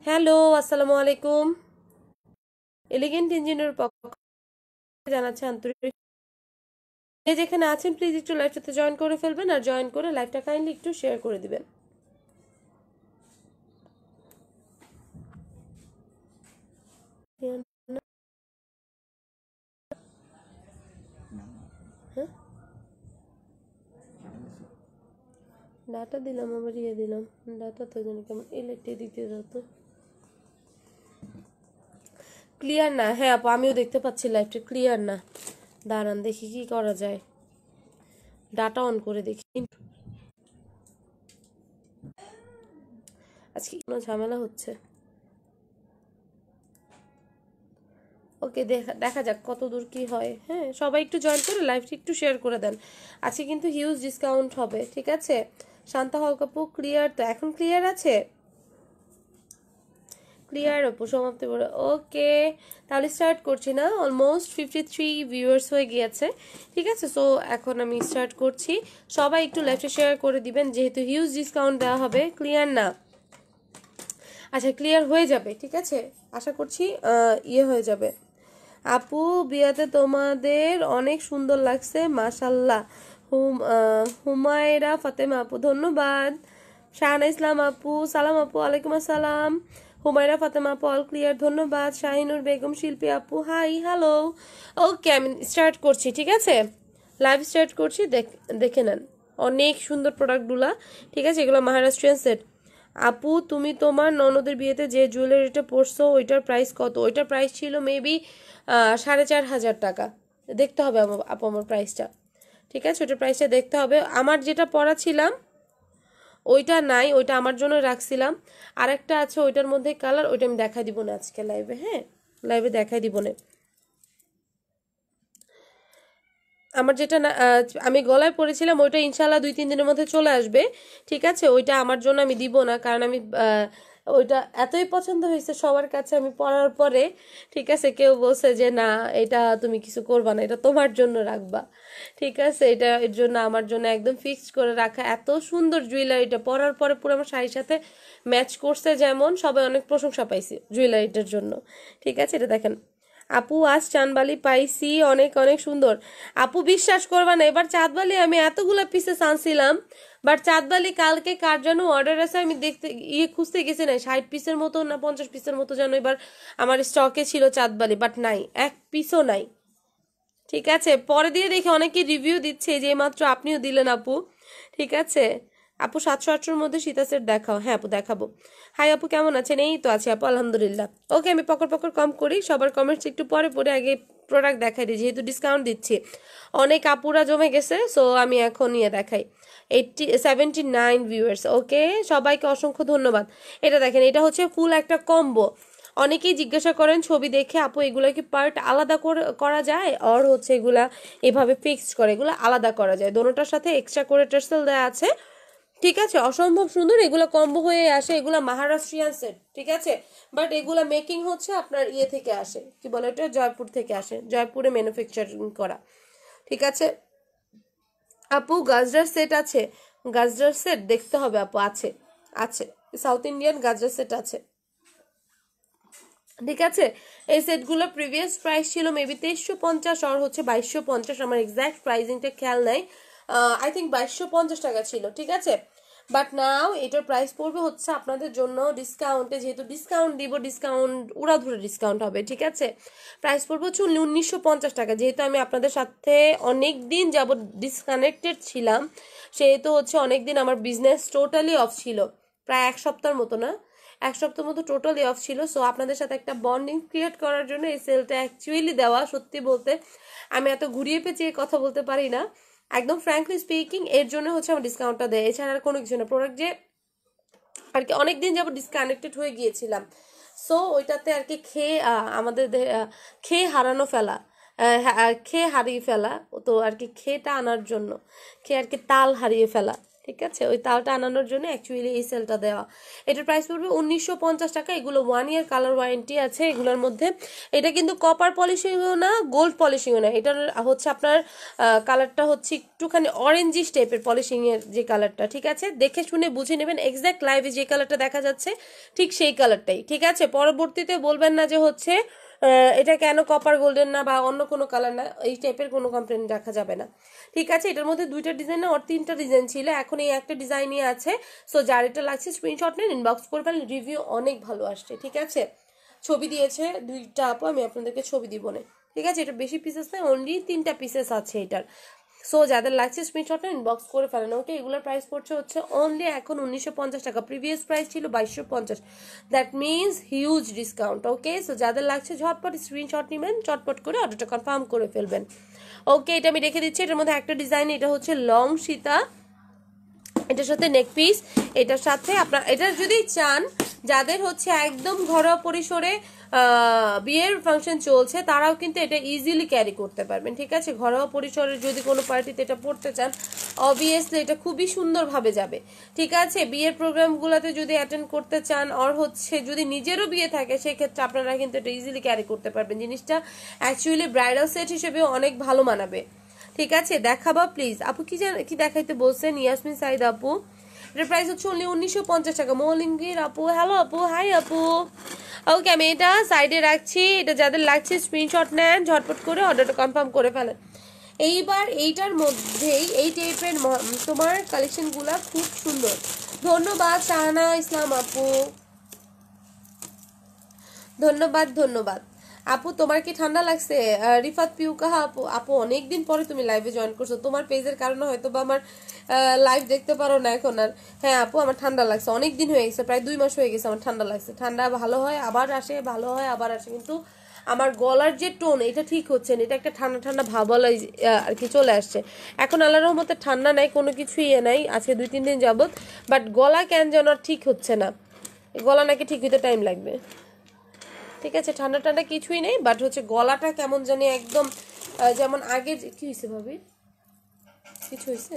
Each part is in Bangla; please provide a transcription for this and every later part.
হ্যালো, আসসালামু আলাইকুম। এলিগেন্ট ইঞ্জিনিয়ার পক্ষ থেকে জানাচ্ছি আন্তরিক। যে যেখানে আছেন প্লিজ একটু লাইভটাতে জয়েন করে ফেলবেন, আর জয়েন করে লাইভটা কাইন্ডলি একটু শেয়ার করে দিবেন। হ্যাঁ, ডাটা দিলাম, আবার দিলাম। ডাটা তো জানি কেমন ইলেকট্রিক দিক দিয়ে দাও তো। ক্লিয়ার না? হ্যাঁ আপু, আমিও দেখতে পাচ্ছি লাইভটা ক্লিয়ার না। দাঁড়ান দেখি কি করা যায়। ডাটা অন করে দেখি। আজকে কোনো ঝামেলা হচ্ছে। ওকে, দেখা দেখা যাক কত দূর কি হয়। হ্যাঁ, সবাই একটু জয়েন করে লাইভটি একটু শেয়ার করে দেন। আজকে কিন্তু হিউজ ডিসকাউন্ট হবে, ঠিক আছে? শান্তা হক আপু, ক্লিয়ার তো? এখন ক্লিয়ার আছে? ক্লিয়ার আপু, সমাপ্তি বলে ওকে। তাহলে স্টার্ট করছি না? অলমোস্ট 53 ভিউয়ার্স হয়ে গিয়েছে, ঠিক আছে? সো এখন আমি স্টার্ট করছি। সবাই একটু লাইভটি শেয়ার করে দিবেন, যেহেতু হিউজ ডিসকাউন্ট দেওয়া হবে। ক্লিয়ার না? আচ্ছা, ক্লিয়ার হয়ে যাবে, ঠিক আছে? আশা করছি হয়ে যাবে। আপু, বিয়াতে তোমাদের অনেক সুন্দর লাগছে, মাশাল্লাহ। হুমায়রা ফাতেমা আপু, ধন্যবাদ। শাহানা ইসলাম আপু, সালাম আপু, ওয়ালাইকুম আসসালাম। হুমায়রা ফাতেমা আপু, অল ক্লিয়ার, ধন্যবাদ। শাহিনুর বেগম শিল্পী আপু, হাই, হ্যালো। ওকে, আমি স্টার্ট করছি, ঠিক আছে? লাইভ স্টার্ট করছি, দেখে নেন। অনেক সুন্দর প্রোডাক্টগুলা, ঠিক আছে? এগুলো মহারাষ্ট্রিয়ান সেট। আপু, তুমি তোমার ননদের বিয়েতে যে জুয়েলারিটা পরছো ওইটার প্রাইস কত? ওইটার প্রাইস ছিল মেবি 4,500 টাকা। দেখতে হবে আপু আমার প্রাইসটা, ঠিক আছে? ওইটার প্রাইসটা দেখতে হবে। আমার যেটা পরা ছিলাম ওইটা নাই, ওইটা আমার জন্য রাখছিলাম। আর একটা আছে ওইটার মধ্যে কালার, ওইটা আমি দেখাই দিব না আজকে লাইভে। হ্যাঁ, লাইভে দেখাই দিব না। আমার যেটা না আমি গলায় পরেছিলাম ওইটা ইনশাল্লাহ 2-3 দিনের মধ্যে চলে আসবে, ঠিক আছে? ওইটা আমার জন্য আমি দিব না, কারণ আমি ওইটা এতই পছন্দ হয়েছে সবার কাছে আমি পরার পরে, ঠিক আছে? কেউ বলছে যে না, এটা তুমি কিছু করবা না, এটা তোমার জন্য রাখবা, ঠিক আছে? এটা এর জন্য আমার জন্য একদম ফিক্সড করে রাখা। এত সুন্দর জুয়েলারিটা পরার পরে পুরো আমার শাড়ির সাথে ম্যাচ করছে, যেমন সবাই অনেক প্রশংসা পাইছে জুয়েলারিটার জন্য, ঠিক আছে? এটা দেখেন আপু, আজ চাঁদবালি পাইছি, অনেক অনেক সুন্দর। আপু, বিশ্বাস করবা না, এবার চাঁদবালি আমি এতগুলা পিসেস আনছিলাম, বাট চাঁদবালি কালকে কার যেন অর্ডার আছে, আমি দেখতে খুঁজতে গেছি না, 60 পিসের মতো না 50 পিসের মতো যেন এবার আমার স্টকে ছিল চাঁদবালি, বাট নাই, এক পিসও নাই, ঠিক আছে? পরে দিয়ে দেখি অনেকে রিভিউ দিচ্ছে, যে মাত্র আপনিও দিলেন আপু, ঠিক আছে? আপু, 700-800-র মধ্যে সীতা সেট দেখাও। হ্যাঁ আপু, দেখাবো। হাই আপু, কেমন আছেন? এই তো আছি আপু, আলহামদুলিল্লাহ। ওকে, আমি পকর পকর কম করি, সবার কমেন্টস একটু পরে পরে আগে প্রোডাক্ট দেখাই দিই, যেহেতু ডিসকাউন্ট দিচ্ছি। অনেক আপুরা জমে গেছে, সো আমি এখন দেখাই। 79 ভিউয়ার্স, ওকে। সবাইকে অসংখ্য ধন্যবাদ। এটা দেখেন, এটা হচ্ছে ফুল একটা কম্বো। অনেকেই জিজ্ঞাসা করেন ছবি দেখে, আপু এগুলা কি পার্ট আলাদা করা যায়, আর হচ্ছে এগুলা এভাবে ফিক্সড করে, এগুলা আলাদা করা যায়। দোনোটার সাথে এক্সট্রা করে টার্সেল দেওয়া আছে, ঠিক আছে? অসম্ভব সুন্দর, এগুলা কম্বো হয়ে আসে। এগুলা মহারাষ্ট্রিয়ান সেট, ঠিক আছে? বাট এগুলা মেকিং হচ্ছে আপনার থেকে আসে, কি বলে এটা, জয়পুর থেকে আসে, জয়পুরে ম্যানুফ্যাকচারিং করা, ঠিক আছে? আপু, গাজরার সেট আছে? গাজরার সেট দেখতে হবে আপু, আছে, আছে। সাউথ ইন্ডিয়ান গাজরার সেট আছে, ঠিক আছে? এই সেটগুলো প্রিভিয়াস প্রাইস ছিল মেবি 2350, আর হচ্ছে 2250। আমার এক্সাক্ট প্রাইসিংটা খেয়াল নাই, আই থিঙ্ক 2250 টাকা ছিল, ঠিক আছে? বাট নাও এটার প্রাইস পড়বে হচ্ছে আপনাদের জন্য ডিসকাউন্টে, যেহেতু ডিসকাউন্ট দিব, ডিসকাউন্ট উড়াধুরে ডিসকাউন্ট হবে, ঠিক আছে? প্রাইস পড়বে হচ্ছে 1950 টাকা। যেহেতু আমি আপনাদের সাথে অনেক দিন যাবত ডিসকানেক্টেড ছিলাম, সেহেতু হচ্ছে অনেক দিন আমার বিজনেস টোটালি অফ ছিল, প্রায় 1 সপ্তাহের মতো, না 1 সপ্তাহ মতো টোটালি অফ ছিল। সো আপনাদের সাথে একটা বন্ডিং ক্রিয়েট করার জন্য এই সেলটা অ্যাকচুয়ালি দেওয়া। সত্যি বলতে আমি এত ঘুরিয়ে পেঁচিয়ে কথা বলতে পারি না, একদম ফ্র্যাঙ্কলি স্পিকিং, এর জন্য হচ্ছে আমার ডিসকাউন্টটা দেয়, এছাড়া আর কোনো কিছু না। প্রোডাক্ট যে আর কি অনেকদিন যাবো ডিসকানেক্টেড হয়ে গিয়েছিলাম, সো ওইটাতে আর কি খেয়ে আমাদের খেয়ে হারানো ফেলা, খেয়ে হারিয়ে ফেলা, তো আর কি খেয়েটা আনার জন্য, খেয়ে আর কি তাল হারিয়ে ফেলা, ঠিক আছে, ওই তালটা আনানোর জন্য অ্যাকচুয়ালি এই সেলটা দেওয়া। এটার প্রাইস পড়বে 1950 টাকা। এগুলো 1 ইয়ার কালার ওয়ারেন্টি আছে এগুলোর মধ্যে। এটা কিন্তু কপার পলিশিংও না, গোল্ড পলিশিংও না, এটার হচ্ছে আপনার কালারটা হচ্ছে একটুখানি অরেঞ্জিশ টাইপের পলিশিংয়ের যে কালারটা। ঠিক আছে, দেখে শুনে বুঝে নেবেন, এক্স্যাক্ট লাইভে যে কালারটা দেখা যাচ্ছে ঠিক সেই কালারটাই। ঠিক আছে, পরবর্তীতে বলবেন না যে হচ্ছে এটা কেন কপার গোল্ডেন না বা অন্য কোনো কালার না, এই টাইপের কোনো কমপ্লেন রাখা যাবে না। ঠিক আছে, এটার মধ্যে 2টা ডিজাইন না, ওর 3টা ডিজাইন ছিল, এখন এই একটা ডিজাইনই আছে। সো যার এটা লাগছে স্ক্রিনশট নেন, ইনবক্স করবেন, রিভিউ অনেক ভালো আসছে। ঠিক আছে, ছবি দিয়েছে 2টা আপু, আমি আপনাদেরকে ছবি দিব না। ঠিক আছে, এটা বেশি পিসেস নয়, অনলি 3টা পিসেস আছে এটার। সো যাদের লাগছে স্ক্রিনশট নেন, ইনবক্স করে ফেলেন। ওকে, এগুলোর প্রাইস পড়ছে হচ্ছে অনলি এখন 1950 টাকা। প্রিভিয়াস প্রাইস ছিল 2250। That means huge discount. Okay, so যাদের লাগছে ঝটপট স্ক্রিনশট নেবেন, চটপট করে অর্ডারটা কনফার্ম করে ফেলবেন। ওকে, এটা আমি রেখে দিচ্ছি। এটার মধ্যে একটা ডিজাইন, এটা হচ্ছে লং সীতা, এটার সাথে নেক পিস, এটার সাথে আপনার এটা যদি চান, যাদের হচ্ছে একদম ঘরোয়া পরিসরে বিয়ের ফাংশন চলছে, তারাও কিন্তু এটা ইজিলি ক্যারি করতে পারবেন। ঠিক আছে, ঘরোয়া পরিসরে যদি কোনো পার্টিতে এটা পড়তে চান, অবভিয়াসলি এটা খুবই সুন্দরভাবে যাবে। ঠিক আছে, বিয়ের প্রোগ্রামগুলোতে যদি অ্যাটেন্ড করতে চান, আর হচ্ছে যদি নিজেরও বিয়ে থাকে, সেক্ষেত্রে আপনারা কিন্তু এটা ইজিলি ক্যারি করতে পারবেন। জিনিসটা অ্যাকচুয়ালি ব্রাইডাল সেট হিসেবে অনেক ভালো মানাবে। ঠিক আছে, দেখাবা প্লিজ আপু। কি দেখাইতে বলছেন ইয়াসমিন সাইদ আপু? এটার প্রাইস হচ্ছে অনলি 1950 টাকা। মৌলিঙ্গির আপু, হ্যালো আপু, হাই আপু। ওকে, আমি এটা সাইডে রাখছি। এটা যাদের লাগছে স্ক্রিনশট নেন, ঝটপট করে অর্ডারটা কনফার্ম করে ফেলেন। এইবার এইটার মধ্যেই এই টাইপের তোমার কালেকশনগুলা খুব সুন্দর। ধন্যবাদ শাহানা ইসলাম আপু, ধন্যবাদ ধন্যবাদ আপু। তোমার কি ঠান্ডা লাগছে? রিফাত পিউকাহা আপু, আপু অনেকদিন পরে তুমি লাইভে জয়েন করছো, তোমার পেজের কারণে হয়তো বা আমার লাইভ দেখতে পারো না এখন আর। হ্যাঁ আপু, আমার ঠান্ডা লাগছে, অনেক দিন হয়ে গেছে, প্রায় 2 মাস হয়ে গেছে আমার ঠান্ডা লাগছে। ঠান্ডা ভালো হয় আবার আসে, ভালো হয় আবার আসে, কিন্তু আমার গলার যে টোন এটা ঠিক হচ্ছে না, এটা একটা ঠান্ডা ঠান্ডা ভাবলাই আর কি চলে আসছে। এখন আল্লাহর রহমতে ঠান্ডা নাই, কোনো কিছু ইয়ে নাই, আজকে 2-3 দিন যাবত, বাট গলা কেন যেন ঠিক হচ্ছে না। গলা নাকি ঠিক হইতে টাইম লাগবে। ঠিক আছে, ঠান্ডা ঠান্ডা কিছুই নেই, বাট হচ্ছে গলাটা কেমন জানি একদম যেমন আগে কি হয়েছে ভাবি, কিছু হয়েছে?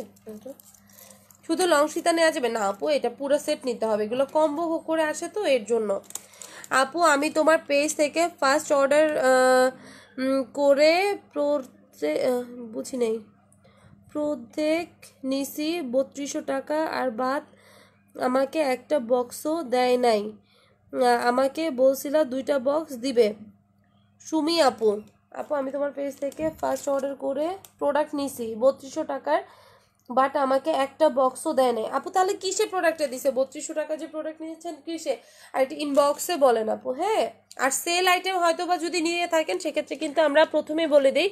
শুধু লং সীতা নেওয়া যাবে না আপু, এটা পুরো সেট নিতে হবে, এগুলো কম্বো করে আসে তো এর জন্য। আপু আমি তোমার পেজ থেকে ফার্স্ট অর্ডার করে বুঝি নেই, প্রত্যেক নিছি 3200 টাকা, আর বাদ আমাকে একটা বক্সও দেয় নাই। আমাকে বলছিল 2টা বক্স দিবে। সুমি আপু, আপু আমি তোমার পেজ থেকে ফার্স্ট অর্ডার করে প্রোডাক্ট নিছি 3200 টাকার, বাট আমাকে একটা বক্সও দেয় নাই। আপু তাহলে কিসে প্রোডাক্টটা দিছে? 3200 টাকা যে প্রোডাক্ট নিয়েছেন কিসে? আর এটা ইনবক্সে বলেন আপু। হ্যাঁ, আর সেল আইটেম হয়তো বা যদি নিয়ে থাকেন, সেক্ষেত্রে কিন্তু আমরা প্রথমেই বলে দিই,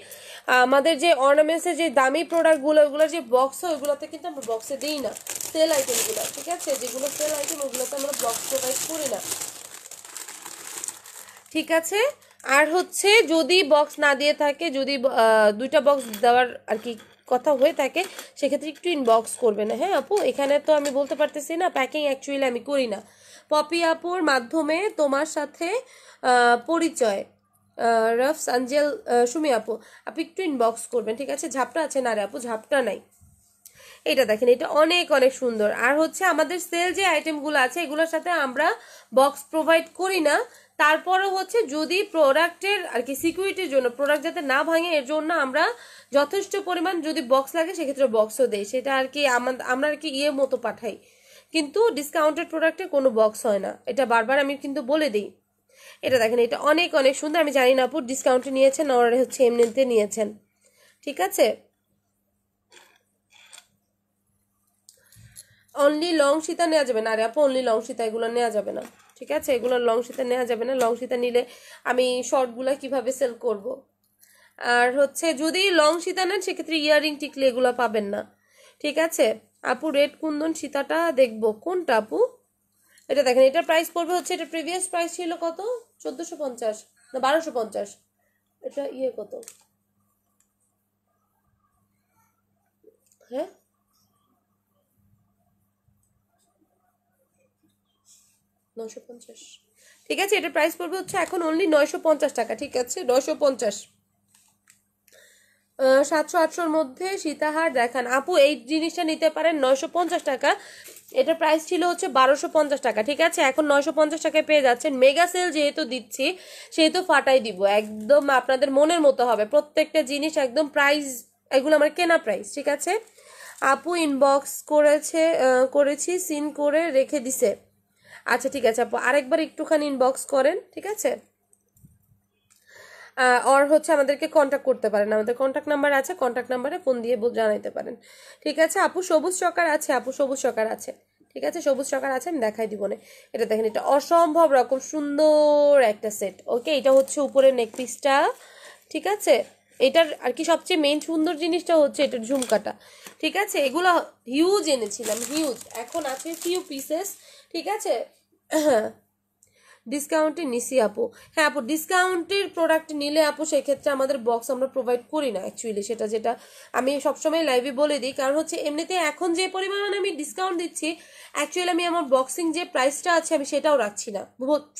আমাদের যে অর্নামেন্টসের যে দামি প্রোডাক্টগুলো, ওগুলোর যে বক্স হয়, ওগুলোতে কিন্তু আমরা বক্সে দিই না সেল আইটেমগুলো। ঠিক আছে, যেগুলো সেল আইটেম ওগুলোতে আমরা বক্স প্রোভাইড করি না। ঠিক আছে, আর হচ্ছে যদি বক্স না দিয়ে থাকে, যদি 2টা বক্স দেওয়ার আর কি কথা হয়ে থাকে, সেক্ষেত্রে একটু ইনবক্স করবে না। হ্যাঁ আপু, এখানে তো আমি বলতে পারতেছি না, প্যাকিং অ্যাকচুয়ালি আমি করি না। পপি আপুর মাধ্যমে তোমার সাথে পরিচয়, রফস আঞ্জেল সুমি আপু, আপনি একটু ইনবক্স করবেন। ঠিক আছে, ঝাপটা আছে না রে আপু? ঝাপটা নাই। এটা দেখেন, এটা অনেক অনেক সুন্দর। আর হচ্ছে আমাদের সেল যে আইটেমগুলো আছে, এগুলোর সাথে আমরা বক্স প্রোভাইড করি না। তারপরে হচ্ছে যদি প্রোডাক্টের আর কি সিকিউরিটির জন্য, প্রোডাক্ট যাতে না ভাঙে এর জন্য আমরা যথেষ্ট পরিমাণ যদি বক্স লাগে সেক্ষেত্রে বক্সও দেই, সেটা আর কি আমরা আর কি ইয়ে মতো পাঠাই। কিন্তু ডিসকাউন্টেড প্রোডাক্টে কোনো বক্স হয় না, এটা বারবার আমি কিন্তু বলে দিই। এটা দেখেন, এটা অনেক অনেক সুন্দর। আমি জানি না আপু ডিসকাউন্টে নিয়েছেন আর হচ্ছে এমনিতে নিয়েছেন। ঠিক আছে, অনলি লং সীতা নেওয়া যাবে না। আরে আপু, অনলি লং সীতা এগুলো নেওয়া যাবে না। ঠিক আছে, এগুলো লং সীতা নেওয়া যাবে না। লং সীতা নিলে আমি শর্টগুলো কিভাবে সেল করব? আর হচ্ছে যদি লং সীতা নেন, সেক্ষেত্রে ইয়ারিং টিকলে এগুলো পাবেন না। ঠিক আছে আপু, রেড কুন্দন সীতাটা দেখবো কোনটা আপু? এটা দেখেন, এটার প্রাইস পড়বে হচ্ছে, এটা প্রিভিয়াস প্রাইস ছিল কত? 1450 না 1250? এটা ইয়ে কত? হ্যাঁ, 950। ঠিক আছে, এটার প্রাইস পড়বে হচ্ছে এখন অনলি 950 টাকা। ঠিক আছে, 950। 700-800-র মধ্যে সীতাহার দেখান আপু। এই জিনিসটা নিতে পারেন 950 টাকা। এটার প্রাইস ছিল হচ্ছে 1250 টাকা, ঠিক আছে? এখন 950 টাকায় পেয়ে যাচ্ছেন। মেগা সেল যেহেতু দিচ্ছি সেহেতু ফাটাই দিব, একদম আপনাদের মনের মতো হবে প্রত্যেকটা জিনিস, একদম প্রাইস এগুলো আমার কেনা প্রাইস, ঠিক আছে? আপু ইনবক্স করেছি, সিন করে রেখে দিছে। আচ্ছা ঠিক আছে আপু, আরেকবার একটুখানি ইনবক্স করেন, ঠিক আছে? আর হচ্ছে আমাদেরকে কন্ট্যাক্ট করতে পারেন, আমাদের কন্ট্যাক্ট নাম্বার আছে, কন্ট্যাক্ট নাম্বারে ফোন দিয়ে জানাইতে পারেন, ঠিক আছে? আপু সবুজ চকার আছে, আপু সবুজ চকার আছে, ঠিক আছে? সবুজ চকার আছে, আমি দেখাই দিব না। এটা দেখেন, এটা অসম্ভব রকম সুন্দর একটা সেট। ওকে, এটা হচ্ছে উপরে নেক পিসটা, ঠিক আছে? এটার আর কি সবচেয়ে মেইন সুন্দর জিনিসটা হচ্ছে এটার ঝুমকাটা, ঠিক আছে? এগুলো হিউজ এনেছিলাম, হিউজ, এখন আছে ফিউ পিসেস, ঠিক আছে? ডিসকাউন্টে নিছি আপু। হ্যাঁ আপু, ডিসকাউন্টের প্রোডাক্ট নিলে আপু সেক্ষেত্রে আমাদের বক্স আমরা প্রোভাইড করি না অ্যাকচুয়ালি, সেটা যেটা আমি সবসময় লাইভে বলে দিই, কারণ হচ্ছে এমনিতে এখন যে পরিমাণে আমি ডিসকাউন্ট দিচ্ছি অ্যাকচুয়ালি আমি আমার বক্সিং যে প্রাইসটা আছে আমি সেটাও রাখছি না।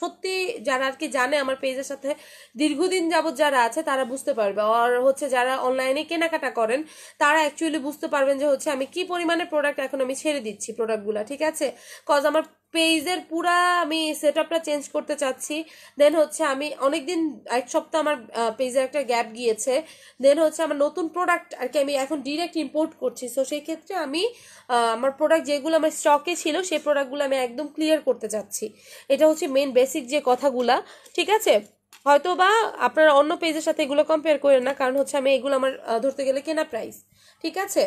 সত্যি যারা আর কি জানে আমার পেজের সাথে দীর্ঘদিন যাবত যারা আছে তারা বুঝতে পারবে, আর হচ্ছে যারা অনলাইনে কেনাকাটা করেন তারা অ্যাকচুয়ালি বুঝতে পারবেন যে হচ্ছে আমি কি পরিমাণে প্রোডাক্ট এখন আমি ছেড়ে দিচ্ছি প্রোডাক্টগুলো, ঠিক আছে? কজ আমার পেজের পুরা আমি সেট আপটা চেঞ্জ করতে চাচ্ছি। দেন হচ্ছে আমি অনেকদিন, এক সপ্তাহ আমার পেজে একটা গ্যাপ গিয়েছে। দেন হচ্ছে আমার নতুন প্রোডাক্ট আর কি আমি এখন ডিরেক্ট ইম্পোর্ট করছি। সো সেই ক্ষেত্রে আমি আমার প্রোডাক্ট যেগুলো আমার স্টকে ছিল সেই প্রোডাক্টগুলো আমি একদম ক্লিয়ার করতে চাচ্ছি। এটা হচ্ছে মেন বেসিক যে কথাগুলা, ঠিক আছে? হয়তো বা আপনারা অন্য পেজের সাথে এগুলো কম্পেয়ার করেন না, কারণ হচ্ছে আমি এগুলো আমার ধরতে গেলে কেনা প্রাইস, ঠিক আছে?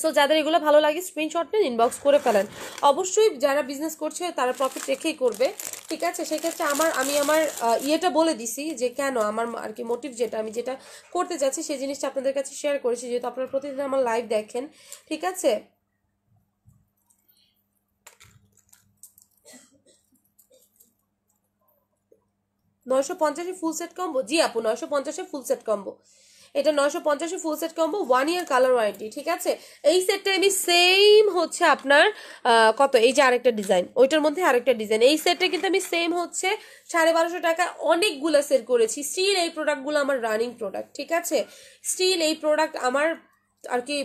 সো যাদের এগুলো ভালো লাগে স্ক্রিনশট নিন, ইনবক্স করে ফেলেন। অবশ্যই যারা বিজনেস করছে তারা প্রফিট রেখেই করবে, ঠিক আছে? সেক্ষেত্রে আমি আমার ইয়েটা বলে দিছি যে কেন আমার আর কি মোটিভ, যেটা আমি যেটা করতে চাচ্ছি সেই জিনিসটা আপনাদের কাছে শেয়ার করেছি, যেহেতু আপনারা প্রতিদিন আমার লাইভ দেখেন, ঠিক আছে? 950 ফুল সেট কম্বো, জি আপু 950 ফুল সেট কম্বো। এটা 950 ফুল সেট কম্বো, 1 ইয়ার কালার ওয়ারেন্টি, ঠিক আছে? এই সেটটা আমি সেম হচ্ছে আপনার কত, এই যে আরেকটা ডিজাইন, ওইটার মধ্যে আরেকটা ডিজাইন, এই সেটটা কিন্তু আমি সেম হচ্ছে 1250 টাকা অনেকগুলো সেল করেছি। স্টিল এই প্রোডাক্টগুলো আমার রানিং প্রোডাক্ট, ঠিক আছে? স্টিল এই প্রোডাক্ট আমার আর কি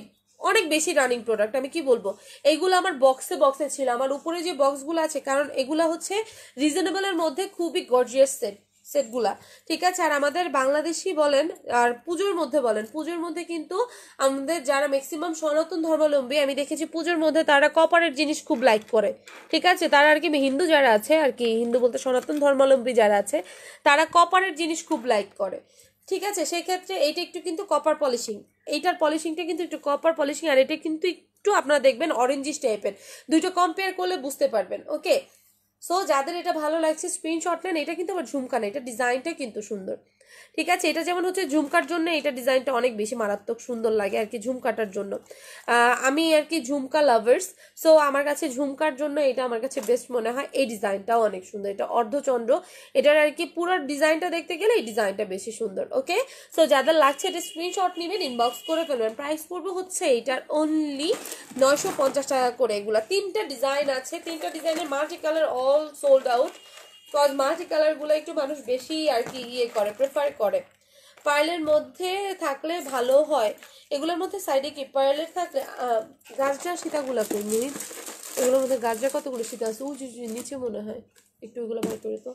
অনেক বেশি রানিং প্রোডাক্ট, আমি কি বলবো, এইগুলো আমার বক্সে বক্সে ছিল, আমার উপরে যে বক্সগুলো আছে, কারণ এগুলো হচ্ছে রিজনেবলের মধ্যে খুবই গর্জিয়াস সেটগুলা, ঠিক আছে? আর আমাদের বাংলাদেশি বলেন আর পুজোর মধ্যে বলেন, পুজোর মধ্যে কিন্তু আমাদের যারা ম্যাক্সিমাম সনাতন ধর্মাবলম্বী আমি দেখেছি পুজোর মধ্যে তারা কপারের জিনিস খুব লাইক করে, ঠিক আছে? তারা আর কি হিন্দু যারা আছে আর কি, হিন্দু বলতে সনাতন ধর্মাবলম্বী যারা আছে তারা কপারের জিনিস খুব লাইক করে, ঠিক আছে? সেক্ষেত্রে এইটা একটু কিন্তু কপার পলিশিং, এইটার পলিশিংটা কিন্তু একটু কপার পলিশিং, আর এটা কিন্তু একটু আপনারা দেখবেন অরেঞ্জিশ টাইপের, দুটো কম্পেয়ার করলে বুঝতে পারবেন। ওকে, সো যাদের এটা ভালো লাগছে স্ক্রিনশট নেন। এটা কিন্তু আবার ঝুমকা না, এটা ডিজাইনটা কিন্তু সুন্দর, ঠিক আছে? এটা যেমন হচ্ছে ঝুমকার জন্য এটা ডিজাইনটা অনেক বেশি মারাত্মক সুন্দর লাগে আর কি ঝুমকাটার জন্য। আমি আর কি ঝুমকা লাভার্স, সো আমার কাছে ঝুমকার জন্য এটা আমার কাছে বেস্ট মনে হয়। এই ডিজাইনটাও অনেক সুন্দর, এটা অর্ধচন্দ্র, এটার আর কি পুরো ডিজাইনটা দেখতে গেলে এই ডিজাইনটা বেশি সুন্দর। ওকে, সো যাদের লাগছে এটা স্ক্রিনশট নেবেন, ইনবক্স করে ফেলবেন। প্রাইস পড়বে হচ্ছে এটার অনলি 950 টাকা করে। এগুলা 3টা ডিজাইন আছে, 3টা ডিজাইনের multi colour all sold out, cause multi কালারগুলো একটু মানুষ বেশি আর কি ইয়ে করে, প্রেফার করে। পার্লের মধ্যে থাকলে ভালো হয়, এগুলোর মধ্যে সাইডে কি পার্লের থাকলে গাছটা সীতাগুলো করি, এগুলোর মধ্যে গাছটা কতগুলো সীতা আছে উঁচু নিচে মনে হয়, একটু ওইগুলো বের করে তো।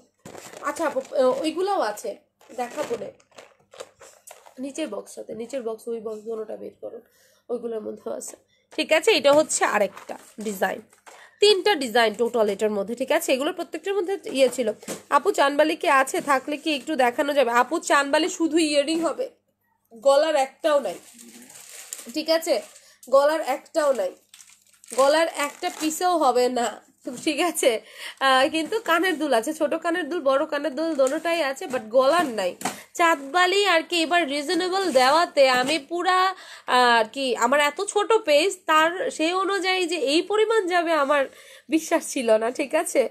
আচ্ছা আপু ওইগুলোও আছে, দেখাবো না নিচের বক্স সাথে, নিচের বক্স ওই বক্স দুটোটা বের করো, ওইগুলোর মধ্যেও আছে, ঠিক আছে? এটা হচ্ছে আরেকটা ডিজাইন, 3টা ডিজাইন টোটাল এটার মধ্যে, ঠিক আছে? এগুলোর প্রত্যেকটার মধ্যে ইয়ে ছিল। আপু চানবালি কি আছে, থাকলে কি একটু দেখানো যাবে? আপু চানবালি শুধু ইয়ারিং হবে, গলার একটাও নাই, ঠিক আছে? গলার একটাও নাই, গলার একটা পিসেও হবে না, ঠিক আছে? কিন্তু কানের দুল আছে, ছোট কানের দুল বড় কানের দুল দোনোটাই আছে, বাট গলার নাই। চাঁদবালি আর কি এবার রিজনেবল দেওয়াতে আমি পুরা আর কি আমার এত ছোট পেজ তার সেই অনুযায়ী যে এই পরিমাণ যাবে আমার বিশ্বাস ছিল না, ঠিক আছে?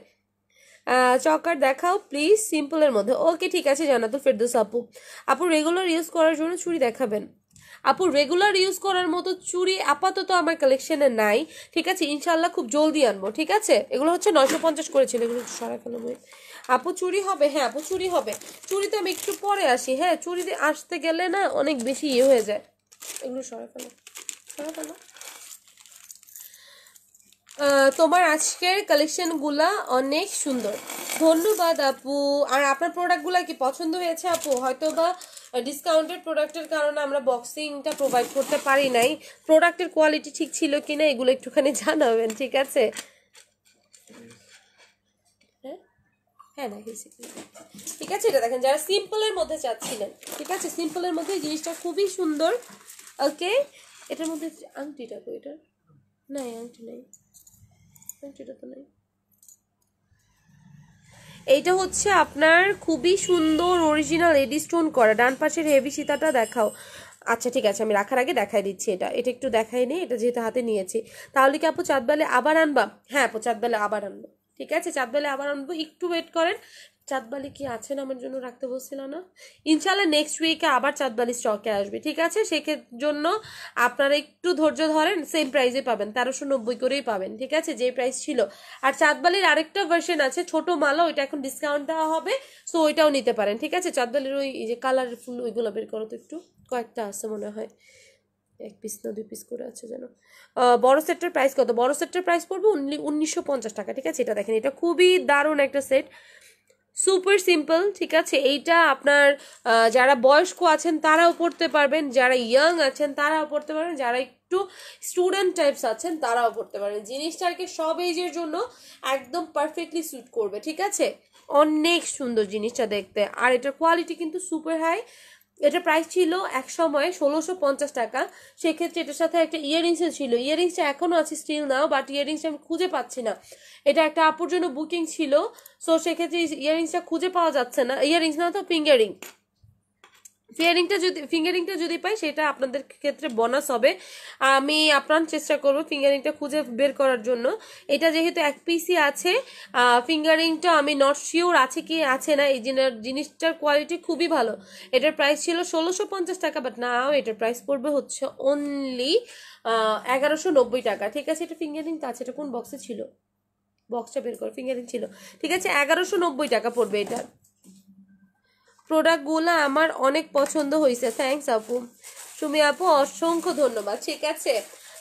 চকার দেখাও প্লিজ সিম্পলের মধ্যে। ওকে ঠিক আছে জান্নাতুল ফেরদৌস আপু, আপু রেগুলার ইউজ করার জন্য চুড়ি দেখাবেন। আপু রেগুলার ইউজ করার মতো চুড়ি আপাতত আমার কালেকশনে নাই, ঠিক আছে, ইনশাল্লাহ খুব জলদি আনবো, ঠিক আছে। এগুলো হচ্ছে 950 করেছিল, এগুলো একটু সরাই ফেলবো। আপু চুড়ি হবে, হ্যাঁ আপু চুড়ি হবে। চুড়িতে আমি একটু পরে আসি, হ্যাঁ চুড়িতে আসতে গেলে না অনেক বেশি ইয়ে হয়ে যায়। এগুলো সরাই ফেলো, সরাই ফেলো। তোমার আজকের কালেকশনগুলা অনেক সুন্দর, ধন্যবাদ আপু। আর আপনার প্রোডাক্টগুলো কি পছন্দ হয়েছে আপু? হয়তো বা ডিসকাউন্টেড প্রোডাক্টের কারণে আমরা বক্সিংটা প্রোভাইড করতে পারি নাই, প্রোডাক্টের কোয়ালিটি ঠিক ছিল কিনা এগুলো একটুখানি জানাবেন, ঠিক আছে। হ্যাঁ হ্যাঁ না ঠিক আছে, এটা দেখেন যারা সিম্পলের মধ্যে চাচ্ছিলেন, ঠিক আছে, সিম্পলের মধ্যে জিনিসটা খুবই সুন্দর। ওকে, এটার মধ্যে আংটিটা তো, এটা নাই, আংটি নাই, আংটিটা তো নাই। এইটা হচ্ছে আপনার খুবই সুন্দর অরিজিনাল এডি স্টোন করা, ডান পাশের হেভি সীতাটা দেখাও। আচ্ছা ঠিক আছে, আমি রাখার আগে দেখাই দিচ্ছি, এটা এটা একটু দেখাই নেই, এটা যেহেতু হাতে নিয়েছি। তাহলে কি আপু চাঁদবেলে আবার আনবা? হ্যাঁ আপু চাঁদবেলে আবার আনবো, ঠিক আছে, চাঁদবেলে আবার আনবো, একটু ওয়েট করেন। চাঁদবালি কি আছেন আমার জন্য রাখতে বলছিল না? ইনশাল্লাহ নেক্সট উইকে আবার চাঁদবালি স্টকে আসবে, ঠিক আছে, জন্য আপনারা একটু ধৈর্য ধরেন, সেম প্রাইসে পাবেন, 1390 করেই পাবেন, ঠিক আছে, যে প্রাইস ছিল। আর চাঁদবালির আরেকটা ভার্সন আছে ছোট মালা, ওইটা এখন ডিসকাউন্ট দেওয়া হবে, সো ওইটাও নিতে পারেন, ঠিক আছে। চাঁদবালির ওই যে কালারের ফুল ওইগুলো বের করো তো একটু, কয়েকটা আছে মনে হয়, 1 পিস না 2 পিস করে আছে যেন। বড় সেটটার প্রাইস কত? বড় সেটটার প্রাইস পড়বে 1950 টাকা, ঠিক আছে। এটা দেখেন, এটা খুবই দারুণ একটা সেট, সুপার সিম্পল, ঠিক আছে। এইটা আপনার যারা বয়স্ক আছেন তারাও পড়তে পারবেন, যারা ইয়াং আছেন তারাও পড়তে পারবেন, যারা একটু স্টুডেন্ট টাইপস আছেন তারাও পড়তে পারবেন। জিনিসটা আর কি সব এজের জন্য একদম পারফেক্টলি স্যুট করবে, ঠিক আছে। অনেক সুন্দর জিনিসটা দেখতে, আর এটার কোয়ালিটি কিন্তু সুপার হাই। এটা প্রাইস ছিল এক সময় 1650 টাকা, সেক্ষেত্রে এটার সাথে একটা ইয়াররিংসও ছিল, ইয়াররিংসটা এখনো আছে স্টিল নাও, বাট ইয়াররিংসটা আমি খুঁজে পাচ্ছি না। এটা একটা আপুর জন্য বুকিং ছিল, সো সেক্ষেত্রে ইয়াররিংসটা খুঁজে পাওয়া যাচ্ছে না, ইয়াররিংস না তো ফিঙ্গারিং, ফিঙ্গারিংটা যদি পাই সেটা আপনাদের ক্ষেত্রে বোনাস হবে। আমি আপনার চেষ্টা করব ফিঙ্গারিংটা খুঁজে বের করার জন্য। এটা যেহেতু এক পিসি আছে, ফিঙ্গারিংটা আমি নট শিওর আছে কি আছে না। এই জিনিসটার কোয়ালিটি খুবই ভালো। এটার প্রাইস ছিল 1650 টাকা, বাট নাও এটার প্রাইস পড়বে হচ্ছে অনলি 1190 টাকা, ঠিক আছে। এটা ফিঙ্গারিংটা আছে, এটা কোন বক্সে ছিল, বক্সটা বের করো, ফিঙ্গারিং ছিল, ঠিক আছে। 1190 টাকা পড়বে এটা। প্রোডাক্টগুলো আমার অনেক পছন্দ হয়েছে, থ্যাঙ্কস আপু। সুমি আপু অসংখ্য ধন্যবাদ, ঠিক আছে।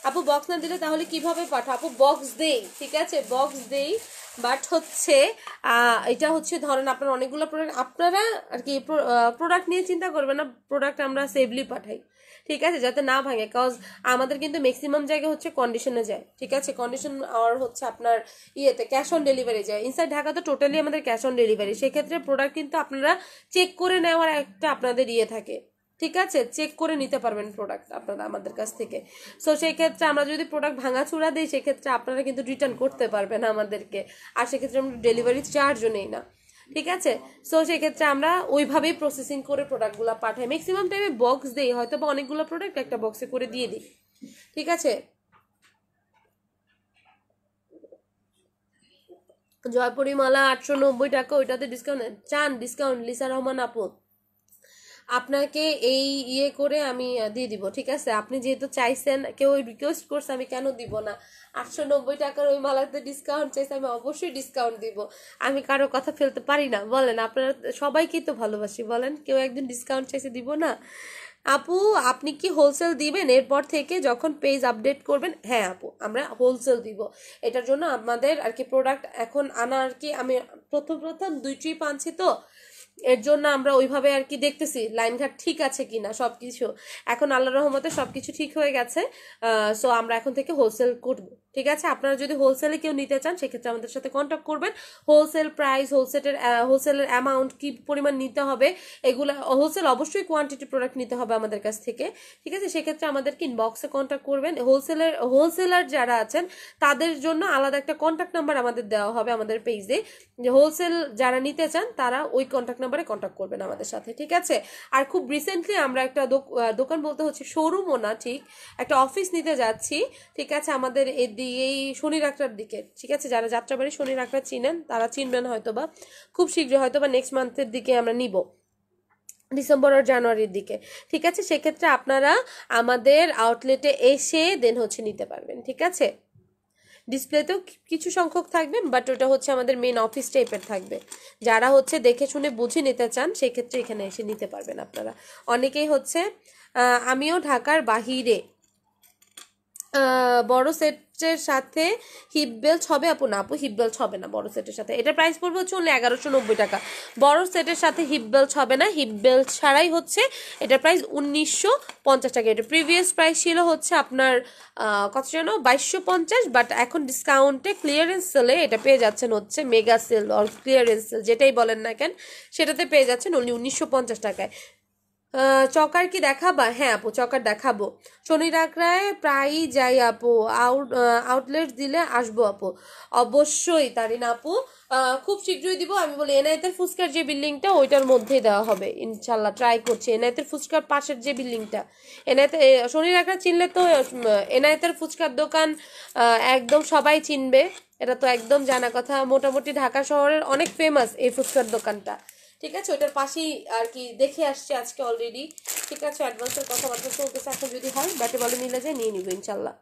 আপু বক্স না দিলে তাহলে কিভাবে পাঠাবো? আপু বক্স দেই, ঠিক আছে, বক্স দেই, বাট হচ্ছে এটা হচ্ছে ধরেন আপনার অনেকগুলো প্রোডাক্ট, আপনারা আর কি প্রোডাক্ট নিয়ে চিন্তা করবেন না, প্রোডাক্ট আমরা সেভলি পাঠাই, ঠিক আছে, যাতে না ভাঙে। কজ আমাদের কিন্তু ম্যাক্সিমাম জায়গায় হচ্ছে কন্ডিশনে যায়, ঠিক আছে, কন্ডিশন আর হচ্ছে আপনার ইয়েতে ক্যাশ অন ডেলিভারি যায়। ইনসাইড ঢাকা তো টোটালি আমাদের ক্যাশ অন ডেলিভারি, সেক্ষেত্রে প্রোডাক্ট কিন্তু আপনারা চেক করে নেওয়ার একটা আপনাদের ইয়ে থাকে, ঠিক আছে, চেক করে নিতে পারবেন প্রোডাক্ট আপনারা আমাদের কাছ থেকে। সো সেই ক্ষেত্রে আমরা যদি প্রোডাক্ট ভাঙাচুরা দিই, সেক্ষেত্রে আপনারা কিন্তু রিটার্ন করতে পারবেন আমাদেরকে, আর সেক্ষেত্রে আমরা ডেলিভারি চার্জও নেই না, ঠিক আছে। সো সেক্ষেত্রে আমরা ওইভাবেই প্রসেসিং করে প্রোডাক্টগুলো পাঠাই, ম্যাক্সিমাম টাইমে বক্স দিই, হয়তো বা অনেকগুলো প্রোডাক্ট একটা বক্সে করে দিয়ে দিই, ঠিক আছে। জয়পুরি মালা 890 টাকা, ওইটাতে ডিসকাউন্ট চান? ডিসকাউন্ট লিসা রহমান আপু, আপনাকে এই ইয়ে করে আমি দিয়ে দিব, ঠিক আছে। আপনি যেহেতু চাইছেন, কেউ রিকোয়েস্ট করছে, আমি কেন দিব না। 890 টাকার ওই মালাতে ডিসকাউন্ট চাইছে, আমি অবশ্যই ডিসকাউন্ট দিব। আমি কারো কথা ফেলতে পারি না, বলেন, আপনারা সবাইকেই তো ভালোবাসি, বলেন, কেউ একদিন ডিসকাউন্ট চাইছে দিব না? আপু আপনি কি হোলসেল দিবেন এরপর থেকে যখন পেজ আপডেট করবেন? হ্যাঁ আপু, আমরা হোলসেল দিব। এটার জন্য আমাদের আর কি প্রোডাক্ট এখন আনা আর কি, আমি প্রথম প্রথম 2 ট্রিপ আনছি, তো এর জন্য আমরা ওইভাবে আর কি দেখতেছি লাইনঘাট ঠিক আছে কিনা সবকিছু। এখন আল্লাহর রহমতে সবকিছু ঠিক হয়ে গেছে, সো আমরা এখন থেকে হোলসেল করব, ঠিক আছে। আপনারা যদি হোলসেলে কেউ নিতে চান, সেক্ষেত্রে আমাদের সাথে কন্ট্যাক্ট করবেন। হোলসেল প্রাইস, হোলসেলের অ্যামাউন্ট কি পরিমাণ নিতে হবে, এগুলো হোলসেল অবশ্যই কোয়ান্টিটি প্রোডাক্ট নিতে হবে আমাদের কাছ থেকে, ঠিক আছে। সেক্ষেত্রে আমাদেরকে ইনবক্সে কন্ট্যাক্ট করবেন। হোলসেলার যারা আছেন তাদের জন্য আলাদা একটা কন্ট্যাক্ট নাম্বার আমাদের দেওয়া হবে আমাদের পেজে, যে হোলসেল যারা নিতে চান তারা ওই কন্ট্যাক্ট নাম্বারে কন্ট্যাক্ট করবেন আমাদের সাথে, ঠিক আছে। আর খুব রিসেন্টলি আমরা একটা দোকান বলতে হচ্ছে শোরুমও না, ঠিক একটা অফিস নিতে যাচ্ছি, ঠিক আছে, আমাদের এই শনির আখড়ার দিকে, ঠিক আছে। যারা যাত্রাবাড়ি শনির আখড়া চিনেন তারা চিনবেন হয়তো বা, খুব শীঘ্রই হয়তো বা নেক্সট মান্থের দিকে আমরা নিব। ডিসেম্বর আর জানুয়ারির দিকে, ঠিক আছে? সেক্ষেত্রে আপনারা আমাদের আউটলেটে এসে দেন হচ্ছে নিতে পারবেন, ঠিক আছে? ডিসপ্লেতেও কিছু সংখ্যক থাকবে, বাট ওটা হচ্ছে আমাদের মেন অফিস টাইপের থাকবে। যারা হচ্ছে দেখে শুনে বুঝে নিতে চান সেক্ষেত্রে এখানে এসে নিতে পারবেন আপনারা। অনেকেই হচ্ছে আমিও ঢাকার বাহিরে বড় সেটের সাথে হিপ বেল্ট হবে আপু? না আপু, হিপ বেল্ট হবে না বড় সেটের সাথে। এটা প্রাইস পড়বে হচ্ছে অনলি 1190 টাকা। বড় সেটের সাথে হিপ বেল্ট হবে না, হিপ বেল্ট ছাড়াই হচ্ছে এটা প্রাইস 1950 টাকা। এটা প্রিভিয়াস প্রাইস ছিল হচ্ছে আপনার কত যেন 2250, বাট এখন ডিসকাউন্টে ক্লিয়ারেন্স সেলে এটা পেয়ে যাচ্ছেন হচ্ছে mega sale or clearance sale যেটাই বলেন না কেন, সেটাতে পেয়ে যাচ্ছেন অনলি 1950 টাকায়। চকার কি দেখাবা? হ্যাঁ আপু, চকার দেখাবো। শনি রাকড়ায় প্রায়ই যাই আপু, আউটলেট দিলে আসবো আপু। অবশ্যই তারিন আপু, খুব শীঘ্রই দিব। আমি বলি এনায়েতের ফুচকার যে বিল্ডিংটা ওইটার মধ্যেই দেওয়া হবে ইনশাল্লাহ, ট্রাই করছি। এনায়েতের ফুচকার পাশের যে বিল্ডিংটা, এনায়েতে শনি রাকড়া চিনলে তো এনায়েতের ফুচকার দোকান একদম সবাই চিনবে, এটা তো একদম জানা কথা। মোটামুটি ঢাকা শহরের অনেক ফেমাস এই ফুচকার দোকানটা, ঠিক আছে? ওটার পাশেই আর কি দেখে আসছে আজকে অলরেডি, ঠিক আছে? অ্যাডভান্সের কথাবার্তা চলতেছে, এখন যদি হয় ব্যাটে বলে মিলে যায় নিয়ে নিব ইনশাল্লাহ।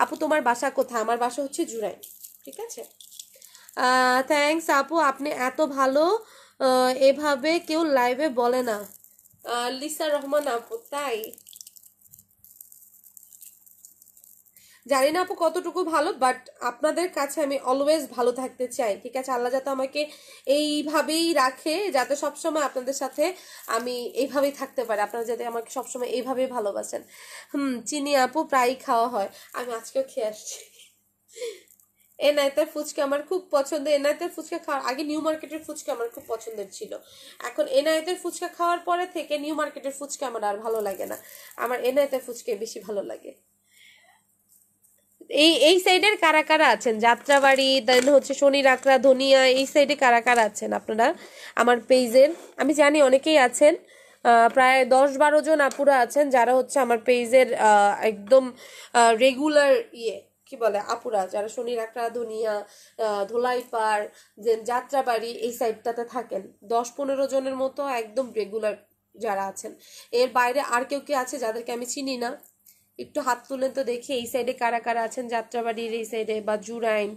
আপু তোমার বাসা কোথায়? আমার বাসা হচ্ছে জুরাইন, ঠিক আছে? থ্যাঙ্কস আপু, আপনি এত ভালো, এভাবে কেউ লাইভে বলে না। লিসা রহমান আপু, তাই জানি না আপু কতটুকু ভালো, বাট আপনাদের কাছে আমি অলওয়েজ ভালো থাকতে চাই, ঠিক আছে? আল্লাহ যাতে আমাকে এইভাবেই রাখে, যাতে সবসময় আপনাদের সাথে আমি এইভাবেই থাকতে পারি, আপনারা যাতে আমাকে সবসময় এইভাবেই ভালোবাসেন। চিনি আপু প্রায়ই খাওয়া হয়, আমি আজকেও খেয়ে আসছি। এনায়েতের ফুচকা আমার খুব পছন্দ। এনায়েতের ফুচকা খাওয়ার আগে নিউ মার্কেটের ফুচকা আমার খুব পছন্দের ছিল। এখন এনায়েতের ফুচকা খাওয়ার পরে থেকে নিউ মার্কেটের ফুচকা আমার আর ভালো লাগে না, আমার এনায়েতের ফুচকা বেশি ভালো লাগে। এই সাইডের কারা কারা আছেন? যাত্রাবাড়ি, দেন হচ্ছে শনি রাকড়া, ধনিয়া, এই সাইডে কারা কারা আছেন আপনারা আমার পেজের? আমি জানি অনেকেই আছেন, প্রায় 10-12 জন আপুরা আছেন যারা হচ্ছে আমার পেজের একদম রেগুলার কি বলে আপুরা, যারা শনি রাকড়া, ধনিয়া, ধোলাইপাড়, যে যাত্রাবাড়ি এই সাইডটাতে থাকেন 10-15 জনের মতো একদম রেগুলার যারা আছেন। এর বাইরে আর কেউ কি আছে যাদেরকে আমি চিনি না? একটু হাত তুলেন তো দেখি এই সাইডে কারা কারা আছেন, যাত্রাবাড়ির এই সাইডে বা জুরাইন,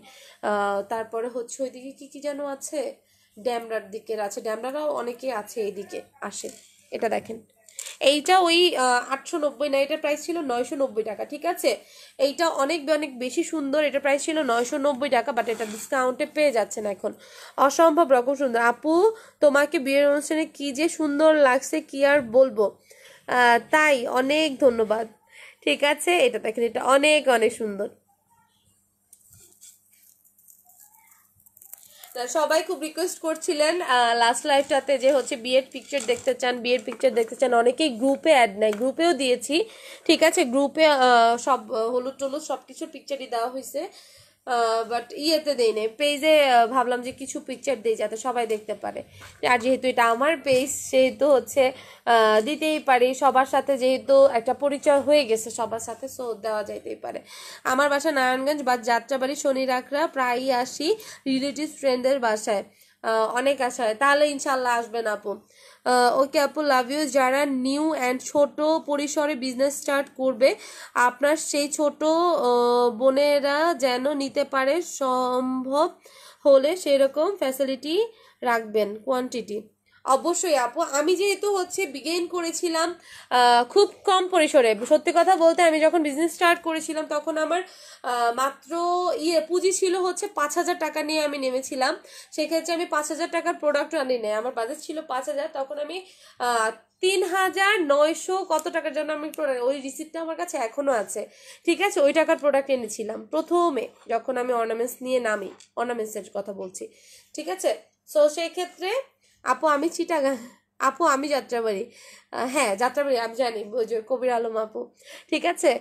তারপরে হচ্ছে ওইদিকে কি কি যেন আছে, ড্যামরার দিকের আছে, ড্যামরারাও অনেকে আছে এইদিকে আসে। এটা দেখেন, এইটা ওই 890 না, এটার প্রাইস ছিল 990 টাকা, ঠিক আছে? এইটা অনেক অনেক বেশি সুন্দর, এটা প্রাইস ছিল 990 টাকা, বাট এটা ডিসকাউন্টে পেয়ে যাচ্ছেন এখন। অসম্ভব রকম সুন্দর আপু, তোমাকে বিয়ের অনুষ্ঠানে কি যে সুন্দর লাগছে কি আর বলবো। তাই, অনেক ধন্যবাদ। ঠিক আছে, এটা দেখেন, এটা অনেক অনেক সুন্দর। সবাই খুব রিকোয়েস্ট করছিলেন লাস্ট লাইভটাতে যে হচ্ছে বিয়ের পিকচার দেখতে চান, বিয়ের পিকচার দেখতে চান। অনেকেই গ্রুপে অ্যাড নাই, গ্রুপেও দিয়েছি, ঠিক আছে? গ্রুপে সব হলুদ টলুদ সব কিছুর পিকচারই দেওয়া হয়েছে, বাট ইয়েতে দেই নাই পেজে। ভাবলাম যে কিছু পিকচার দেই যাতে সবাই দেখতে পারে, আর যেহেতু এটা আমার পেজ সেহেতু হচ্ছে দিতেই পারি সবার সাথে, যেহেতু একটা পরিচয় হয়ে গেছে সবার সাথে, সো দেওয়া যাইতেই পারে। আমার বাসা নারায়ণগঞ্জ বা যাত্রাবাড়ি, শনি রাকড়া, প্রায়ই আসি রিলেটিভ ফ্রেন্ডের বাসায়, অনেক আশা হয়। তাহলে ইনশাল্লাহ আসবেন আপু। ওকে আপু, লাভ ইউ। যারা নিউ অ্যান্ড ছোট পরিসরে বিজনেস স্টার্ট করবে, আপনার সেই ছোট বোনেরা যেন নিতে পারে, সম্ভব হলে সেরকম ফ্যাসিলিটি রাখবেন, কোয়ান্টিটি। অবশ্যই আপু, আমি যেহেতু হচ্ছে বিগেইন করেছিলাম খুব কম পরিসরে, সত্যি কথা বলতে আমি যখন বিজনেস স্টার্ট করেছিলাম তখন আমার মাত্র পুঁজি ছিল হচ্ছে 5,000 টাকা নিয়ে আমি নেমেছিলাম। সেক্ষেত্রে আমি 5,000 টাকার প্রোডাক্ট আনি নাই, আমার বাজেট ছিল 5,000, তখন আমি 3,900 কত টাকার জন্য আমি ওই রিসিপ্টটা আমার কাছে এখনো আছে, ঠিক আছে? ওই টাকার প্রোডাক্ট এনেছিলাম প্রথমে যখন আমি অর্নামেন্টস নিয়ে নামি, অর্নামেন্টসের কথা বলছি, ঠিক আছে? সো সেই ক্ষেত্রে আপু আমি চিটাগাং, আপু আমি যাত্রাবাড়ি, হ্যাঁ যাত্রাবাড়ি আমি জানি, ওই যে কবির আলম আপু, ঠিক আছে?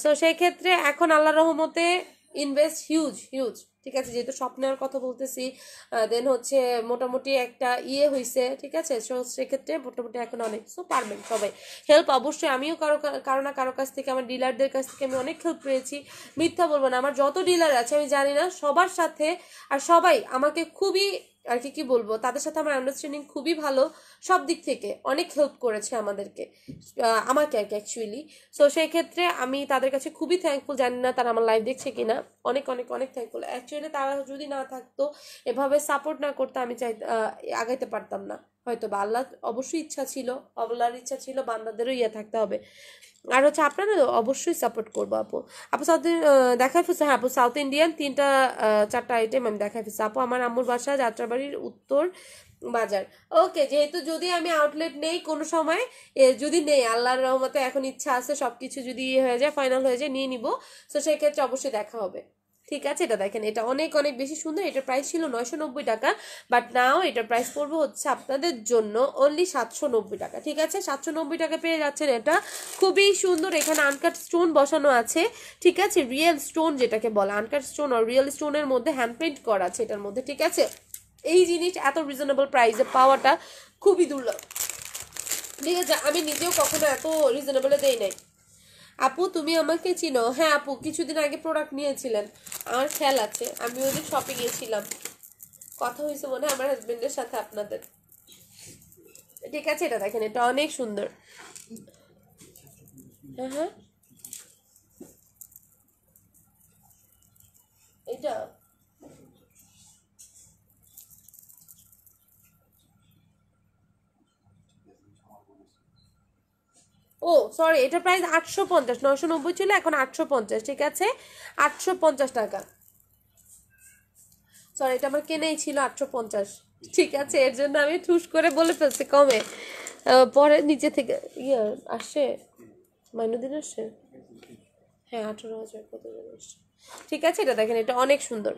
সো সেই ক্ষেত্রে এখন আল্লাহর রহমতে ইনভেস্ট হিউজ হিউজ, ঠিক আছে? যেহেতু স্বপ্ন নেওয়ার কথা বলতেছি, দেন হচ্ছে মোটামুটি একটা হয়েছে, ঠিক আছে? সো সেক্ষেত্রে মোটামুটি এখন অনেক, সো পারবেন সবাই হেল্প। অবশ্যই আমিও কারো না কারো কাছ থেকে, আমার ডিলারদের কাছ থেকে আমি অনেক হেল্প পেয়েছি, মিথ্যা বলবো না। আমার যত ডিলার আছে আমি জানি না সবার সাথে, আর সবাই আমাকে খুবই আর কি কি বলবো, তাদের সাথে আমার আন্ডারস্ট্যান্ডিং খুবই ভালো, সব দিক থেকে অনেক হেল্প করেছে আমাদেরকে, আমাকে আর কি অ্যাকচুয়ালি। সো সেই ক্ষেত্রে আমি তাদের কাছে খুবই থ্যাঙ্কফুল, জানি না তারা আমার লাইভ দেখছে কিনা, অনেক অনেক অনেক থ্যাঙ্কফুল। অ্যাকচুয়ালি তারা যদি না থাকতো, এভাবে সাপোর্ট না করতে, আমি আগাইতে পারতাম না হয়তো বা। আল্লাহ অবশ্যই ইচ্ছা ছিল, আল্লাহর ইচ্ছা ছিল বান্দাদেরও ইয়ে থাকতে হবে। আর হচ্ছে আপনারা অবশ্যই সাপোর্ট করবো আপু। আপু সাউথ দেখাই ফেলছে, হ্যাঁ আপু সাউথ ইন্ডিয়ান 3টা 4টা আইটেম আমি দেখাই ফেলছি আপু। আমার আম্মুর বাসা যাত্রাবাড়ির উত্তর বাজার। ওকে, যেহেতু যদি আমি আউটলেট নেই কোনো সময়, যদি নেই আল্লাহর রহমতে, এখন ইচ্ছা আছে সবকিছু যদি হয়ে যায়, ফাইনাল হয়ে যায়, নিয়ে নিব। তো সেই ক্ষেত্রে অবশ্যই দেখা হবে। ঠিক আছে, এটা দেখেন, এটা অনেক অনেক বেশি সুন্দর। এটার প্রাইস ছিল 990 টাকা, বাট নাও এটার প্রাইস পড়বে হচ্ছে আপনাদের জন্য অনলি 790 টাকা। ঠিক আছে, 790 টাকা পেয়ে যাচ্ছেন এটা, খুবই সুন্দর। এখানে আনকাট স্টোন বসানো আছে, ঠিক আছে, রিয়েল স্টোন যেটাকে বলে, আনকাট স্টোন আর রিয়েল স্টোনের মধ্যে হ্যান্ড পেইন্ট করা আছে এটার মধ্যে। ঠিক আছে, এই জিনিস এত রিজনেবল প্রাইসে পাওয়াটা খুবই দুর্লভ। ঠিক আছে, আমি নিজেও কখনো এত রিজনেবলে দেই নাই। আপু তুমি আমাকে চিনো? হ্যাঁ আপু, কিছুদিন আগে প্রোডাক্ট নিয়েছিলেন, আমার খেয়াল আছে, আমি ওই দিন শপিং এ ছিলাম, কথা হয়েছে মনে হয় আমার হাজবেন্ডের সাথে আপনাদের। ঠিক আছে, এটা দেখেন, এটা অনেক সুন্দর। হ্যাঁ হ্যাঁ, এটা ও সরি, এটা প্রাইস 850, 990 ছিল, এখন 850। ঠিক আছে, 850 টাকা। সরি, এটা আমার কেনাই ছিল 850। ঠিক আছে, এর জন্য আমি ঠুস করে বলে ফেলছি কমে। পরে নিচে থেকে ইয়ে আসে, মাইনুদ্দিন আসে, হ্যাঁ 18,000 কত যেন আসছে। ঠিক আছে, এটা দেখেন, এটা অনেক সুন্দর,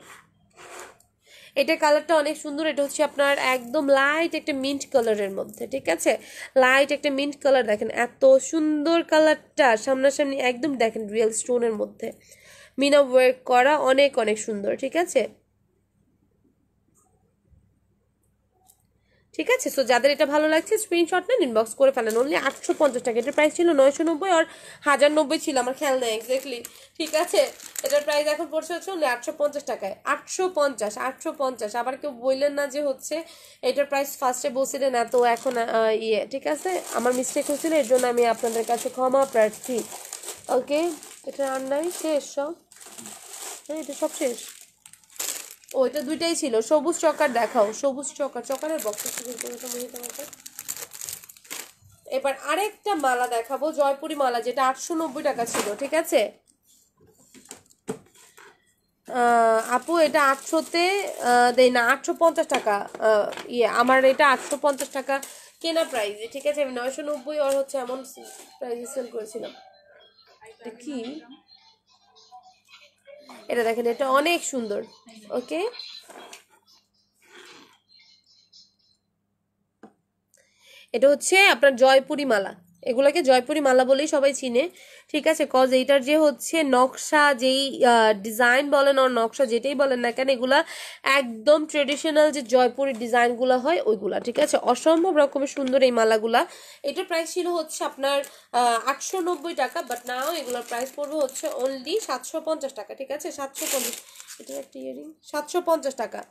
এটা কালারটা অনেক সুন্দর। এটা হচ্ছে আপনার একদম লাইট একটা মিন্ট কালারের মধ্যে। ঠিক আছে, লাইট একটা মিন্ট কালার, দেখেন এত সুন্দর কালারটা, সামনাসামনি একদম দেখেন রিয়েল স্টোনের মধ্যে মিনা ওয়ার্ক করা, অনেক অনেক সুন্দর। ঠিক আছে, ঠিক আছে, সো যাদের এটা ভালো লাগছে স্ক্রিনশট নেন, ইনবক্স করে ফেলেন। অনলি 850 টাকা, এটার প্রাইস ছিল 990 আর 1090 ছিল, আমার খেয়াল নেই এক্স্যাক্টলি। ঠিক আছে, এটার প্রাইস এখন পড়ছে হচ্ছে অনলি 850 টাকায়। 850, 850। আবার কেউ বললেন না যে হচ্ছে এটার প্রাইস ফার্স্টে বলছিলেন এত, এখন ইয়ে। ঠিক আছে, আমার মিস্টেক হয়েছিল, এর জন্য আমি আপনাদের কাছে ক্ষমা প্রার্থী। ওকে, এটা আর নাই, শেষ সব? হ্যাঁ, এটা সব শেষ। ও, এটা দুইটাই ছিল। সবুজ চকার দেখাও, সবুজ চকার, চকারের বক্স তোমাকে। এবার আরেকটা মালা দেখাবো, জয়পুরি মালা, যেটা 890 টাকা ছিল। ঠিক আছে আপু, এটা 800-তে দেই না, 850 টাকা। ইয়ে আমার এটা 850 টাকা কেনা প্রাইস। ঠিক আছে, আমি 990 আর হচ্ছে এমন প্রাইসে সেল করেছিলাম। এটা কি, এটা দেখেন, এটা অনেক সুন্দর। ওকে, এটা হচ্ছে আপনার জয়পুরি মালা, এগুলোকে জয়পুরি মালা বলেই সবাই চিনে। ঠিক আছে, কজ এইটার যে হচ্ছে নকশা, যেই ডিজাইন বলেন আর নকশা যেটাই বলেন না কেন, এগুলা একদম ট্রেডিশনাল যে জয়পুরি ডিজাইনগুলো হয় ওইগুলা। ঠিক আছে, অসম্ভব রকমের সুন্দর এই মালাগুলা। এটার প্রাইস ছিল হচ্ছে আপনার 890 টাকা, বাট নাও এগুলোর প্রাইস পড়বে হচ্ছে অনলি 750 টাকা। ঠিক আছে, 750। এটার একটা ইয়ারিং 750 টাকা।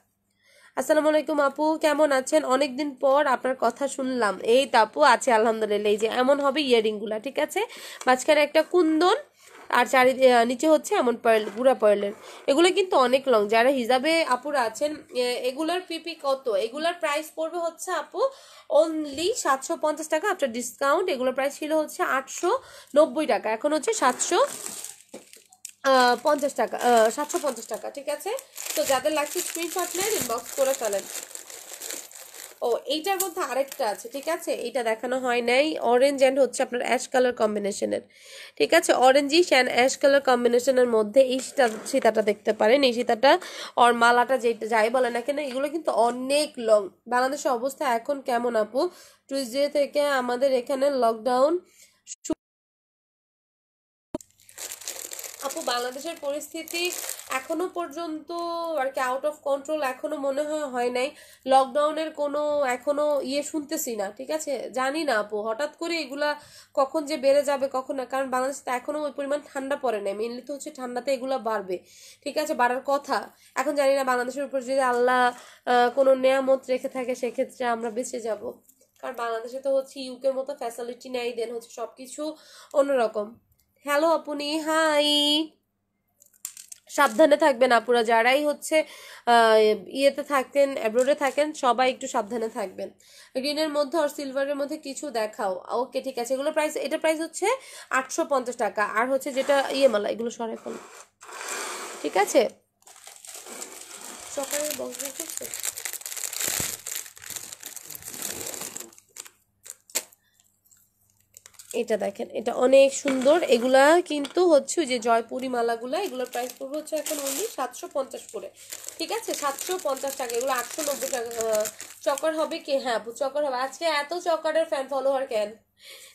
আসসালামু আলাইকুম আপু, কেমন আছেন? অনেকদিন পর আপনার কথা শুনলাম। এই তো আপু, আছে আলহামদুলিল্লাহ। এই যে এমন হবে ইয়ারিং গুলা। ঠিক আছে, মাঝখানে একটা কুন্দন, আর নিচে হচ্ছে এমন পার্ল, গুড়া পার্লের। এগুলো কিন্তু অনেক লং, যারা হিজাবে আপুরা আছেন। এগুলার পিপি কত, এগুলার প্রাইস পড়বে হচ্ছে আপু অনলি 750 টাকা আফটার ডিসকাউন্ট। এগুলোর প্রাইস ছিল হচ্ছে 890 টাকা, এখন হচ্ছে 750 টাকা, 750 টাকা। ঠিক আছে, তো যাদের লাগছে স্ক্রিনশট নেন, ইনবক্স করে ফেলেন। ও, এইটার মধ্যে আরেকটা আছে। ঠিক আছে, এইটা দেখানো হয় নাই, অরেঞ্জ অ্যান্ড হচ্ছে আপনার অ্যাশ কালার কম্বিনেশনের। ঠিক আছে, অরেঞ্জিশ অ্যান্ড অ্যাশ কালার কম্বিনেশনের মধ্যে এই সীতাটা দেখতে পারেন। এই সীতাটা ওর মালাটা যেটা যাই বলে না কেন, এগুলো কিন্তু অনেক লং। বাংলাদেশের অবস্থা এখন কেমন আপু? টুইসডে থেকে আমাদের এখানে লকডাউন। আপু আপু বাংলাদেশের পরিস্থিতি এখনো পর্যন্ত আর কি আউট অফ কন্ট্রোল এখনো মনে হয় নাই। লকডাউনের কোনো এখনো শুনতেছি না, ঠিক আছে? জানি না আপু, হঠাৎ করে এগুলা কখন যে বেড়ে যাবে কখন না, কারণ বাংলাদেশে তো এখনো ওই পরিমাণ ঠান্ডা পড়ে নাই। মেনলি তো হচ্ছে ঠান্ডাতে এগুলা বাড়বে, ঠিক আছে, বাড়ার কথা। এখন জানি না বাংলাদেশের উপর যদি আল্লাহ কোনো নেয়ামত রেখে থাকে সেক্ষেত্রে আমরা বেঁচে যাব, কারণ বাংলাদেশে তো হচ্ছে ইউকের মতো ফ্যাসিলিটি নেই, দেন হচ্ছে সবকিছু অন্যরকম। হ্যালো আপনি, হাই। সাবধানে থাকবেন আপুরা, যারাই হচ্ছে ইয়েতে থাকেন, অ্যাব্রোডে থাকেন, সবাই একটু সাবধানে থাকবেন। গ্রিনের মধ্যে আর সিলভারের মধ্যে কিছু দেখাও। ওকে ঠিক আছে, এগুলো প্রাইস, এটা প্রাইস হচ্ছে 850 টাকা। আর হচ্ছে যেটা মালা, এগুলো সরাই ফেলো, ঠিক আছে? সকালের বক্স দেখছো? এটা দেখেন, এটা অনেক সুন্দর। এগুলা কিন্তু হচ্ছে ওই যে জয়পুরি মালাগুলা, এগুলোর প্রাইস পড়বে হচ্ছে এখন অনলি 750 করে, ঠিক আছে? 750 টাকা। এগুলো 890 টাকা। চকার হবে কি? হ্যাঁ আপু চকার হবে। আজকে এত চকারের ফ্যান ফলোয়ার কেন?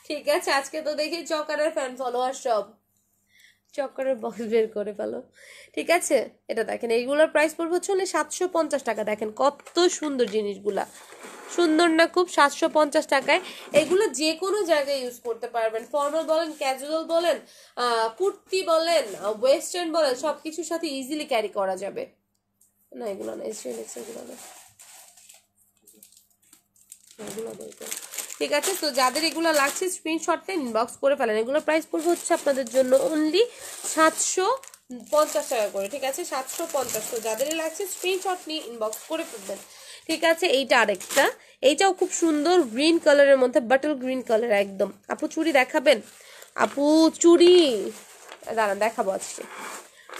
ঠিক আছে, আজকে তো দেখি চকারের ফ্যান ফলোয়ার সব। চক্করের বক্স বের করে ফেলো, ঠিক আছে? এটা দেখেন, এইগুলোর প্রাইস পড়বে হচ্ছে 750 টাকা। দেখেন কত সুন্দর জিনিসগুলা, সুন্দর না খুব? 750 টাকায় এগুলো যে কোনো জায়গায় ইউজ করতে পারবেন। ফর্মাল বলেন, ক্যাজুয়াল বলেন, কুর্তি বলেন, ওয়েস্টার্ন বলেন, সব কিছুর সাথে ইজিলি ক্যারি করা যাবে। না এগুলো না, এগুলো না, এগুলো দরকার। ঠিক আছে, তো যাদের এগুলো লাগছে স্ক্রিনশটটা ইনবক্স করে ফেলেন। এগুলোর প্রাইস পড়বে হচ্ছে আপনাদের জন্য অনলি 750 টাকা করে, ঠিক আছে? 750। তো যাদেরই লাগছে স্ক্রিনশট নিয়ে ইনবক্স করে ফেলবেন, ঠিক আছে? এইটা আরেকটা, এইটাও খুব সুন্দর, গ্রিন কালারের মধ্যে, বাটল গ্রিন কালার একদম। আপু চুড়ি দেখাবেন? আপু চুড়ি দাঁড়ান দেখাবো আজকে,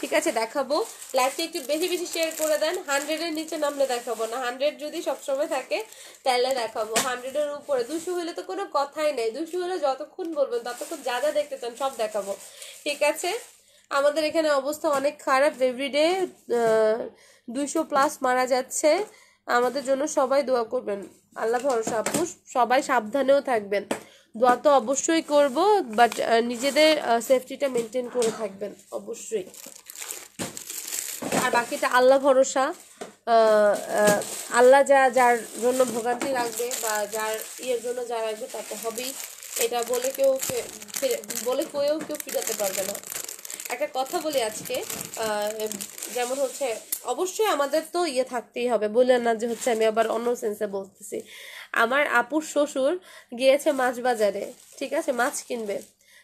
ঠিক আছে? দেখাবো। লাইভটা একটু বেশি বেশি শেয়ার করে দেন। 100-এর নিচে নামলে দেখাবো না, 100 যদি সবসময় থাকে তাহলে দেখাবো। 100-এর উপরে 200 হলে তো কোনো কথাই নেই। 200 হলে যতক্ষণ বলবেন ততক্ষণ যা যা দেখতে চান সব দেখাবো, ঠিক আছে? আমাদের এখানে অবস্থা অনেক খারাপ, এভরিডে 200+ মারা যাচ্ছে। আমাদের জন্য সবাই দোয়া করবেন, আল্লাহ ভরসা আপু। সবাই সাবধানেও থাকবেন, দোয়া তো অবশ্যই করব, বাট নিজেদের সেফটিটা মেনটেন করে থাকবেন অবশ্যই। আর বাকিটা আল্লাহ ভরসা। আল্লাহ যার জন্য ভোগান্তি রাখবে বা যার জন্য যা রাখবে তাতে হবেই। এটা বলে কেউ ফিরাতে পারবে না। একটা কথা বলি আজকে, যেমন হচ্ছে অবশ্যই আমাদের তো থাকতেই হবে, বললেন না যে হচ্ছে আমি আবার অন্য সেন্সে বলতেছি। আমার আপুর শ্বশুর গিয়েছে মাছ বাজারে, ঠিক আছে, মাছ কিনবে।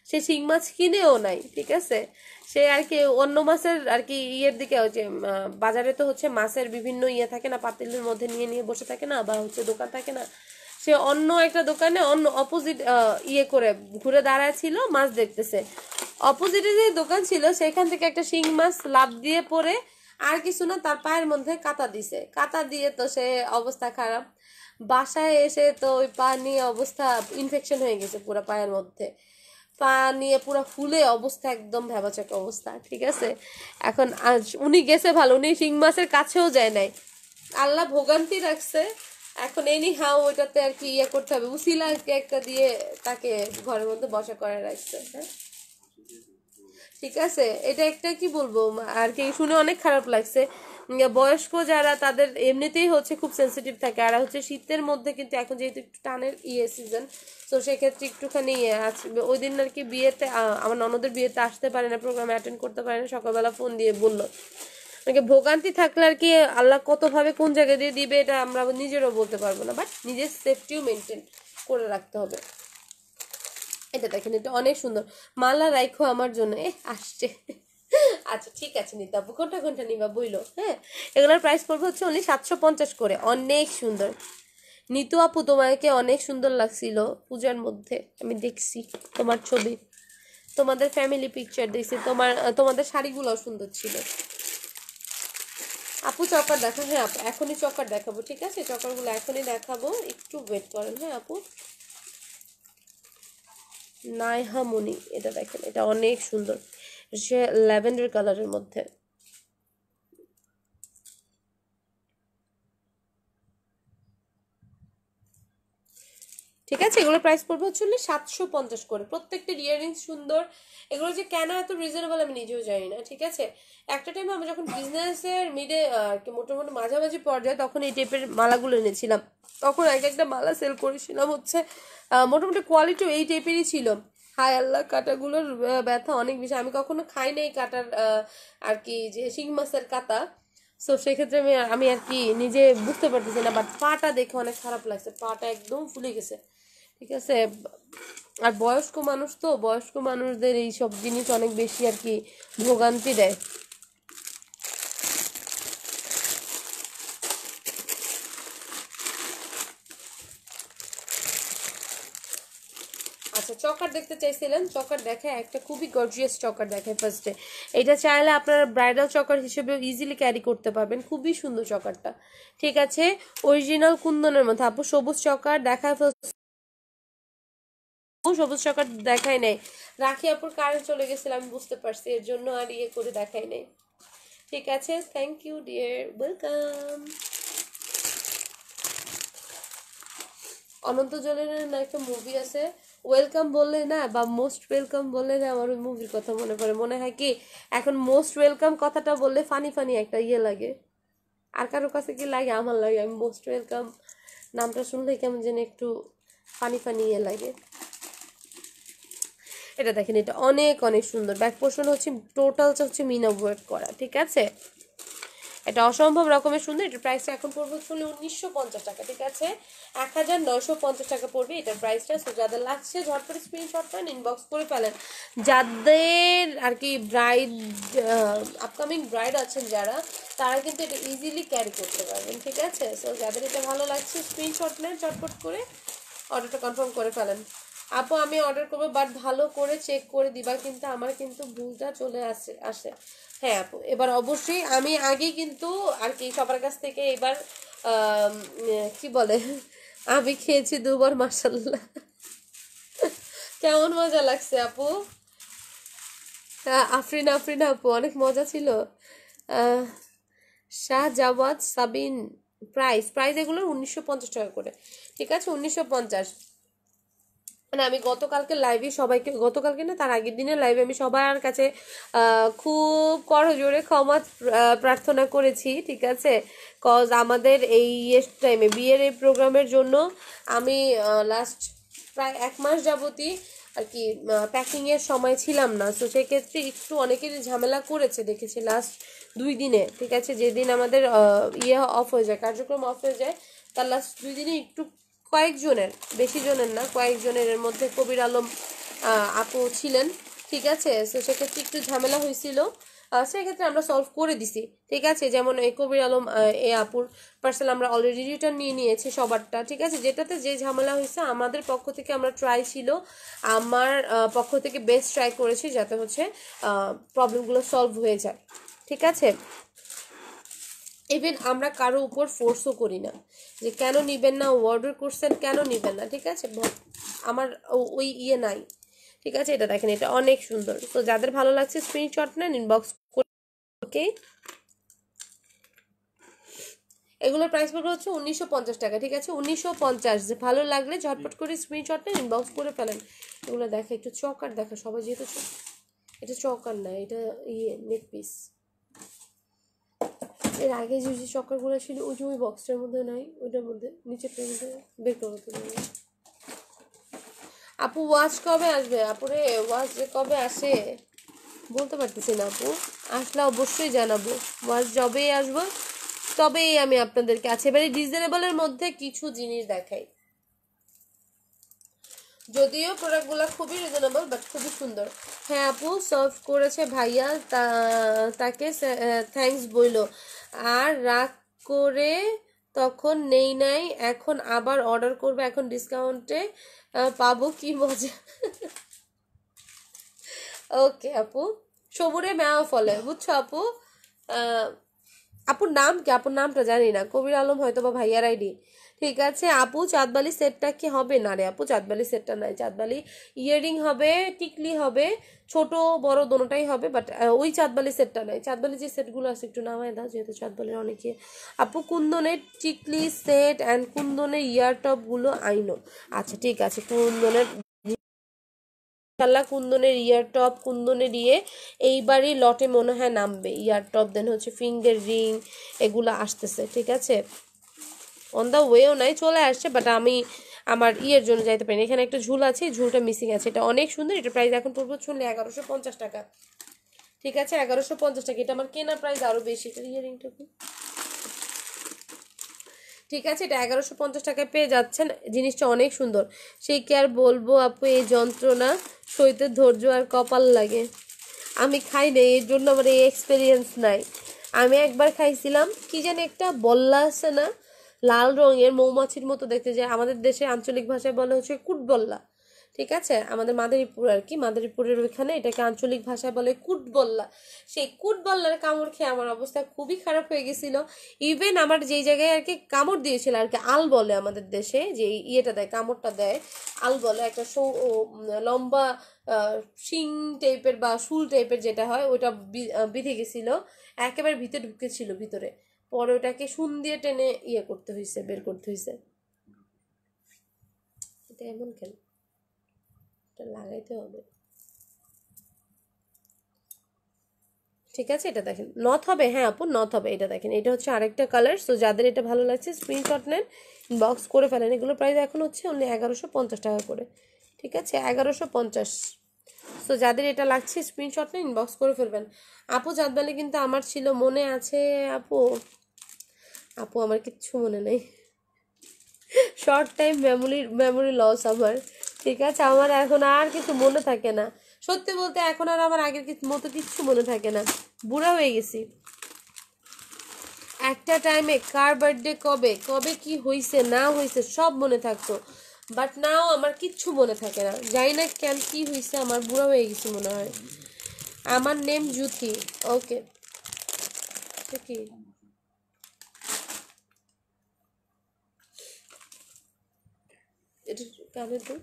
সে শিং মাছ কিনেও নাই, ঠিক আছে? সে আর কি অন্য মাছের আর কি দিকে হচ্ছে, বাজারে তো হচ্ছে মাছের বিভিন্ন থাকে না, পাতিলের মধ্যে নিয়ে নিয়ে বসে থাকে না, বা হচ্ছে দোকান থাকে না। সে অন্য একটা দোকানে অন্য অপোজিট করে ঘুরে দাঁড়ায় ছিল, মাছ দেখতেছে। অপোজিটে যে দোকান ছিল সেখান থেকে একটা শিং মাছ লাফ দিয়ে পড়ে আর কিছু না, তার পায়ের মধ্যে কাঁটা দিছে। কাঁটা দিয়ে তো সে অবস্থা খারাপ। বাসায় এসে তো ওই পা নিয়ে অবস্থা ইনফেকশন হয়ে গেছে পুরো পায়ের মধ্যে। পা নিয়ে পুরো ফুলে অবস্থা একদম ভ্যাবাচাক অবস্থা, ঠিক আছে? এখন আজ উনি গেছে ভালো, উনি শিং মাছের কাছেও যায় নাই। আল্লাহ ভোগান্তি রাখছে। এখন এনি হাও ওইটাতে আর কি করতে হবে, উসিলা আর কি একটা দিয়ে তাকে ঘরের মধ্যে বসা করে রাখছে। হ্যাঁ ঠিক আছে, এটা একটা কি বলবো আর কি, শুনে অনেক খারাপ লাগছে। বয়স্ক যারা, তাদের এমনিতেই হচ্ছে খুব সেন্সিটিভ থাকে। আর হচ্ছে শীতের মধ্যে কিন্তু এখন যেহেতু একটু টানের সিজন, তো সেক্ষেত্রে একটুখানি আছে। ওই দিন আর কি বিয়েতে, আমার ননদের বিয়েতে আসতে পারে না, প্রোগ্রাম অ্যাটেন্ড করতে পারে না। সকালবেলা ফোন দিয়ে বললো ভোগান্তি থাকলে আর কি আল্লাহ কতভাবে কোন জায়গায় দিয়ে দিবে এটা আমরা নিজেরও বলতে পারবো না, বাট নিজের সেফটিও মেনটেন করে রাখতে হবে। এটা দেখেন, এটা অনেক সুন্দর। মালা রাখো আমার জন্য, আসছে। আচ্ছা ঠিক আছে নিতে আপু, কোনটা কোনটা নিবা বইলো। হ্যাঁ, এগুলোর প্রাইস পড়বে হচ্ছে অনলি 750 করে। অনেক সুন্দর নিতু আপু, তোমাকে অনেক সুন্দর লাগছিল পূজার মধ্যে। আমি দেখছি তোমার ছবি, তোমাদের ফ্যামিলি পিকচার দেখছি, তোমাদের শাড়িগুলো সুন্দর ছিল। আপু চকার দেখো। হ্যাঁ আপু এখনই চকার দেখাবো, ঠিক আছে? চকারগুলো এখনই দেখাবো, একটু ওয়েট করেন। হ্যাঁ আপু, নাইহামণি, এটা দেখেন, এটা অনেক সুন্দর, সে ল্যাভেন্ডার কালারের মধ্যে। ঠিক আছে, এগুলো প্রাইস পড়বে হচ্ছে 750 করে। প্রত্যেকটা ইয়াররিংস সুন্দর। এগুলো যে কেন এত রিজনেবল আমি নিজেও জানি না। ঠিক আছে, একটা টাইম আমরা যখন বিজনেসের মিডে মোটামুটি মাঝামাঝি পর্যায়ে তখন এই টাইপের মালাগুলো এনেছিলাম, তখন এক একটা মালা সেল করেছিলাম হচ্ছে মোটামুটি কোয়ালিটিও এই টাইপেরই ছিল। হায় আল্লাহ, কাঁটাগুলোর ব্যথা অনেক বেশি। আমি কখনো খাই নাই কাঁটার আর কি যে শিং মাছের কাঁটা। সো সেক্ষেত্রে আমি আর কি নিজে বুঝতে পারতেছি না, বাট পাটা দেখে অনেক খারাপ লাগছে, পাটা একদম ফুলে গেছে। ঠিক আছে, আর বয়স্ক মানুষ তো, বয়স্ক মানুষদের এই সব জিনিস অনেক বেশি আর কি ভোগান্তি দেয়। আচ্ছা, চকার দেখতে চাইছিলেন, চকার দেখায় একটা খুবই গর্জিয়াস চকার দেখায় ফার্স্টে। এটা চাইলে আপনারা ব্রাইডাল চকার হিসেবে ইজিলি ক্যারি করতে পারবেন, খুবই সুন্দর চকারটা। ঠিক আছে, অরিজিনাল কুন্দনের মধ্যে। আপু সবুজ চকার দেখায়, সবুজ চকার দেখাই নাই। রাখি আপুর কারেন্ট চলে গেছিল, আমি বুঝতে পারছি, এর জন্য আর ইয়ে করে দেখাই নাই। ঠিক আছে, থ্যাংক ইউ ডিয়ার, ওয়েলকাম। অনন্ত জলের না একটা মুভি আছে, ওয়েলকাম বললে না বা মোস্ট ওয়েলকাম বললে না আমার ওই মুভির কথা মনে পড়ে। মনে হয় কি এখন মোস্ট ওয়েলকাম কথাটা বললে ফানি ফানি একটা ইয়ে লাগে। আর কারো কাছে কি লাগে? আমার লাগে, আমি মোস্ট ওয়েলকাম নামটা শুনলে কেমন যেন একটু ফানি ফানি ইয়ে লাগে। এটা দেখেন, এটা অনেক অনেক সুন্দর। ব্যাক পোর্শন হচ্ছে টোটালটা হচ্ছে মিনা ওয়ার্ক করা। ঠিক আছে, এটা অসম্ভব রকমের সুন্দর। এটার প্রাইসটা এখন পড়বে হচ্ছে 1950 টাকা। ঠিক আছে, 1950 টাকা পড়বে এটার প্রাইসটা। সো যাদের লাগছে ঝটপট স্ক্রিনশট নেন, ইনবক্স করে ফেলেন। যাদের আর কি ব্রাইড, আপকামিং ব্রাইড আছেন যারা, তারা কিন্তু এটা ইজিলি ক্যারি করতে পারবেন। ঠিক আছে, সো যাদের এটা ভালো লাগছে স্ক্রিনশট নেন, ঝটপট করে অর্ডারটা কনফার্ম করে ফেলেন। আপু আমি অর্ডার করবো, বাট ভালো করে চেক করে দিবা, কিন্তু আমার কিন্তু ভুলটা চলে আসে। হ্যাঁ আপু, এবার অবশ্যই আমি আগে কিন্তু আর কি সবার কাছ থেকে এবার কি বলে আমি খেয়েছি দুবার, মাশাল্লাহ। কেমন মজা লাগছে আপু? আফরিন আফরিন আপু অনেক মজা ছিল। আহ, শাহজাওয়াত সাবিন। প্রাইস এগুলোর 1950 টাকা করে। ঠিক আছে, 1950। মানে আমি গতকালকে লাইভে সবাইকে, গতকালকে না তার আগের দিনের লাইভে আমি সবার কাছে খুব করজোরে ক্ষমা প্রার্থনা করেছি। ঠিক আছে, কজ আমাদের এই টাইমে বিয়ের এই প্রোগ্রামের জন্য আমি লাস্ট প্রায় 1 মাস যাবতই আর কি প্যাকিংয়ের সময় ছিলাম না। তো সেক্ষেত্রে একটু অনেকেরই ঝামেলা করেছে দেখেছি লাস্ট 2 দিনে। ঠিক আছে, যেদিন আমাদের ইয়ে অফ হয়ে যায়, কার্যক্রম অফ হয়ে যায়, তার লাস্ট 2 দিনে একটু কয়েকজনের, বেশি জনের না, কয়েকজনের, এর মধ্যে কবির আলম আপু ছিলেন। ঠিক আছে, তো সেক্ষেত্রে একটু ঝামেলা হয়েছিল, সেক্ষেত্রে আমরা সলভ করে দিছি। ঠিক আছে, যেমন এই কবির আলম এ আপুর পার্সেল আমরা অলরেডি রিটার্ন নিয়ে নিয়েছি সবারটা। ঠিক আছে, যেটাতে যে ঝামেলা হয়েছে আমাদের পক্ষ থেকে আমরা ট্রাই ছিল, আমার পক্ষ থেকে বেস্ট ট্রাই করেছি যাতে হচ্ছে প্রবলেমগুলো সলভ হয়ে যায়। ঠিক আছে, ইভেন আমরা কারো উপর ফোর্সও করি না যে কেন নিবেন না, অর্ডার করছেন কেন নিবেন না। ঠিক আছে, আমার ওই ইয়ে নাই। ঠিক আছে, এটা দেখেন, এটা অনেক সুন্দর। তো যাদের ভালো লাগছে স্ক্রিনশট নেন, ইনবক্স করে। ওকে, এগুলোর প্রাইস পড়বে হচ্ছে 1950 টাকা। ঠিক আছে, 1950। যে ভালো লাগলে ঝটপট করে স্ক্রিনশট নেন, ইনবক্স করে ফেলেন। এগুলো দেখা, একটু চকার দেখা সবাই, যেহেতু এটা চকার না, এটা ইয়ে নেক পিস। এর আগে যে যে চক্করগুলো ছিল ওই যে ওই বক্সটার মধ্যে নাই, ওইটার মধ্যে নিচেরটার মধ্যে বের করতে পারবে। আপু ওয়াচ কবে আসবে? আপুরে ওয়াচ যে কবে আসে বলতে পারতেছি না আপু, আসলে অবশ্যই জানাবো। ওয়াচ যবেই আসবো তবেই আমি আপনাদেরকে আছে এবারে রিজনেবলের মধ্যে কিছু জিনিস দেখাই। যদিও প্রোডাক্টগুলো খুবই রিজনেবল বাট খুবই সুন্দর। হ্যাঁ আপু, সার্ভ করেছে ভাইয়া, তাকে থ্যাঙ্কস বইলো। আর রাগ করে তখন নেই নাই, এখন আবার অর্ডার করবে, এখন ডিসকাউন্টে পাবো, কি মজা। ওকে আপু, সবুরে মেয়া ফলে, বুঝছো আপু? আপুর নাম কি? আপুর নামটা জানি না, কবির আলম হয়তো বা ভাইয়ার আইডি। ঠিক আছে আপু, চাঁদবালি সেটটা কি হবে? না রে আপু, চাঁদবালি সেটটা নাই। চাঁদবালি ইয়াররিং হবে, টিকলি হবে, ছোট বড় দোনোটাই হবে, বাট ওই চাঁদবালি সেটটা নাই। চাঁদবালি যে সেটগুলো আছে একটু নামায় দাও, যেহেতু চাঁদবালির অনেকে। আপু কুন্দনের টিকলি সেট অ্যান্ড কুন্দনের ইয়ার টপ গুলো আইনো। আচ্ছা ঠিক আছে, কুন্দনের ইনশাল্লাহ, কুন্দনের ইয়ার টপ, কুন্দনের এইবারই লটে মনে হয় নামবে ইয়ার টপ, দেন হচ্ছে ফিঙ্গার রিং, এগুলো আসতেছে। ঠিক আছে, অন দ্য ওয়েও নাই, চলে আসছে, বাট আমি আমার জন্য যাইতে পারিনি। এখানে একটা ঝুল আছে, ঝুলটা মিসিং আছে। এটা অনেক সুন্দর, এটা প্রাইস এখন পড়বো শুনলে 1150 টাকা। ঠিক আছে, 1150 টাকা। এটা আমার কেনা প্রাইস আরো বেশি। এটা ইয়ারিংটা ঠিক আছে, এটা 1150 টাকায় পেয়ে যাচ্ছেন। জিনিসটা অনেক সুন্দর। সেই কি আর বলবো আপু, এই যন্ত্রণা সইতে ধৈর্য আর কপাল লাগে। আমি খাই নাই, এর জন্য আমার এই এক্সপিরিয়েন্স নাই। আমি একবার খাইছিলাম, কি জানি একটা বল্লা আছে না, লাল রঙের মৌমাছির মতো দেখতে, যায় আমাদের দেশে আঞ্চলিক ভাষায় বলে হচ্ছে কুটবল্লা। ঠিক আছে, আমাদের মাদারীপুর আর কি, মাদারীপুরের ওইখানে এটাকে আঞ্চলিক ভাষায় বলে কুটবল্লা। সেই কুটবল্লার কামড় খেয়ে আমার অবস্থা খুবই খারাপ হয়ে গেছিল। ইভেন আমার যেই জায়গায় আর কি কামড় দিয়েছিল আর কি, আল বলে আমাদের দেশে, যে ইয়েটা দেয়, কামড়টা দেয়, আল বলে। একটা লম্বা শিং টাইপের বা শুল টাইপের যেটা হয়, ওটা বিঁধে গেছিল, একেবারে ভিতরে ঢুকেছিল ভিতরে। পরে ওটাকে শুন দিয়ে টেনে করতে হয়েছে, বের করতে হয়েছে। এটা এমন কেন? এটা লাগাইতে হবে। ঠিক আছে, এটা দেখেন নথ হবে। হ্যাঁ আপু, নথ হবে। এটা দেখেন, এটা হচ্ছে আরেকটা কালার। সো যাদের এটা ভালো লাগছে স্ক্রিনশট নেন, বক্স করে ফেলেন। এগুলো প্রাইস এখন হচ্ছে অনলি 1150 টাকা করে। ঠিক আছে, 1150। সো যাদের এটা লাগছে স্ক্রিনশট নেন, ইনবক্স করে ফেলবেন। আপু চাঁদবালি কিন্তু আমার ছিল, মনে আছে আপু? আপু আমার কিচ্ছু মনে নেই, শর্ট টাইম মেমোরি লস আমার। ঠিক আছে, আমার এখন আর কিছু মনে থাকে না। সত্যি বলতে এখন আর আমার আগের মতো কিচ্ছু মনে থাকে না, বুড়া হয়ে গেছি। একটা টাইমে কার বার্থডে কবে কবে কি হয়েছে না হয়েছে সব মনে থাকতো, বাট নাও আমার কিচ্ছু মনে থাকে না। জানি না কেন কি হয়েছে, আমার বুড়া হয়ে গেছি মনে হয়। আমার নেম জুথি। ওকে, কি এটা? কানে তো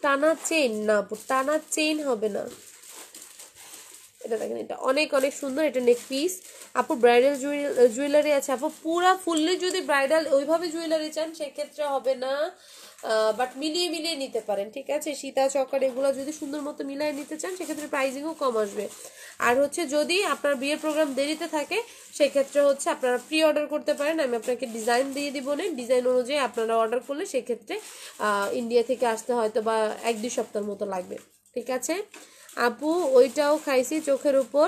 টানা চেইন না আপু, টানা চেইন হবে না। এটা দেখেন, এটা অনেক অনেক সুন্দর। এটা নেক পিস। আপু ব্রাইডাল জুয়েলারি আছে আপু, পুরা ফুললি যদি ব্রাইডাল ওইভাবে জুয়েলারি চান সেক্ষেত্রে হবে না, বাট মিলিয়ে মিলিয়ে নিতে পারেন। ঠিক আছে, সীতা চকার এগুলো যদি সুন্দর মতো মিলিয়ে নিতে চান সেক্ষেত্রে প্রাইসিংও কম আসবে। আর হচ্ছে যদি আপনার বিয়ের প্রোগ্রাম দেরিতে থাকে সেক্ষেত্রে হচ্ছে আপনারা প্রি অর্ডার করতে পারেন। আমি আপনাকে ডিজাইন দিয়ে দিব, না ডিজাইন অনুযায়ী আপনারা অর্ডার করলে সেক্ষেত্রে ইন্ডিয়া থেকে আসতে হয়তো বা 1-2 সপ্তাহের মতো লাগবে। ঠিক আছে আপু, ওইটাও খাইছি চোখের উপর,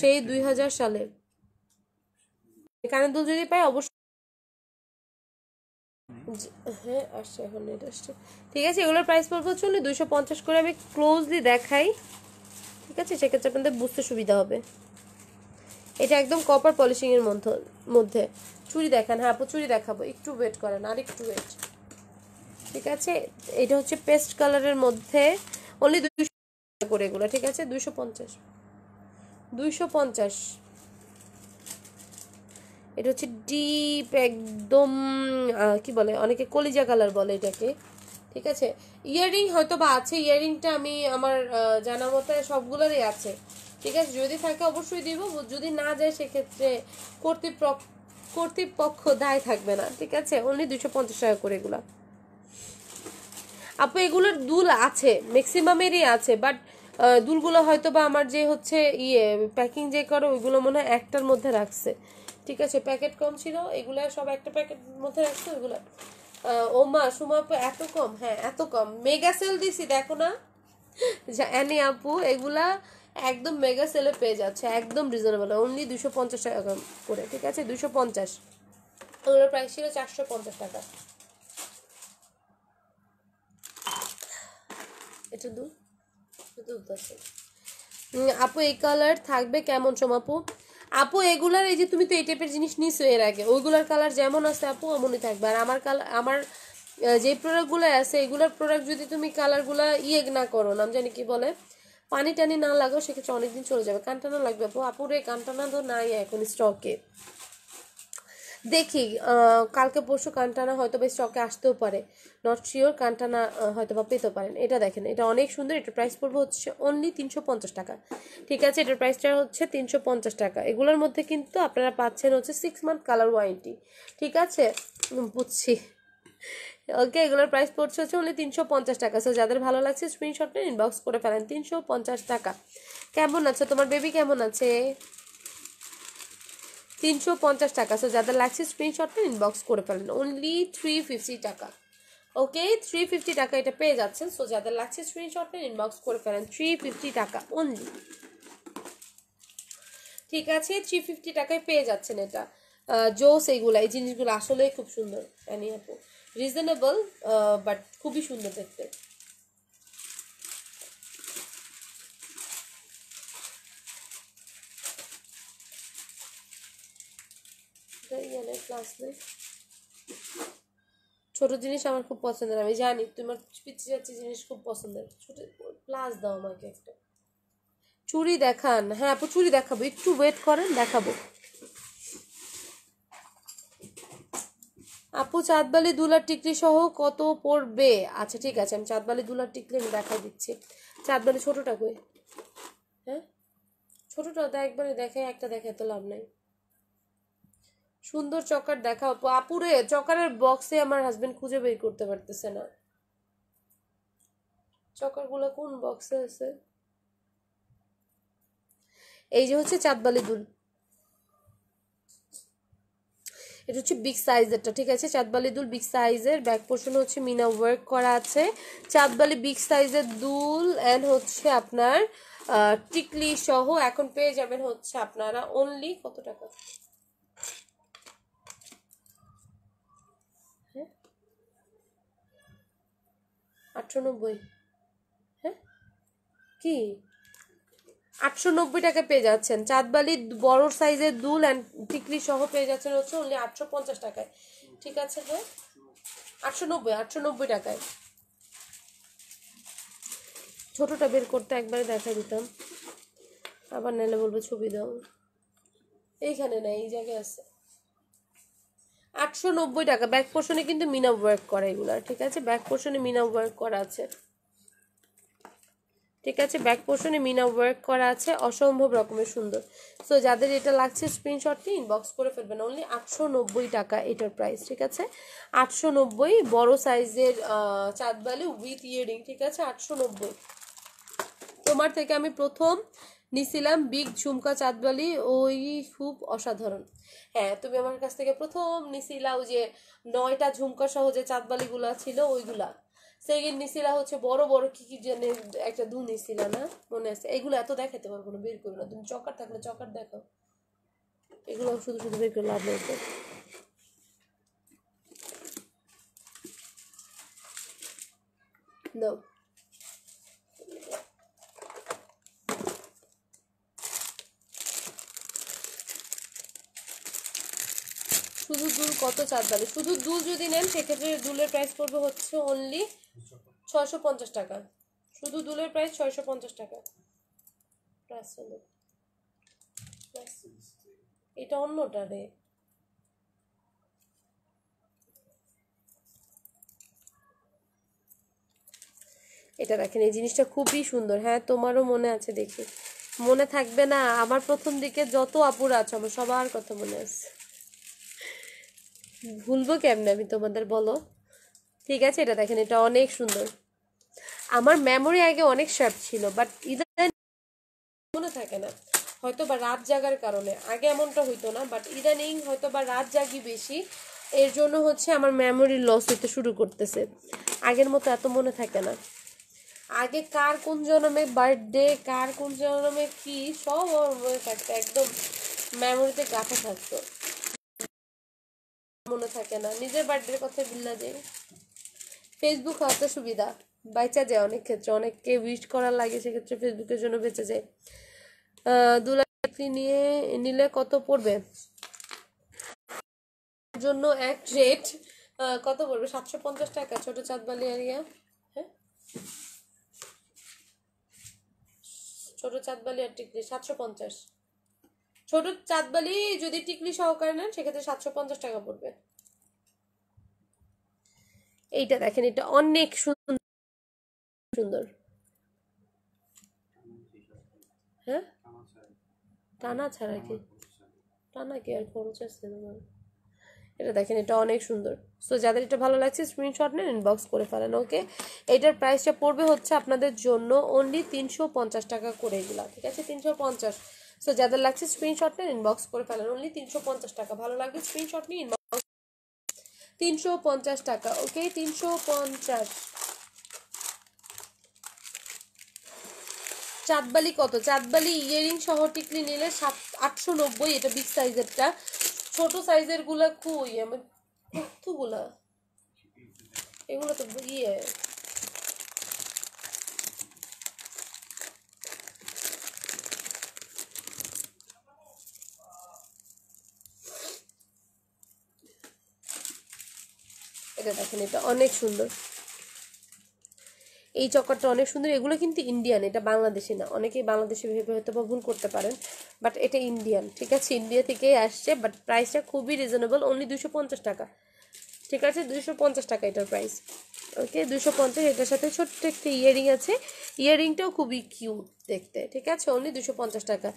সেই 2000 সালে। কানের দুল যদি পাই অবশ্যই। হ্যাঁ আসছে, এখন নেট আসছে। ঠিক আছে, এগুলোর প্রাইস পড়বে হচ্ছে 250 করে। আমি ক্লোজলি দেখাই, ঠিক আছে, সেক্ষেত্রে আপনাদের বুঝতে সুবিধা হবে। এটা একদম কপার পলিশিং এর মধ্যে চুড়ি দেখান। হ্যাঁ আপু চুড়ি দেখাবো, একটু ওয়েট করেন, আর একটু ওয়েট। ঠিক আছে, এটা হচ্ছে পেস্ট কালারের মধ্যে, অনলি 200 করে এগুলো। ঠিক আছে, 250। 250। এটা হচ্ছে ডিপ একদম, কি বলে অনেকে কলিজা কালার বলে এটাকে। ঠিক আছে, ইয়াররিং হয়তো বা আছে, ইয়াররিংটা আমি আমার জানা মতে সবগুলোরই আছে। ঠিক আছে, যদি থাকে অবশ্যই দিব, যদি না যায় সেক্ষেত্রে কর্তৃপক্ষ কর্তৃপক্ষ দায় থাকবে না। ঠিক আছে, অনলি 250 টাকা করে এগুলা। আপু এগুলোর দুল আছে, ম্যাক্সিমামেরই আছে, বাট দুলগুলো হয়তো বা আমার যে হচ্ছে প্যাকিং যে করে ওইগুলো মনে হয় একটার মধ্যে রাখছে। ঠিক আছে, প্যাকেট কম ছিল, এগুলো সব একটা প্যাকেট মধ্যে রাখছে ওইগুলো। ও মা সুমা আপু এত কম? হ্যাঁ এত কম, মেগা সেল দিছি দেখো না জানি আপু, এগুলা একদম মেগা সেলে পেয়ে যাচ্ছে, একদম রিজনেবল, অনলি 250 টাকা করে। ঠিক আছে, 250। ওগুলোর প্রাইস ছিল 450 টাকা। এটা দুধ আছে। আপু এই কালার থাকবে কেমন সোমাপু? আপু এগুলার, এই যে তুমি তো এই টাইপের জিনিস নিছো এর আগে, ওইগুলার কালার যেমন আছে আপু এমনই থাকবে। আর আমার কালার, আমার যে প্রোডাক্টগুলো আছে এগুলার প্রোডাক্ট যদি তুমি কালারগুলা না করো, নাম জানি কি বলে, পানি টানি না লাগাও সেক্ষেত্রে অনেকদিন চলে যাবে। কানটানা লাগবে আপু? আপুরে কানটানা তো নাই এখন স্টকে। দেখি কালকে পরশু কানটানা হয়তো বা স্টকে আসতেও পারে, নট শিওর। কানটানা হয়তো বা পেতে পারেন। এটা দেখেন, এটা অনেক সুন্দর। এটার প্রাইস পড়বে হচ্ছে অনলি 350 টাকা। ঠিক আছে, এটার প্রাইসটা হচ্ছে 350 টাকা। এগুলোর মধ্যে কিন্তু আপনারা পাচ্ছেন হচ্ছে 6 মান্থ কালার ওয়ারেন্টি। ঠিক আছে, বুঝছি। ওকে, এগুলোর প্রাইস পড়ছে হচ্ছে অনলি 350 টাকা। সো যাদের ভালো লাগছে স্ক্রিনশট নিয়ে ইনবক্স করে ফেলেন। 350 টাকা। কেমন আছে তোমার বেবি, কেমন আছে? 350 টাকা। সো যাদের লাগছে স্ক্রিনশট নিয়ে ইনবক্স করে ফেলেন। অনলি 350 টাকা। ওকে, 350 টাকা এটা পেয়ে যাচ্ছেন। সো যাদের লাগছে স্ক্রিনশট নিয়ে ইনবক্স করে ফেলেন। 350 টাকা অনলি। ঠিক আছে, 350 টাকায় পেয়ে যাচ্ছেন এটা। জোস, এইগুলা এই জিনিসগুলো আসলে খুব সুন্দর। অ্যানি আপু, রিজনেবল বাট খুবই সুন্দর দেখতে। ক্লাস নেই, ছোট জিনিস আমার খুব পছন্দের। আমি জানি তোমার পিচ্ছি চাচ্ছি জিনিস খুব পছন্দের। ছোট প্লাস দাও আমাকে একটা। চুড়ি দেখান? হ্যাঁ আপু, চুড়ি দেখাবো, একটু ওয়েট করেন, দেখাবো। আপু চাঁদবালি দুলার টিকলি সহ কত পড়বে? আচ্ছা ঠিক আছে, আমি চাঁদবালি দুলার টিকলি আমি দেখাই দিচ্ছি। চাঁদবালি ছোটটা কই? হ্যাঁ, ছোটটা তো একবারে দেখাই, একটা দেখায় তো লাভ নাই। সুন্দর চকার দেখাও আপুরে। চকারের বক্সে আমার হাজবেন্ড খুঁজে বের করতে পারতেছে না। চকার গুলো কোন বক্সে আছে? এই যে হচ্ছে চাঁদবালি দুল, এটা হচ্ছে বিগ সাইজেরটা। ঠিক আছে, চাঁদবালি দুল বিগ সাইজের। ব্যাক পোর্শন হচ্ছে মিনা ওয়ার্ক করা আছে। চাঁদবালি বিগ সাইজের দুল এন্ড হচ্ছে আপনার টিকলি সহ এখন পেয়ে যাবেন হচ্ছে আপনারা অনলি কত টাকা? হ্যাঁ, 890। হ্যাঁ, কি 890 টাকা পেয়ে যাচ্ছেন? চাঁদবালি বড় সাইজের দুল অ্যান্ড টিকলি সহ পেয়ে যাচ্ছেন হচ্ছে অনলি 850 টাকায়। ঠিক আছে, হ্যাঁ 890 টাকায়। ছোটটা বের করতে একবারে দেখা দিতাম, আবার নাহলে বলবো ছবি দাও। এইখানে না, এই জায়গায় আছে। 890 টাকা। ব্যাক পোর্শনে কিন্তু মিনা ওয়ার্ক করা এগুলা। ঠিক আছে, ব্যাক পোর্শনে মিনা ওয়ার্ক করা আছে। ঠিক আছে, ব্যাক পোর্শনে মিনা ওয়ার্ক করা আছে, অসম্ভব রকমের সুন্দর। সো যাদের এটা লাগছে স্ক্রিনশট নিয়ে ইনবক্স করে ফেলবেন। অনলি 890 টাকা এটার প্রাইস। ঠিক আছে, 890। বড় সাইজের চাঁদবালি উইথ ইয়ারিং। ঠিক আছে, 890। তোমার থেকে আমি প্রথম নিছিলাম বিগ ঝুমকা চাঁদবালি, ওই খুব অসাধারণ। হ্যাঁ, তুমি আমার কাছ থেকে প্রথম নিছিলা ওই যে 9টা ঝুমকা সহ যে চাঁদবালিগুলা ছিল ওইগুলা। সেকেন্ড নিছিলা হচ্ছে বড় বড় কি কি জানে একটা দু নিছিলা না, মনে আছে? এগুলো এত দেখাতে পারবো না, বের করবো না। তুমি চকার থাকলে চকার দেখো, এগুলো শুধু শুধু বের করে লাভ নেই তো। নাও, শুধু দুল কত চাঁদবালি? শুধু দুল যদি নেন সেক্ষেত্রে দুলের প্রাইস পড়বে হচ্ছে অনলি 650 টাকা। শুধু দুলের প্রাইস 650 টাকা। প্লাস হলো প্লাস, এটা অন্যটা রে। এটা দেখেন, এই জিনিসটা খুবই সুন্দর। হ্যাঁ, তোমারও মনে আছে দেখি। মনে থাকবে না? আমার প্রথম দিকে যত আপুরা আছে আমার সবার কথা মনে আছে, ভুলবো কেমনে আমি তোমাদের, বলো? ঠিক আছে, এটা দেখেন, এটা অনেক সুন্দর। আমার মেমোরি আগে অনেক শার্প ছিল, বাট ইদানিং মনে থাকে না। হয়তো বা রাত জাগার কারণে। আগে এমনটা হইতো না, বাট ইদানিং হয়তো বা রাত জাগি বেশি, এর জন্য হচ্ছে আমার মেমোরি লস হইতে শুরু করতেছে। আগের মতো এত মনে থাকে না। আগে কার কোন জন্মে বার্থডে, কার কোন জন্মে কি, সব আমার মনে থাকতো, একদম মেমোরিতে গাঁথা থাকতো। মনে থাকে না, নিজের বার্থডের কথা ভুলা যায়। ফেসবুক হয়তো সুবিধা, বাইচা যায় অনেক ক্ষেত্রে, অনেককে উইশ করার লাগে, সেক্ষেত্রে ফেসবুকের জন্য বেঁচে যায়। দুলাকি নিয়ে নিলে কত পড়বে? জন্য এক রেট। কত পড়বে? 750 টাকা ছোট চাঁদবালি এরিয়া। হ্যাঁ, ছোট চাঁদবালি আর টিকলি 750। ছোট চাঁদবালি যদি টিকলি সহকারে নেন সেক্ষেত্রে 750 টাকা পড়বে। এইটা দেখেন, এটা অনেক সুন্দর সুন্দর। হ্যাঁ, টানা ছাড়া কি? টানা কি আর খরচ আছে তোমার? এটা দেখেন, এটা অনেক সুন্দর। সো যাদের এটা ভালো লাগছে স্ক্রিনশট নেন, ইনবক্স করে ফেলেন। ওকে, এটার প্রাইসটা পড়বে হচ্ছে আপনাদের জন্য অনলি 350 টাকা করে এগুলা, ঠিক আছে? 350। সো যাদের লাগছে স্ক্রিনশট নেন, ইনবক্স করে ফেলেন। অনলি 350 টাকা, ভালো লাগবে স্ক্রিনশট নিয়ে ইনবক্স। 350 টাকা। ওকে, 350। চাঁদবালি কত? চাঁদবালি ইয়ারিং সহ টিকলি নিলে 890, এটা বিগ সাইজেরটা। ছোট সাইজের গুলা কই আমার? কতগুলা? এগুলো তো ইয়ে, এটা দেখেন, এটা অনেক সুন্দর। এই চক্করটা অনেক সুন্দর। এগুলো কিন্তু ইন্ডিয়ান, এটা বাংলাদেশি না। অনেকেই বাংলাদেশি ভেবে হয়তো বা ভুল করতে পারেন, বাট এটা ইন্ডিয়ান, ঠিক আছে? ইন্ডিয়া থেকেই আসছে, বাট প্রাইসটা খুবই রিজনেবল, অনলি 250 টাকা, ঠিক আছে? 250 টাকা এটার প্রাইস। ওকে, 250। এটার সাথে ছোট্ট একটা ইয়ারিং আছে, ইয়ারিংটাও খুবই কিউট দেখতে, ঠিক আছে? অনলি 250 টাকা।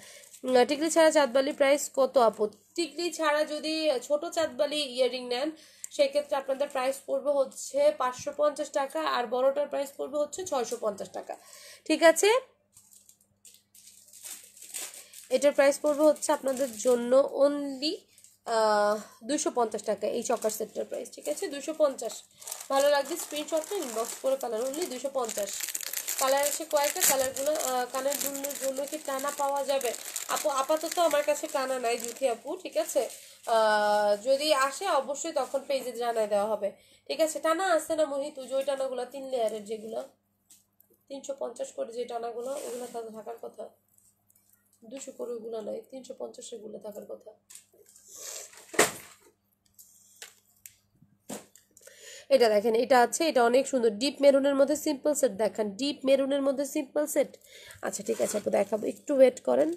টিকলি ছাড়া চাঁদবালি প্রাইস কত আপু? টিকলি ছাড়া যদি ছোট চাঁদবালি ইয়ারিং নেন সেক্ষেত্রে আপনাদের প্রাইস পড়বে হচ্ছে 550 টাকা, আর বড়টার প্রাইস পড়বে হচ্ছে 650 টাকা, ঠিক আছে? এটার প্রাইস পড়বে হচ্ছে আপনাদের জন্য অনলি 250 টাকা, এই চকার সেটটার প্রাইস, ঠিক আছে? 250। ভালো লাগবে স্ক্রিনশটটা ইনবক্স করে ফেলান। অনলি 250। কালার আছে কয়েকটা, কালারগুলো কানের দুলের জন্য কি টানা পাওয়া যাবে আপু? আপাতত আমার কাছে টানা নাই জুথি আপু, ঠিক আছে? যদি আসে অবশ্যই তখন পেজে জানাই দেওয়া হবে, ঠিক আছে? টানা আছে না মোহিত? ওই যে ওই টানাগুলো 3 লেয়ারের যেগুলো 350 করে, যে টানাগুলো ওগুলো তাদের থাকার কথা। 200 করে ওগুলো নাই, 350 এগুলো থাকার কথা। এটা দেখেন, এটা আছে, এটা অনেক সুন্দর। ডিপ মেরুনের মধ্যে সিম্পল সেট দেখান, ডিপ মেরুনের মধ্যে সিম্পল সেট। আচ্ছা ঠিক আছে আপু, দেখাবো, একটু ওয়েট করেন।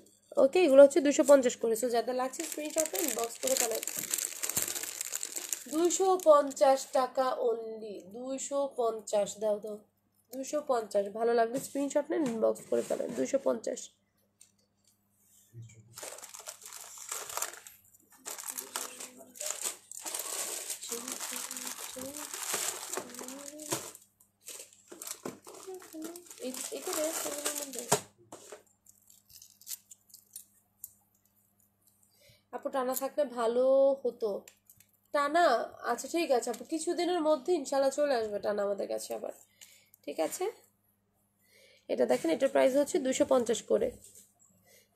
ওকে, এগুলো হচ্ছে 250 করে। সো যাদের লাগছে স্ক্রিনশটটা ইনবক্স করে ফেলেন। 250 টাকা অনলি, 250। দাও দাও, 250। ভালো লাগবে স্ক্রিনশট নেন, ইনবক্স করে ফেলেন। 250। এটা মধ্যে আপু টানা থাকলে ভালো হতো। টানা, আচ্ছা ঠিক আছে আপু, কিছুদিনের মধ্যে ইনশাল্লাহ চলে আসবে টানা আমাদের কাছে আবার, ঠিক আছে? এটা দেখেন, এটার প্রাইস হচ্ছে 250 করে।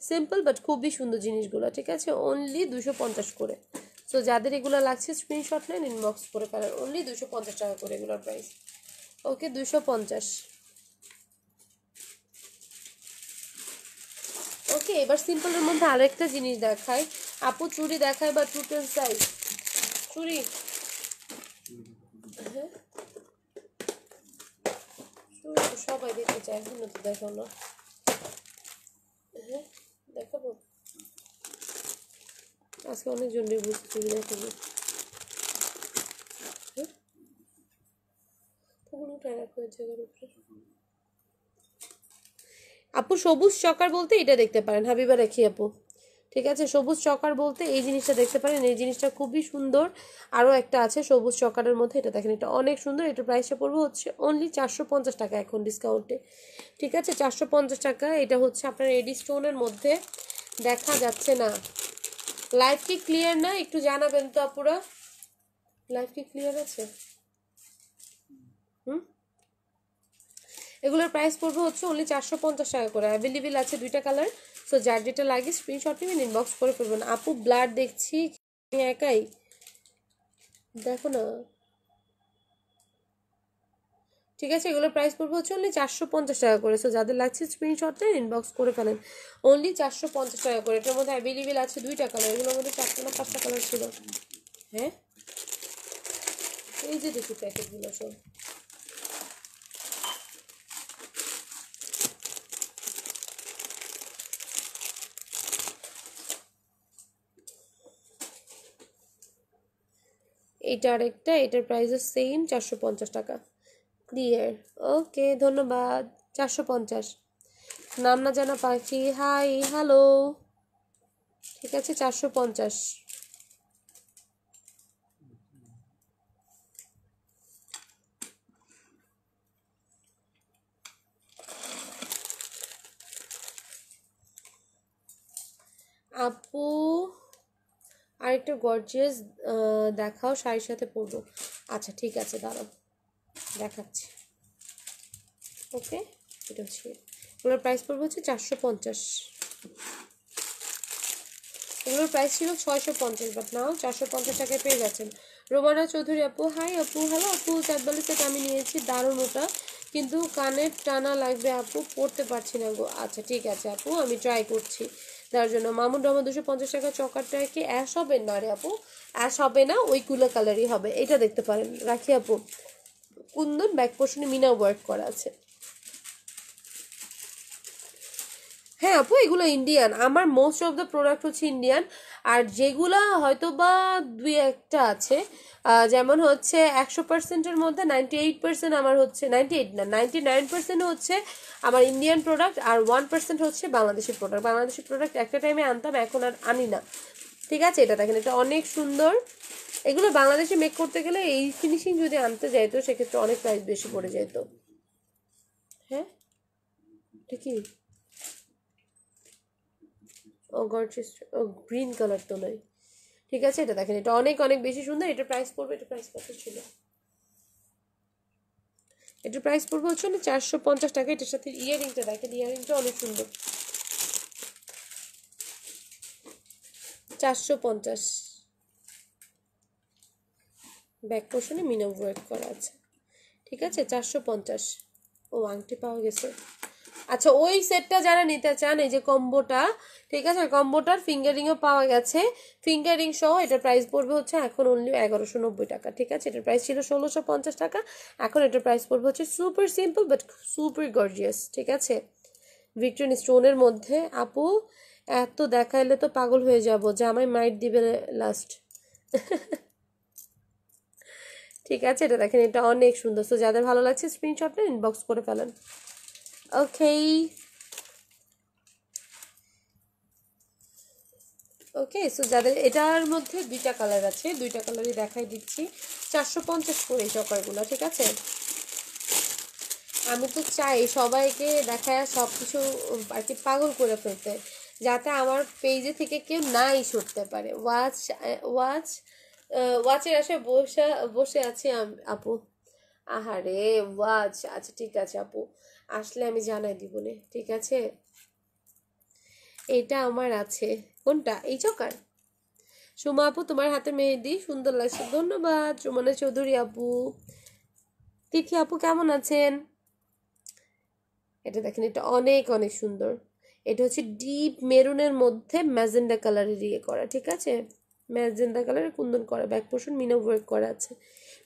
সিম্পল বাট খুবই সুন্দর জিনিসগুলো, ঠিক আছে? অনলি 250 করে। সো যাদের এগুলো লাগছে স্ক্রিনশট নেন, ইনবক্স করে ফেলেন। অনলি 250 টাকা করে এগুলোর প্রাইস। ওকে, 250। ওকে, এবার সিম্পলের মধ্যে আরেকটা জিনিস দেখাই আপু, চুড়ি দেখায় বা টুটেল সাইজ চুড়ি। হ্যাঁ, চুড়ি তো সবাই দেখতে চায়, একদিনও তো দেখাও না। হ্যাঁ, দেখাবো, আজকে অনেকজন বুঝতে চুড়ি দেখাবো। হ্যাঁ, ওগুলো উঠায় রাখো জায়গার উপরে। আপু সবুজ চকার বলতে এটা দেখতে পারেন, হাবিবা রাখি আপু, ঠিক আছে? সবুজ চকার বলতে এই জিনিসটা দেখতে পারেন, এই জিনিসটা খুবই সুন্দর। আরও একটা আছে সবুজ চকারের মধ্যে, এটা দেখেন, এটা অনেক সুন্দর। এটার প্রাইসটা পড়বে হচ্ছে অনলি 450 টাকা এখন ডিসকাউন্টে, ঠিক আছে? 450 টাকা। এটা হচ্ছে আপনার এডি স্টোনের মধ্যে, দেখা যাচ্ছে না। লাইভ কি ক্লিয়ার না? একটু জানাবেন তো আপুরা, লাইভ কি ক্লিয়ার আছে? হুম, এগুলোর প্রাইস পড়বে হচ্ছে অনলি 450 টাকা করে। অ্যাভেলেবেল আছে দুইটা কালার। সো যার যেটা লাগে স্ক্রিনশট নেবেন, ইনবক্স করে ফেলবেন। আপু ব্লাড দেখছি আমি একাই, দেখো না, ঠিক আছে? এগুলোর প্রাইস পড়বে হচ্ছে অনলি 450 টাকা করে। সো যাদের লাগছে স্ক্রিনশট নেন, ইনবক্স করে ফেলেন। অনলি 450 টাকা করে। এটার মধ্যে অ্যাভেলেবেল আছে দুইটা কালার, এগুলোর মধ্যে 4টা না 5টা কালার ছিল। হ্যাঁ, এই যে দেখি প্যাকেটগুলো সব। এটা আরেকটা, এটার প্রাইসও সেম 450 টাকা। ক্লিয়ার, ওকে ধন্যবাদ। 450। নাম না জানা পাখি, হাই হ্যালো। ঠিক আছে 450। আপু আরেকটা গর্জিয়াস দেখাও, শাড়ির সাথে পরবো। আচ্ছা ঠিক আছে দাঁড়াও দেখাচ্ছি। ওকে, এটা হচ্ছে, এগুলোর প্রাইস পড়বে হচ্ছে 450। এগুলোর প্রাইস ছিল 650, বাট নাও 450 টাকায় পেয়ে যাচ্ছেন। রোমানা চৌধুরী আপু, হাই আপু। হ্যালো আপু, চাঁদবালি সেট আমি নিয়েছি, দারুণ ওটা, কিন্তু কানের টানা লাগবে আপু, পড়তে পারছি না গো। আচ্ছা ঠিক আছে আপু, আমি ট্রাই করছি দেওয়ার জন্য। মামুন রহমান 250 টাকা। চকারটা কি অ্যাশ হবে না রে আপু? অ্যাশ হবে না, ওই কুলা কালারই হবে। এটা দেখতে পারেন, রাখি আপু। কুন্দন ব্যাক পোর্শনে মিনা ওয়ার্ক করা আছে। হ্যাঁ আপু, এগুলো ইন্ডিয়ান, আমার মোস্ট অফ দ্য প্রোডাক্ট হচ্ছে ইন্ডিয়ান। আর যেগুলা হয়তো বা দুই একটা আছে, যেমন হচ্ছে 100%-এর মধ্যে 98% আমার হচ্ছে, 98 না 99% হচ্ছে আমার ইন্ডিয়ান প্রোডাক্ট, আর 1% হচ্ছে বাংলাদেশি প্রোডাক্ট। বাংলাদেশি প্রোডাক্ট একটা টাইমে আনতাম, এখন আর আনি না। ঠিক আছে, এটা দেখেন, এটা অনেক সুন্দর। এগুলো বাংলাদেশে মেক করতে গেলে এই ফিনিশিং যদি আনতে যাইতো সেক্ষেত্রে অনেক প্রাইস বেশি পড়ে যেত। হ্যাঁ, এটা কি? ও গর্জিয়াস, ও গ্রিন কালার তো নয়। ঠিক আছে, এটা দেখেন, এটা অনেক অনেক বেশি সুন্দর। এটা প্রাইস পড়বে, এটা প্রাইস কত ছিল? এটার প্রাইস পড়বে হচ্ছে না 450 টাকা। এটার সাথে ইয়ারিংটা দেখেন, ইয়ারিংটা অনেক সুন্দর। 450। ব্যাক পোর্শনে মিনা ওয়ার্ক করা আছে। ঠিক আছে 450। ও আংটি পাওয়া গেছে। আচ্ছা, ওই সেটটা যারা নিতে চান, এই যে কম্বোটা, ঠিক আছে, কম্বোটার ফিঙ্গারিংও পাওয়া গেছে। ফিঙ্গারিং সহ এটার প্রাইস পড়বে হচ্ছে এখন অনলি 1190 টাকা। ঠিক আছে, এটার প্রাইস ছিল 1650 টাকা, এখন এটার প্রাইস পড়বে হচ্ছে super simple but super gorgeous. ঠিক আছে, ভিক্টোরিয়ান স্টোনের মধ্যে। আপু এত দেখাইলে তো পাগল হয়ে যাব, জামাই মাইট দিবে লাস্ট। ঠিক আছে, এটা দেখেন, এটা অনেক সুন্দর। তো যাদের ভালো লাগছে স্ক্রিনশটটা ইনবক্স করে ফেলেন। ওকে ওকে, সো যাদের, এটার মধ্যে দুইটা কালার আছে, দুইটা কালারই দেখাই দিচ্ছি। 450 করে এই চকারগুলো। ঠিক আছে, আমি তো চাই সবাইকে দেখায় সব কিছু আর কি পাগল করে ফেলতে, যাতে আমার পেজে থেকে কেউ নাই সরতে পারে। ওয়াচ ওয়াচ ওয়াচের আশায় বসে বসে আছি আপু। আহারে ওয়াচ, আচ্ছা ঠিক আছে আপু, আসলে আমি জানাই দিবনে। ঠিক আছে, এটা আমার আছে। কোনটা? এই চকার? সুমা আপু, তোমার হাতে মেহেদি সুন্দর লাগছে, ধন্যবাদ। সুমনা চৌধুরী আপু। তিথি আপু কেমন আছেন? এটা দেখেন, এটা অনেক অনেক সুন্দর। এটা হচ্ছে ডিপ মেরুনের মধ্যে ম্যাজেন্ডা কালারের ইয়ে করা। ঠিক আছে, ম্যাজেন্ডা কালারের কুন্দন করা, ব্যাক পোর্শন মিনা ওয়ার্ক করা আছে।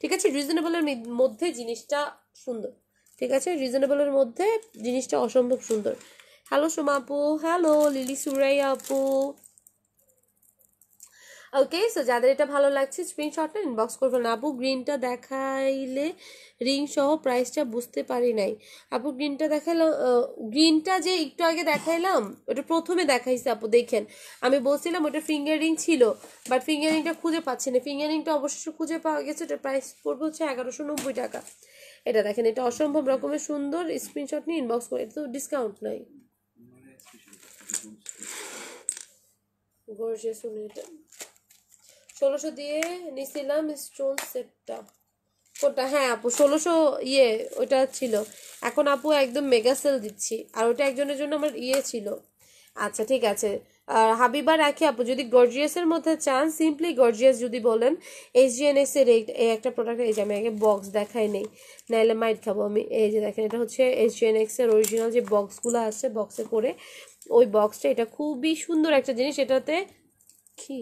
ঠিক আছে, রিজনেবলের মধ্যে জিনিসটা সুন্দর। ঠিক আছে, রিজনেবলের মধ্যে জিনিসটা অসম্ভব সুন্দর। হ্যালো সোমা আপু, হ্যালো লিলি সুরাইয়া আপু। ওকে, সো যাদের এটা ভালো লাগছে স্ক্রিনশটটা ইনবক্স করবেন। আপু গ্রিনটা দেখাইলে রিং সহ প্রাইসটা বুঝতে পারি নাই। আপু গ্রিনটা দেখাইলাম, গ্রিনটা যে একটু আগে দেখাইলাম ওটা প্রথমে দেখাইছে আপু, দেখেন আমি বলছিলাম ওটা ফিঙ্গার রিং ছিল, বাট ফিঙ্গার রিংটা খুঁজে পাচ্ছি না। ফিঙ্গার রিংটা অবশ্য খুঁজে পাওয়া গেছে, ওটার প্রাইস পড়বে হচ্ছে 1190 টাকা। এটা দেখেন, এটা অসম্ভব রকমের সুন্দর। স্ক্রিনশট নিয়ে ইনবক্স করে, এটা তো ডিসকাউন্ট নাই। গর্জিয়াস, এটা 1600 দিয়ে নিছিলাম স্টোন সেটটা। কোনটা? হ্যাঁ আপু 1600 ইয়ে ওইটা ছিল। এখন আপু একদম মেগা সেল দিচ্ছি, আর ওটা একজনের জন্য আমার ইয়ে ছিল। আচ্ছা ঠিক আছে, আর হাবিবা রাখি আপু, যদি গর্জিয়াসের মধ্যে চান, সিম্পলি গর্জিয়াস যদি বলেন, HGNX এর এই একটা প্রোডাক্ট, এই যে আমি আগে বক্স দেখাই নেই, নাইলে মাইট খাবো আমি। এই যে দেখেন, এটা হচ্ছে HGNX এর অরিজিনাল যে বক্সগুলো আছে বক্সে করে, ওই বক্সটা, এটা খুবই সুন্দর একটা জিনিস। এটাতে কি,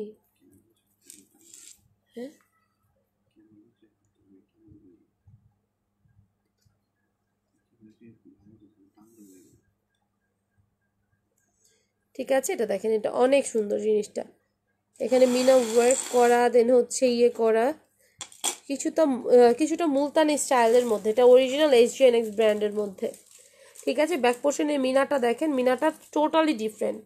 হ্যাঁ ঠিক আছে, এটা দেখেন, এটা অনেক সুন্দর জিনিসটা। এখানে মিনা ওয়ার্ক করা, দেন হচ্ছে ইয়ে করা, কিছুটা মুলতানি স্টাইলের মধ্যে, এটা অরিজিনাল HGNX ব্র্যান্ডের মধ্যে। ঠিক আছে, ব্যাক পোর্শনের মিনাটা দেখেন, মিনাটা টোটালি ডিফারেন্ট।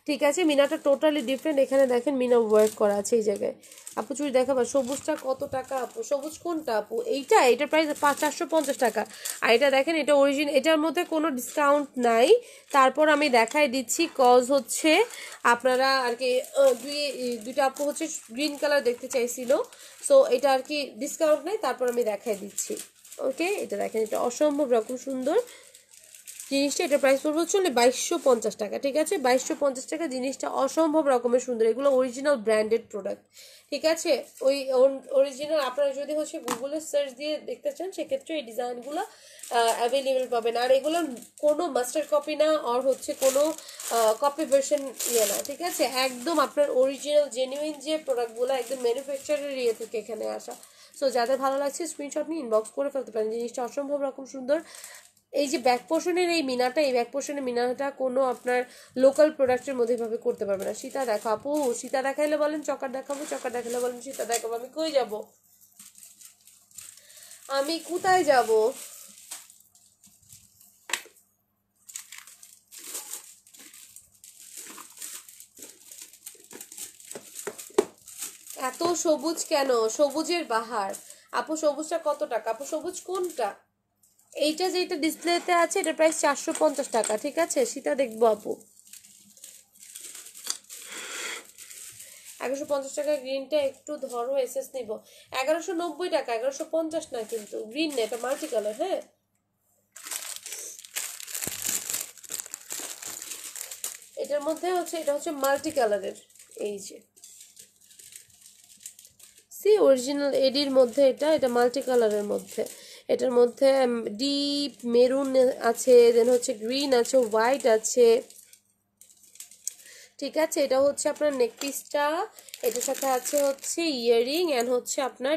ঠিক আছে, মিনাটা টোটালি ডিফারেন্ট। এখানে দেখেন মিনা ওয়ার্ক করা আছে এই জায়গায়। আপু চুড়ি দেখাবা, সবুজটা কত টাকা আপু? সবুজ কোনটা আপু? এটার প্রাইস 450 টাকা। আর এটা দেখেন, এটা অরিজিনাল, এটার মধ্যে কোনো ডিসকাউন্ট নাই। তারপর আমি দেখাই দিচ্ছি, কজ হচ্ছে আপনারা আর কি দুইটা আপু হচ্ছে গ্রিন কালার দেখতে চাইছিল, সো এটা আর কি ডিসকাউন্ট নেই, তারপর আমি দেখাই দিচ্ছি। ওকে, এটা দেখেন, এটা অসম্ভব রকম সুন্দর জিনিসটা। এটা প্রাইস পড়বে হচ্ছে 2250 টাকা। ঠিক আছে, 2250 টাকা, জিনিসটা অসম্ভব রকমের সুন্দর। এগুলো অরিজিনাল ব্র্যান্ডেড প্রোডাক্ট। ঠিক আছে, ওই অরিজিনাল আপনারা যদি হচ্ছে গুগলে সার্চ দিয়ে দেখতে চান, সেক্ষেত্রে এই ডিজাইনগুলো অ্যাভেলেবেল পাবেন। আর এগুলো কোনো মাস্টার কপি না, আর হচ্ছে কোনো কপি ভার্সন না। ঠিক আছে, একদম আপনার অরিজিনাল জেনুইন যে প্রোডাক্টগুলো একদম ম্যানুফ্যাকচারের থেকে এখানে আসা। সো যাদের ভালো লাগছে স্ক্রিনশট নিয়ে ইনবক্স করে ফেলতে পারেন। জিনিসটা অসম্ভব রকম সুন্দর। এই যে ব্যাক পোর্শনের এই মিনাটা, এই ব্যাক পোর্শনের মিনাটা কোনো আপনার লোকাল প্রোডাক্টের মধ্যে এভাবে করতে পারবে না। সীতা দেখো আপু, সীতা দেখাইলে বলেন চকার দেখাবো, চকার দেখাইলে বলেন সীতা দেখাবো। আমি কই যাব? আমি কোথায় যাব? এত সবুজ কেন? সবুজের বাহার। আপু সবুজটা কত টাকা? আপু সবুজ কোনটা? এইটা যেটা ডিসপ্লেতে আছে, এটা প্রাইস 450 টাকা। ঠিক আছে, সেটা দেখবো আপু। 1150 টাকা গ্রিনটা একটু ধরো, এসএস নিব। 1190 টাকা, 1150 না কিন্তু, গ্রিন না, এটা মাল্টি কালার। হ্যাঁ, এটার মধ্যে হচ্ছে, এটা হচ্ছে মাল্টি কালারের। এই যে অরিজিনাল এডির মধ্যে, এটা মাল্টি কালারের মধ্যে। এটার মধ্যে ডিপ মেরুন আছে, দেন হচ্ছে গ্রিন আছে, হোয়াইট আছে। ঠিক আছে, এটা হচ্ছে আপনার নেক পিসটা, এটার সাথে আছে হচ্ছে ইয়াররিং অ্যান্ড হচ্ছে আপনার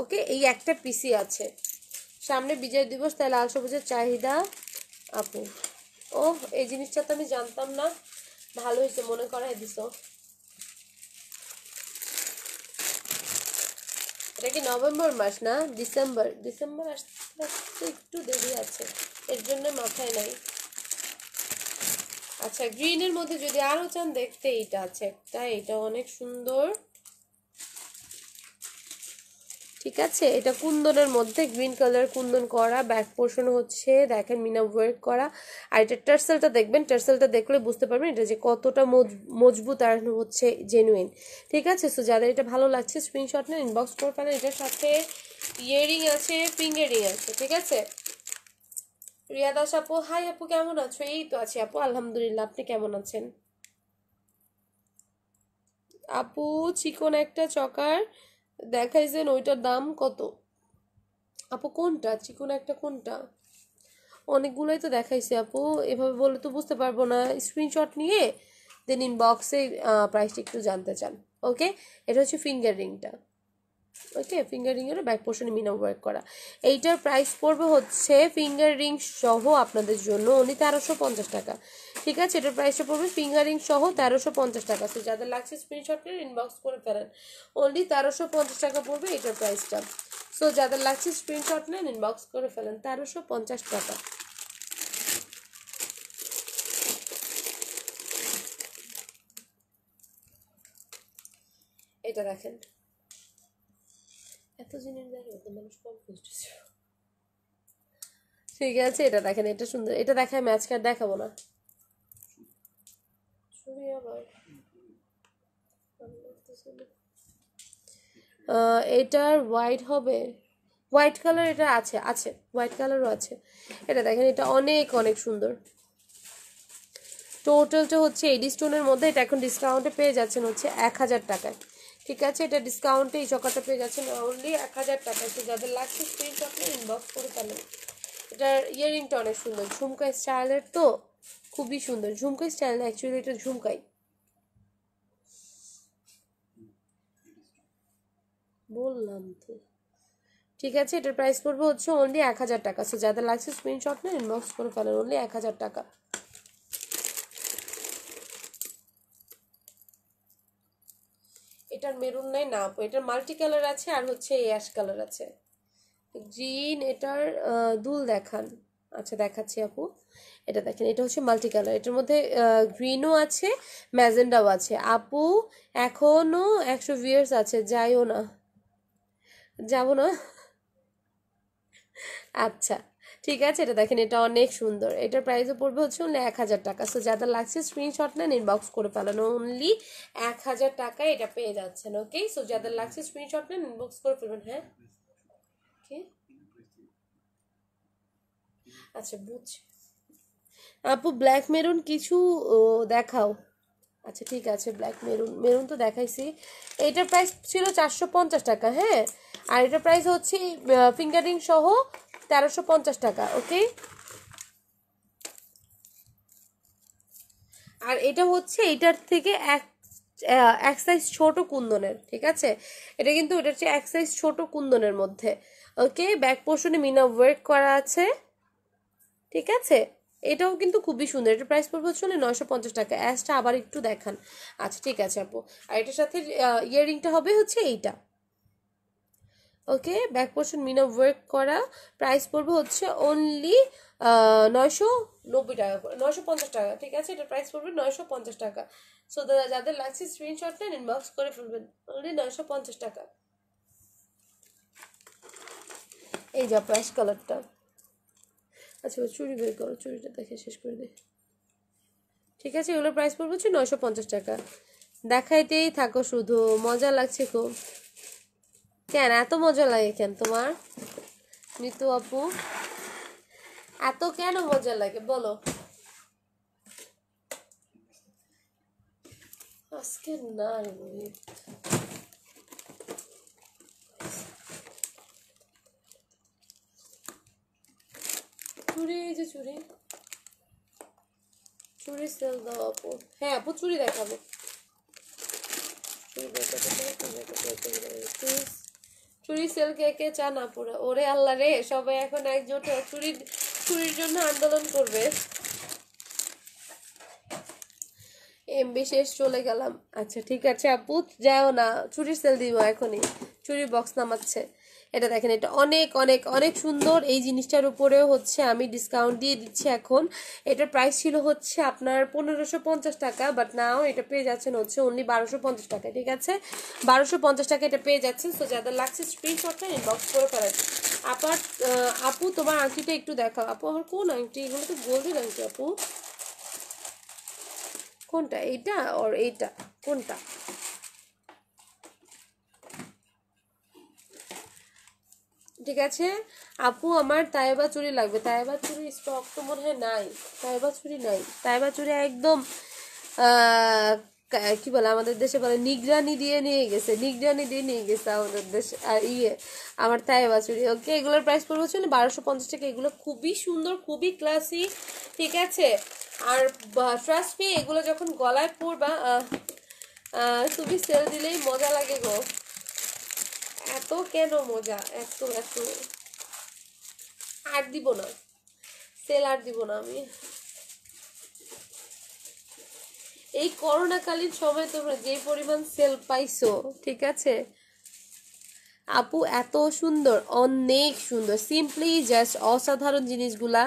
ওকে, এই একটা পিসি আছে। সামনে বিজয় দিবস, তাই লাল সবুজের চাহিদা আপু। ও, এই জিনিসটা তো আমি জানতাম না, ভালো হয়েছে মনে করাই দিছো। এটা কি নভেম্বর মাস না ডিসেম্বর? ডিসেম্বর আসতে একটু দেরি আছে, এর জন্য মাথায় নাই। আচ্ছা, গ্রিনের মধ্যে যদি আরো চান দেখতে, এইটা আছে একটা, এটা অনেক সুন্দর। ঠিক আছে, এটা কুন্দনের মধ্যে গ্রিন কালার কুন্দন করা, ব্যাক পোর্শন হচ্ছে দেখেন মিনা ওয়ার্ক করা। আর এটা টার্সেলটা দেখবেন, টার্সেলটা দেখলে বুঝতে পারবেন এটা যে কতটা মজবুত আর হচ্ছে জেনুইন। ঠিক আছে, সো যাদের এটা ভালো লাগছে স্ক্রিনশট নিয়ে ইনবক্স করে ফেলেন। এটার সাথে ইয়ারিং আছে, ফিঙ্গার রিং আছে। ঠিক আছে, রিয়া দাস আপু, হাই আপু, কেমন আছো? এই তো আছি আপু, আলহামদুলিল্লাহ। আপনি কেমন আছেন আপু? চিকন একটা চকার দেখাইছেন, ওইটার দাম কত আপু? কোনটা চিকন একটা? কোনটা? অনেকগুলোই তো দেখাইছে আপু, এভাবে বললে তো বুঝতে পারবো না। স্ক্রিনশট নিয়ে দেন ইনবক্সে প্রাইসটা একটু জানতে চান। ওকে, এটা হচ্ছে ফিঙ্গার রিংটা। ওকে, ফিঙ্গার রিংয়ের ব্যাক পোর্শনে মিনা ওয়ার্ক করা। এইটার প্রাইস পড়বে হচ্ছে ফিঙ্গার রিং সহ আপনাদের জন্য অনলি 1350 টাকা। ঠিক আছে, এটার প্রাইসটা পড়বে ফিঙ্গার রিং সহ 1350 টাকা। তো যাদের লাগছে স্ক্রিনশট নিয়ে ইনবক্স করে ফেলেন, অনলি 1350 টাকা পড়বে এটার প্রাইসটা। সো যাদের লাগছে স্ক্রিনশট নেন, ইনবক্স করে ফেলেন, 1350 টাকা। এটা দেখেন, এত জিনিস দেখে তো মানুষ কনফিউজড হচ্ছে। ঠিক আছে, এটা দেখেন, এটা সুন্দর। এটা দেখায় ম্যাচ কার্ড দেখাবো না, শুনি আবার। এটার হোয়াইট হবে, হোয়াইট কালার এটা আছে, আছে হোয়াইট কালারও আছে। এটা দেখেন, এটা অনেক অনেক সুন্দর। টোটালটা হচ্ছে এডি স্টোনের মধ্যে, এটা এখন ডিসকাউন্টে পেয়ে যাচ্ছেন হচ্ছে 1000 টাকায়। ঠিক আছে, এটা ডিসকাউন্টে এই চকাটা পেয়ে যাচ্ছেন অনলি 1000 টাকায়। তো যাদের লাগছে স্ক্রিনশট নিয়ে ইনবক্স করে ফেলেন। এটার ইয়ারিংটা অনেক সুন্দর, ঝুমকা স্টাইলের, তো খুবই সুন্দর। ঝুমকা স্টাইল না, অ্যাকচুয়ালি এটা ঝুমকাই, বললাম তো। ঠিক আছে, এটার প্রাইস পড়বে হচ্ছে অনলি 1000 টাকা। সো যাদের লাগছে স্ক্রিনশট নিয়ে ইনবক্স করে ফেলেন, অনলি 1000 টাকা। এটার মেরুন নাই না আপু, এটার মাল্টি কালার আছে আর হচ্ছে অ্যাশ কালার আছে। গ্রিন এটার দুল দেখান। আচ্ছা দেখাচ্ছি আপু, এটা দেখেন, এটা হচ্ছে মাল্টি কালার, এটার মধ্যে গ্রিনও আছে ম্যাজেন্ডাও আছে। আপু এখনো 100 ভিউয়ার্স আছে, যাইও না, যাবো না। আচ্ছা ঠিক আছে, এটা দেখেন, এটা অনেক সুন্দর, এটার প্রাইসও পড়বে হচ্ছে অনলি 1000 টাকা। সো যাদের লাগছে স্ক্রিনশট নেন, ইনবক্স করে ফেলেন, অনলি 1000 টাকায় এটা পেয়ে যাচ্ছেন। ওকে, সো যাদের লাগছে স্ক্রিনশট নেন, ইনবক্স করে ফেলবেন। হ্যাঁ ওকে, আচ্ছা বুঝছি। আপু ব্ল্যাক মেরুন কিছু দেখাও। আচ্ছা ঠিক আছে, ব্ল্যাক মেরুন, মেরুন তো দেখাইছি। এইটার প্রাইস ছিল 450 টাকা, হ্যাঁ, আর এটার প্রাইস হচ্ছে ফিঙ্গারিং সহ 1350 টাকা। ওকে, আর এটা হচ্ছে এইটার থেকে এক সাইজ ছোট কুন্দনের, ঠিক আছে, এটা কিন্তু এটার চেয়ে এক সাইজ ছোট কুন্দনের মধ্যে। ওকে, ব্যাক পোর্শনে মিনা ওয়ার্ক করা আছে, ঠিক আছে, এটাও কিন্তু খুবই সুন্দর, এটার প্রাইস পড়বে হচ্ছে 950 টাকা। অ্যাশটা আবার একটু দেখান। আচ্ছা ঠিক আছে আপু, আর এটার সাথে ইয়াররিংটা হবে হচ্ছে এইটা। ওকে, ব্যাক পোর্শন মিনা ওয়ার্ক করা, প্রাইস পড়বে হচ্ছে অনলি 990 টাকা, 950 টাকা, ঠিক আছে, এটার প্রাইস পড়বে 950 টাকা। সো যাদের লাগছে স্ক্রিনশট নেন, ইনবক্স করে ফেলবেন, অনলি 950 টাকা। এই যা প্রাইস কালারটা। আচ্ছা চুড়ি বের করো, চুড়িটা দেখে শেষ করে দিই। ঠিক আছে, এগুলোর প্রাইস পড়বে হচ্ছে 950 টাকা। দেখাইতেই থাকো শুধু, মজা লাগছে খুব। কেন এত মজা লাগে কেন তোমার নিতু আপু, এত কেন মজা লাগে বলো? আজকে না রে মোহিত। চুড়ি, এই যে চুড়ি, চুড়ি সেল দাও আপু। হ্যাঁ আপু চুড়ি দেখাবো, চুড়ি সেল কে কে চান আপুরা? ওরে আল্লাহ রে, সবাই এখন একজোট চুরির চুরির জন্য আন্দোলন করবে। এমবি শেষ, চলে গেলাম। আচ্ছা ঠিক আছে আপু, যাও না, চুরির সেল দিব এখনই, চুরির বক্স নামাচ্ছে। এটা দেখেন, এটা অনেক অনেক অনেক সুন্দর, এই জিনিসটার উপরেও হচ্ছে আমি ডিসকাউন্ট দিয়ে দিচ্ছি এখন। এটার প্রাইস ছিল হচ্ছে আপনার 1550 টাকা, বাট নাও এটা পেয়ে যাচ্ছেন হচ্ছে অনলি 1250 টাকা, ঠিক আছে, 1250 টাকা এটা পেয়ে যাচ্ছেন। সো যাদের লাগছে স্ক্রিনশটটা ইনবক্স করে ফেলেন। আপার আপু তোমার আংটিটা একটু দেখাও। আপু আমার কোন আংটি, এগুলো তো গোল্ডেন আংটি আপু। কোনটা, এইটা আর এইটা, কোনটা? ঠিক আছে আপু, আমার তাইবা চুড়ি লাগবে, তাইবা চুড়ি স্টক তো মনে হয় নাই, তাইবা চুড়ি নাই, তাইবা চুড়ি একদম কি বলে আমাদের দেশে বলে নিগরানি দিয়ে নিয়ে গেছে, নিগরানি দিয়ে নিয়ে গেছে আমাদের দেশে আর আমার তাইবা চুড়ি। ওকে, এগুলোর প্রাইস পড়বে হচ্ছে 1250 টাকা। এগুলো খুবই সুন্দর, খুবই ক্লাসি, ঠিক আছে, আর ট্রাস্ট মি, এগুলো যখন গলায় পরবা তুমি সেল দিলেই মজা লাগে গো। এত কেন মজা, এত এত আর দিব না, সেল আর দিব না আমি। এই করোনাকালীন সময় তোমরা যে পরিমাণ সেল পাইছো, ঠিক আছে আপু, এত সুন্দর, অনেক সুন্দর, সিম্পলি জাস্ট অসাধারণ জিনিসগুলা।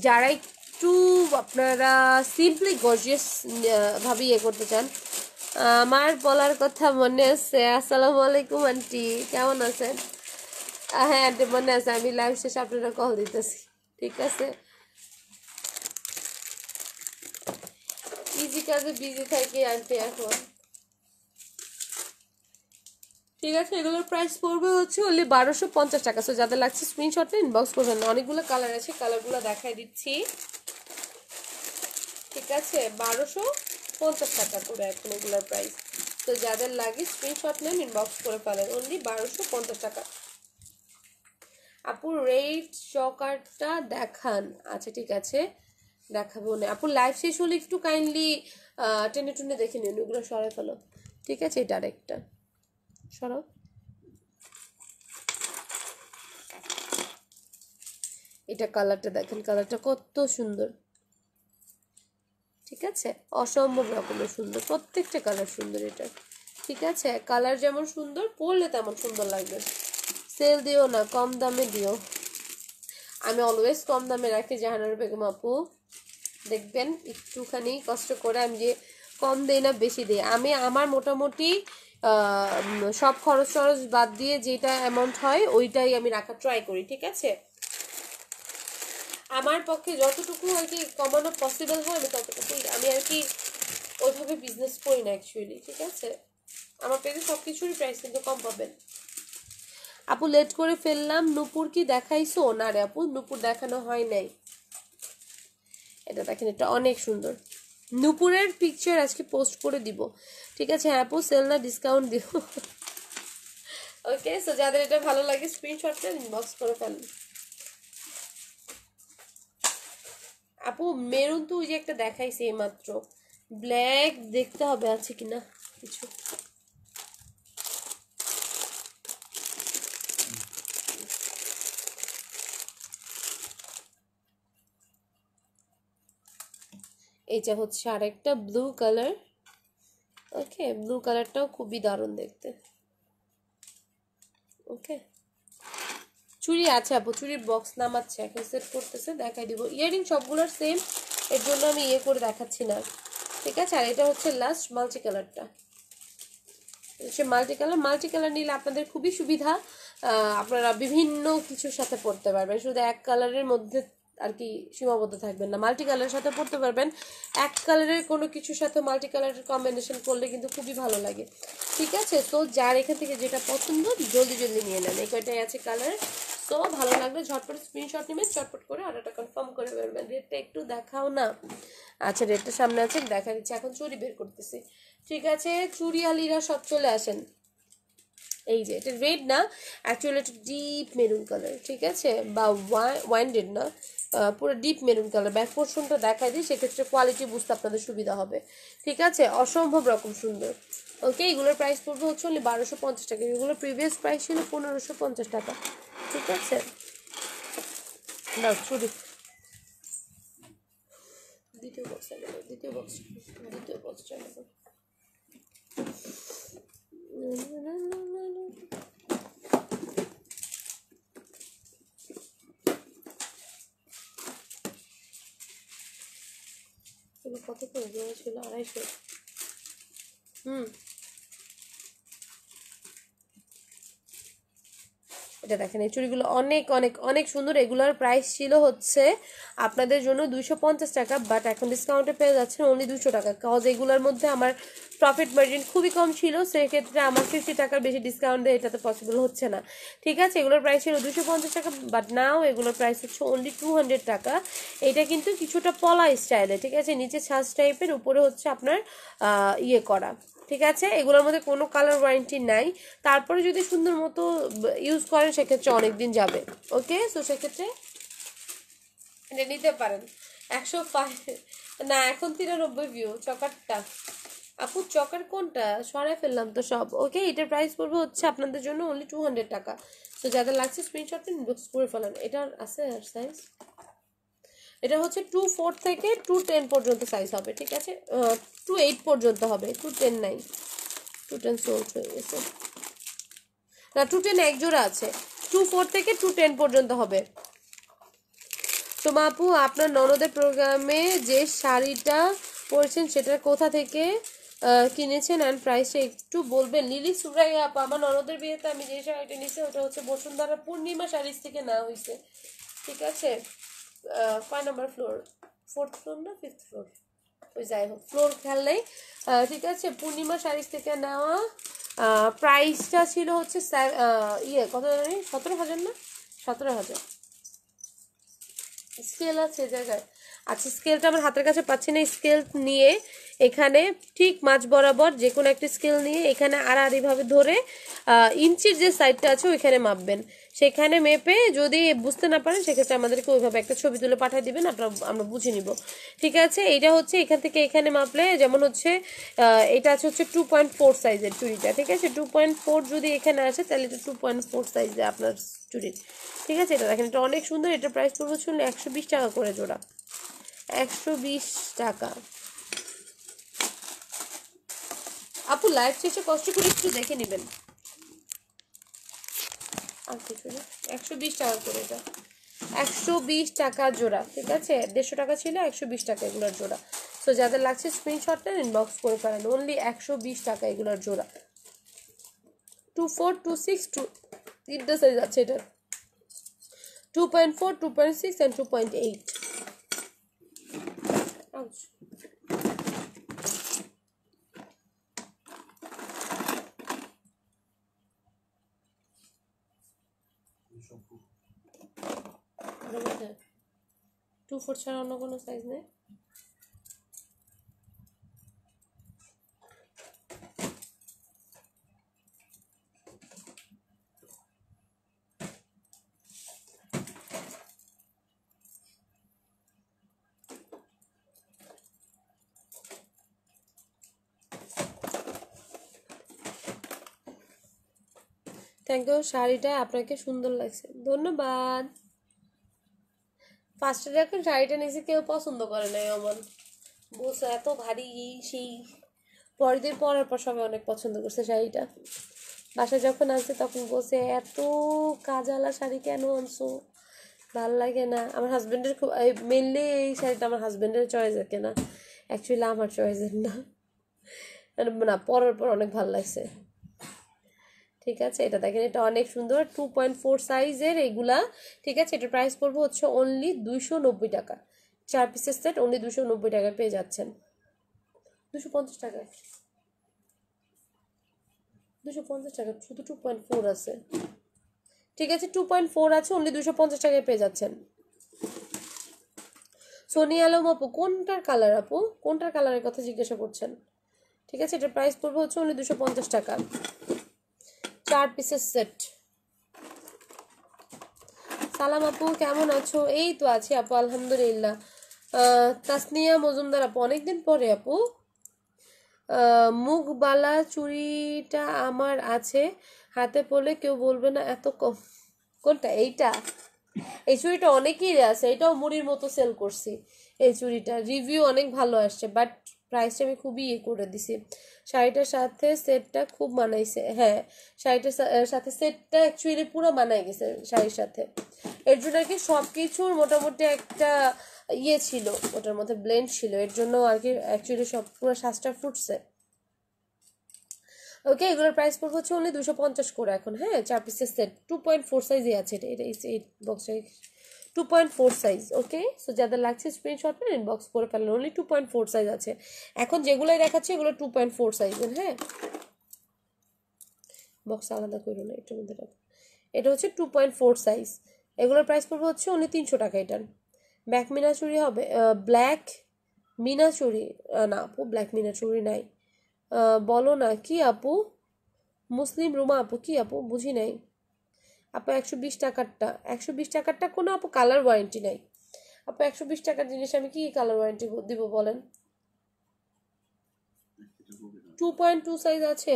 যারা একটু আপনারা সিম্পলি গর্জিয়াস ভাবে ইয়ে করতে চান, আমার বলার কথা মনে আছে। আসসালামু আলাইকুম আন্টি, কেমন আছেন? হ্যাঁ আন্টি মনে আছে, আমি লাইভ শেষে আপনারা কল দিতেছি, ঠিক আছে। ইজি কাজে বিজি থাকি আন্টি এখন, ঠিক আছে। এগুলোর প্রাইস পড়বে হচ্ছে অনলি 1250 টাকা। সো যাদের লাগছে স্ক্রিনশট নিয়ে ইনবক্স করবেন। অনেকগুলো কালার আছে, কালারগুলো দেখাই দিচ্ছি, ঠিক আছে, 1250 টাকা করে এখন এগুলোর প্রাইস। তো যাদের লাগে স্ক্রিনশট নেন, ইনবক্স করে ফেলেন, অনলি 1250 টাকা। আপু রেড চকারটা দেখান। আচ্ছা ঠিক আছে, দেখাবো না আপু, লাইভ শেষ হলে একটু কাইন্ডলি টেনে টুনে দেখে নিন, ওগুলো সরাই ফেলো, ঠিক আছে। এটা আরেকটা সরাও, এটা কালারটা দেখেন, কালারটা কত সুন্দর, ঠিক আছে, অসম্ভব রকমের সুন্দর, প্রত্যেকটা কালার সুন্দর এটা। ঠিক আছে, কালার যেমন সুন্দর পরলে তেমন সুন্দর লাগবে। সেল দিও না, কম দামে দিও। আমি অলওয়েজ কম দামে রাখি জাহানারা বেগম আপু, দেখবেন একটুখানি কষ্ট করে আমি যে কম দেই না বেশি দিই। আমি আমার মোটামুটি সব খরচ টরচ বাদ দিয়ে যেটা অ্যামাউন্ট হয় ওইটাই আমি রাখার ট্রাই করি। ঠিক আছে, আমার পক্ষে যতটুকু আর কি কমানো পসিবল হয় আমি ততটুকুই, আমি আর কি ওইভাবে বিজনেস করি না অ্যাকচুয়ালি। ঠিক আছে, আমার পেজে সব কিছুরই প্রাইস কিন্তু কম পাবেন। আপু লেট করে ফেললাম, নূপুর কি দেখাইছো? না রে আপু, নূপুর দেখানো হয় নাই। এটা দেখেন, এটা অনেক সুন্দর। নূপুরের পিকচার আজকে পোস্ট করে দিব। ঠিক আছে, হ্যাঁ আপু সেল না ডিসকাউন্ট দিব। ওকে, সো যাদের এটা ভালো লাগে স্ক্রিনশটটা ইনবক্স করে ফেলুন। আপু মেরুন তো ওই যে একটা দেখাইছি এইমাত্র, ব্ল্যাক দেখতে হবে আছে কিনা কিছু। এইটা হচ্ছে আরেকটা ব্লু কালার। ওকে, ব্লু কালারটাও খুবই দারুণ দেখতে। ওকে, চুড়ি আছে আপু, চুড়ির বক্স নামাচ্ছে, এখন সেট করতেছে, দেখাই দিব। ইয়ারিং সবগুলোর সেম, এর জন্য আমি ইয়ে করে দেখাচ্ছি না। ঠিক আছে, আর এটা হচ্ছে লাস্ট মাল্টি কালারটা। হচ্ছে মাল্টি কালার নিলে আপনাদের খুবই সুবিধা। আপনারা বিভিন্ন কিছুর সাথে পড়তে পারবেন, শুধু এক কালারের মধ্যে আর কি সীমাবদ্ধ থাকবেন না, মাল্টি কালারের সাথে পড়তে পারবেন। এক কালারের কোনো কিছুর সাথে মাল্টি কালারের কম্বিনেশন করলে কিন্তু খুবই ভালো লাগে। ঠিক আছে, তো যার এখান থেকে যেটা পছন্দ জলদি জলদি নিয়ে নেন, এই কয়টাই আছে কালার। তো ভালো লাগলে ঝটপট স্ক্রিনশট নেবেন, চটপট করে অর্ডারটা কনফার্ম করে ফেলবেন। রেটটা একটু দেখাও না। আচ্ছা, রেটটা সামনে আছে, দেখা দিচ্ছি, এখন চুড়ি বের করতেছি। ঠিক আছে, চুড়ি আলিরা সব চলে আসেন। এই যে এটা রেড না, অ্যাকচুয়ালি এটা ডিপ মেরুন কালার। ঠিক আছে, বা ওয়াইন রেড না, পুরো ডিপ মেরুন কালার। ব্যাক পোর্শনটা দেখাই দিই, সেক্ষেত্রে কোয়ালিটি বুঝতে আপনাদের সুবিধা হবে। ঠিক আছে, অসম্ভব রকম সুন্দর। ওকে, এগুলোর প্রাইস পড়বে হচ্ছে 1250 টাকা। এগুলোর প্রিভিয়াস প্রাইস ছিল 1550 টাকা। ঠিক আছে, দাও চুড়ি। দ্বিতীয় বক্সটা গেল, দ্বিতীয় বক্সটা গেল। কত করে দেওয়া ছিল? 250। এটা দেখেন, এই চুড়িগুলো অনেক অনেক অনেক সুন্দর। এগুলোর প্রাইস ছিল হচ্ছে আপনাদের জন্য 250 টাকা, বাট এখন ডিসকাউন্টে পেয়ে যাচ্ছেন অনলি 200 টাকা। কজ এগুলোর মধ্যে আমার প্রফিট মার্জিন খুবই কম ছিল, সেক্ষেত্রে আমার 50 টাকার বেশি ডিসকাউন্ট দিয়ে এটা তো পসিবল হচ্ছে না। ঠিক আছে, এগুলোর প্রাইস ছিল 250 টাকা, বাট নাও এগুলোর প্রাইস হচ্ছে অনলি 200 টাকা। এটা কিন্তু কিছুটা পলা স্টাইলে। ঠিক আছে, নিচে ছাঁচ টাইপের, উপরে হচ্ছে আপনার ইয়ে করা। ঠিক আছে, এগুলোর মধ্যে কোনো কালার ওয়ারেন্টি নাই, তারপরে যদি সুন্দর মতো ইউজ করেন সেক্ষেত্রে অনেক দিন যাবে। ওকে, সো সেক্ষেত্রে এটা নিতে পারেন। 105 না, এখন 93 ভিউ চকারটা। আপু চকার কোনটা সরাই ফেললাম তো সব। ওকে, এটার প্রাইস পড়বে হচ্ছে আপনাদের জন্য অনলি 200 টাকা। তো যাদের লাগছে স্ক্রিনশট ইনবক্স করে ফেলেন। এটার আছে সাইজ, এটা হচ্ছে 24 থেকে 210 পর্যন্ত সাইজ হবে। ঠিক আছে, 28 পর্যন্ত হবে, 210 নাই, 210 সোল্ড হয়ে গেছে না, 210 এক জোড়া আছে, 24 থেকে 210 পর্যন্ত হবে। তো আপু আপনার ননদের প্রোগ্রামে যে শাড়িটা পরেছেন সেটার কোথা থেকে কিনেছেন অ্যান্ড প্রাইসটা একটু বলবেন? লিলি সুরাইয়া আপু, আমার ননদের বিয়েতে আমি যে শাড়িটা নিয়েছি ওটা হচ্ছে বসুন্ধরা পূর্ণিমা শাড়িজ থেকে নেওয়া হয়েছে। ঠিক আছে, 5 নম্বর ফ্লোর, 4th ফ্লোর না 5th ফ্লোর, ওই যাই হোক, ফ্লোর খেয়াল নেই। ঠিক আছে, পূর্ণিমা শাড়িজ থেকে নেওয়া। প্রাইসটা ছিল হচ্ছে কত জানি, 17,000 না 17,000। স্কেল আছে জায়গায়? আচ্ছা, স্কেলটা আমার হাতের কাছে পাচ্ছি না। স্কেল নিয়ে এখানে ঠিক মাঝ বরাবর যে কোনো একটা স্কেল নিয়ে এখানে আড়াআড়িভাবে ধরে ইঞ্চির যে সাইডটা আছে ওইখানে মাপবেন। সেখানে মেপে যদি বুঝতে না পারেন সেক্ষেত্রে আমাদেরকে ওইভাবে একটা ছবি তুলে পাঠিয়ে দিবেন, আমরা বুঝে নিব। ঠিক আছে, এইটা হচ্ছে এখান থেকে এখানে মাপলে যেমন হচ্ছে এটা আছে হচ্ছে 2.4 সাইজের চুড়িটা। ঠিক আছে, 2.4 যদি এখানে আসে তাহলে এটা 2.4 সাইজে আপনার চুড়ির। ঠিক আছে, এটা দেখেন, এটা অনেক সুন্দর। এটার প্রাইস পড়বে হচ্ছে 120 টাকা করে জোড়া, 120 টাকা। আপু লাইভ শেষে কষ্ট করে একটু দেখে নেবেন। আর কিছু না, 120 টাকা করে এটা, 120 টাকা জোড়া, ঠিক আছে? 150 টাকা ছিল, 120 টাকা এগুলোর জোড়া। সো যাদের লাগছে স্ক্রিনশট নেন, ইনবক্স করে ফেলেন। অনলি 120 টাকা এগুলোর জোড়া। 24, 26, 2 তিনটা সাইজ আছে এটা, 2.4, 2.6 and 2.8। টু ফোর ছাড়া অন্য কোনো সাইজ নেই? থ্যাংক ইউ, শাড়িটা আপনাকে সুন্দর লাগছে, ধন্যবাদ। ফার্স্টে যখন শাড়িটা নিয়েছি কেউ পছন্দ করে নাই আমার, বলছে এত ভারী সেই। পরের দিন পরার পর সবাই অনেক পছন্দ করছে শাড়িটা। বাসায় যখন আনছে তখন বলছে এত কাজালা শাড়ি কেন আনছো, ভাল লাগে না। আমার হাজব্যান্ডের খুব, মেনলি এই শাড়িটা আমার হাজব্যান্ডের চয়েসের কেনা, অ্যাকচুয়ালি আমার চয়েসের না। না, পরার পর অনেক ভালো লাগছে। ঠিক আছে, এটা দেখেন, এটা অনেক সুন্দর, 2.4 সাইজের এগুলা। ঠিক আছে, এটার প্রাইস পড়বে হচ্ছে অনলি 290 টাকা। 4 পিসের সেট অনলি 290 টাকায় পেয়ে যাচ্ছেন। 250 টাকা, 250 টাকা শুধু 2.4 আছে। ঠিক আছে, 2.4 আছে, অনলি 250 টাকায় পেয়ে যাচ্ছেন। সোনি আলম আপু, কোনটার কালার আপু, কোনটার কালারের কথা জিজ্ঞাসা করছেন? ঠিক আছে, এটার প্রাইস পড়বে হচ্ছে অনলি 250 টাকা। 4 পিসের সেট। সালাম আপু, কেমন আছো? এই তো আছি আপু, আলহামদুলিল্লাহ। তাসনিয়া মজুমদার আপু, অনেকদিন পরে আপু। মুখবালা চুড়িটা আমার আছে, হাতে পরলে কেউ বলবে না এত কম। কোনটা? এইটা? এই চুড়িটা অনেকেই আছে, এটাও মুড়ির মতো সেল করছি। এই চুড়িটা রিভিউ অনেক ভালো আসছে, বাট প্রাইসটা আমি খুবই করে দিছি। শাড়িটার সাথে সেটটা খুব মানাইছে। হ্যাঁ, শাড়িটার সাথে সেটটা অ্যাকচুয়ালি পুরো মানাই গেছে শাড়ির সাথে। এর জন্য আর কি সব কিছুর মোটামুটি একটা ছিল, ওটার মধ্যে ব্লেন্ড ছিল, এর জন্য আর কি অ্যাকচুয়ালি সব পুরো সাজটা ফুটছে। ওকে, এগুলোর প্রাইস পড়বে হচ্ছে অনলি 250 করে এখন। হ্যাঁ, 4 পিসের সেট, 2.4 সাইজে আছে এটা, এই বক্সে 2.4 সাইজ। ওকে, সো যাদের লাগছে স্ক্রিনশট নিয়ে ইনবক্স করে ফেলেন, অনলি 2.4 সাইজ আছে এখন। যেগুলোই দেখাচ্ছে এগুলো 2.4 সাইজের। হ্যাঁ, বক্স আলাদা করো না, এটার মধ্যে রাখো। এটা হচ্ছে 2.4 সাইজ। এগুলোর প্রাইস পড়বে হচ্ছে অনলি 300 টাকা। এটার ব্ল্যাক মিনা চুড়ি হবে, ব্ল্যাক মিনা চুড়ি না আপু, ব্ল্যাক মিনা চুড়ি নাই। বলো না কি আপু? মুসলিম রুমা আপু, কি আপু বুঝি নাই আপু? 120 টাকারটা, 120 টাকারটা কোনো আপু কালার ওয়ারেন্টি নাই আপু। 120 টাকার জিনিস আমি কি কালার ওয়ারেন্টি দিব বলেন? 2.2 সাইজ আছে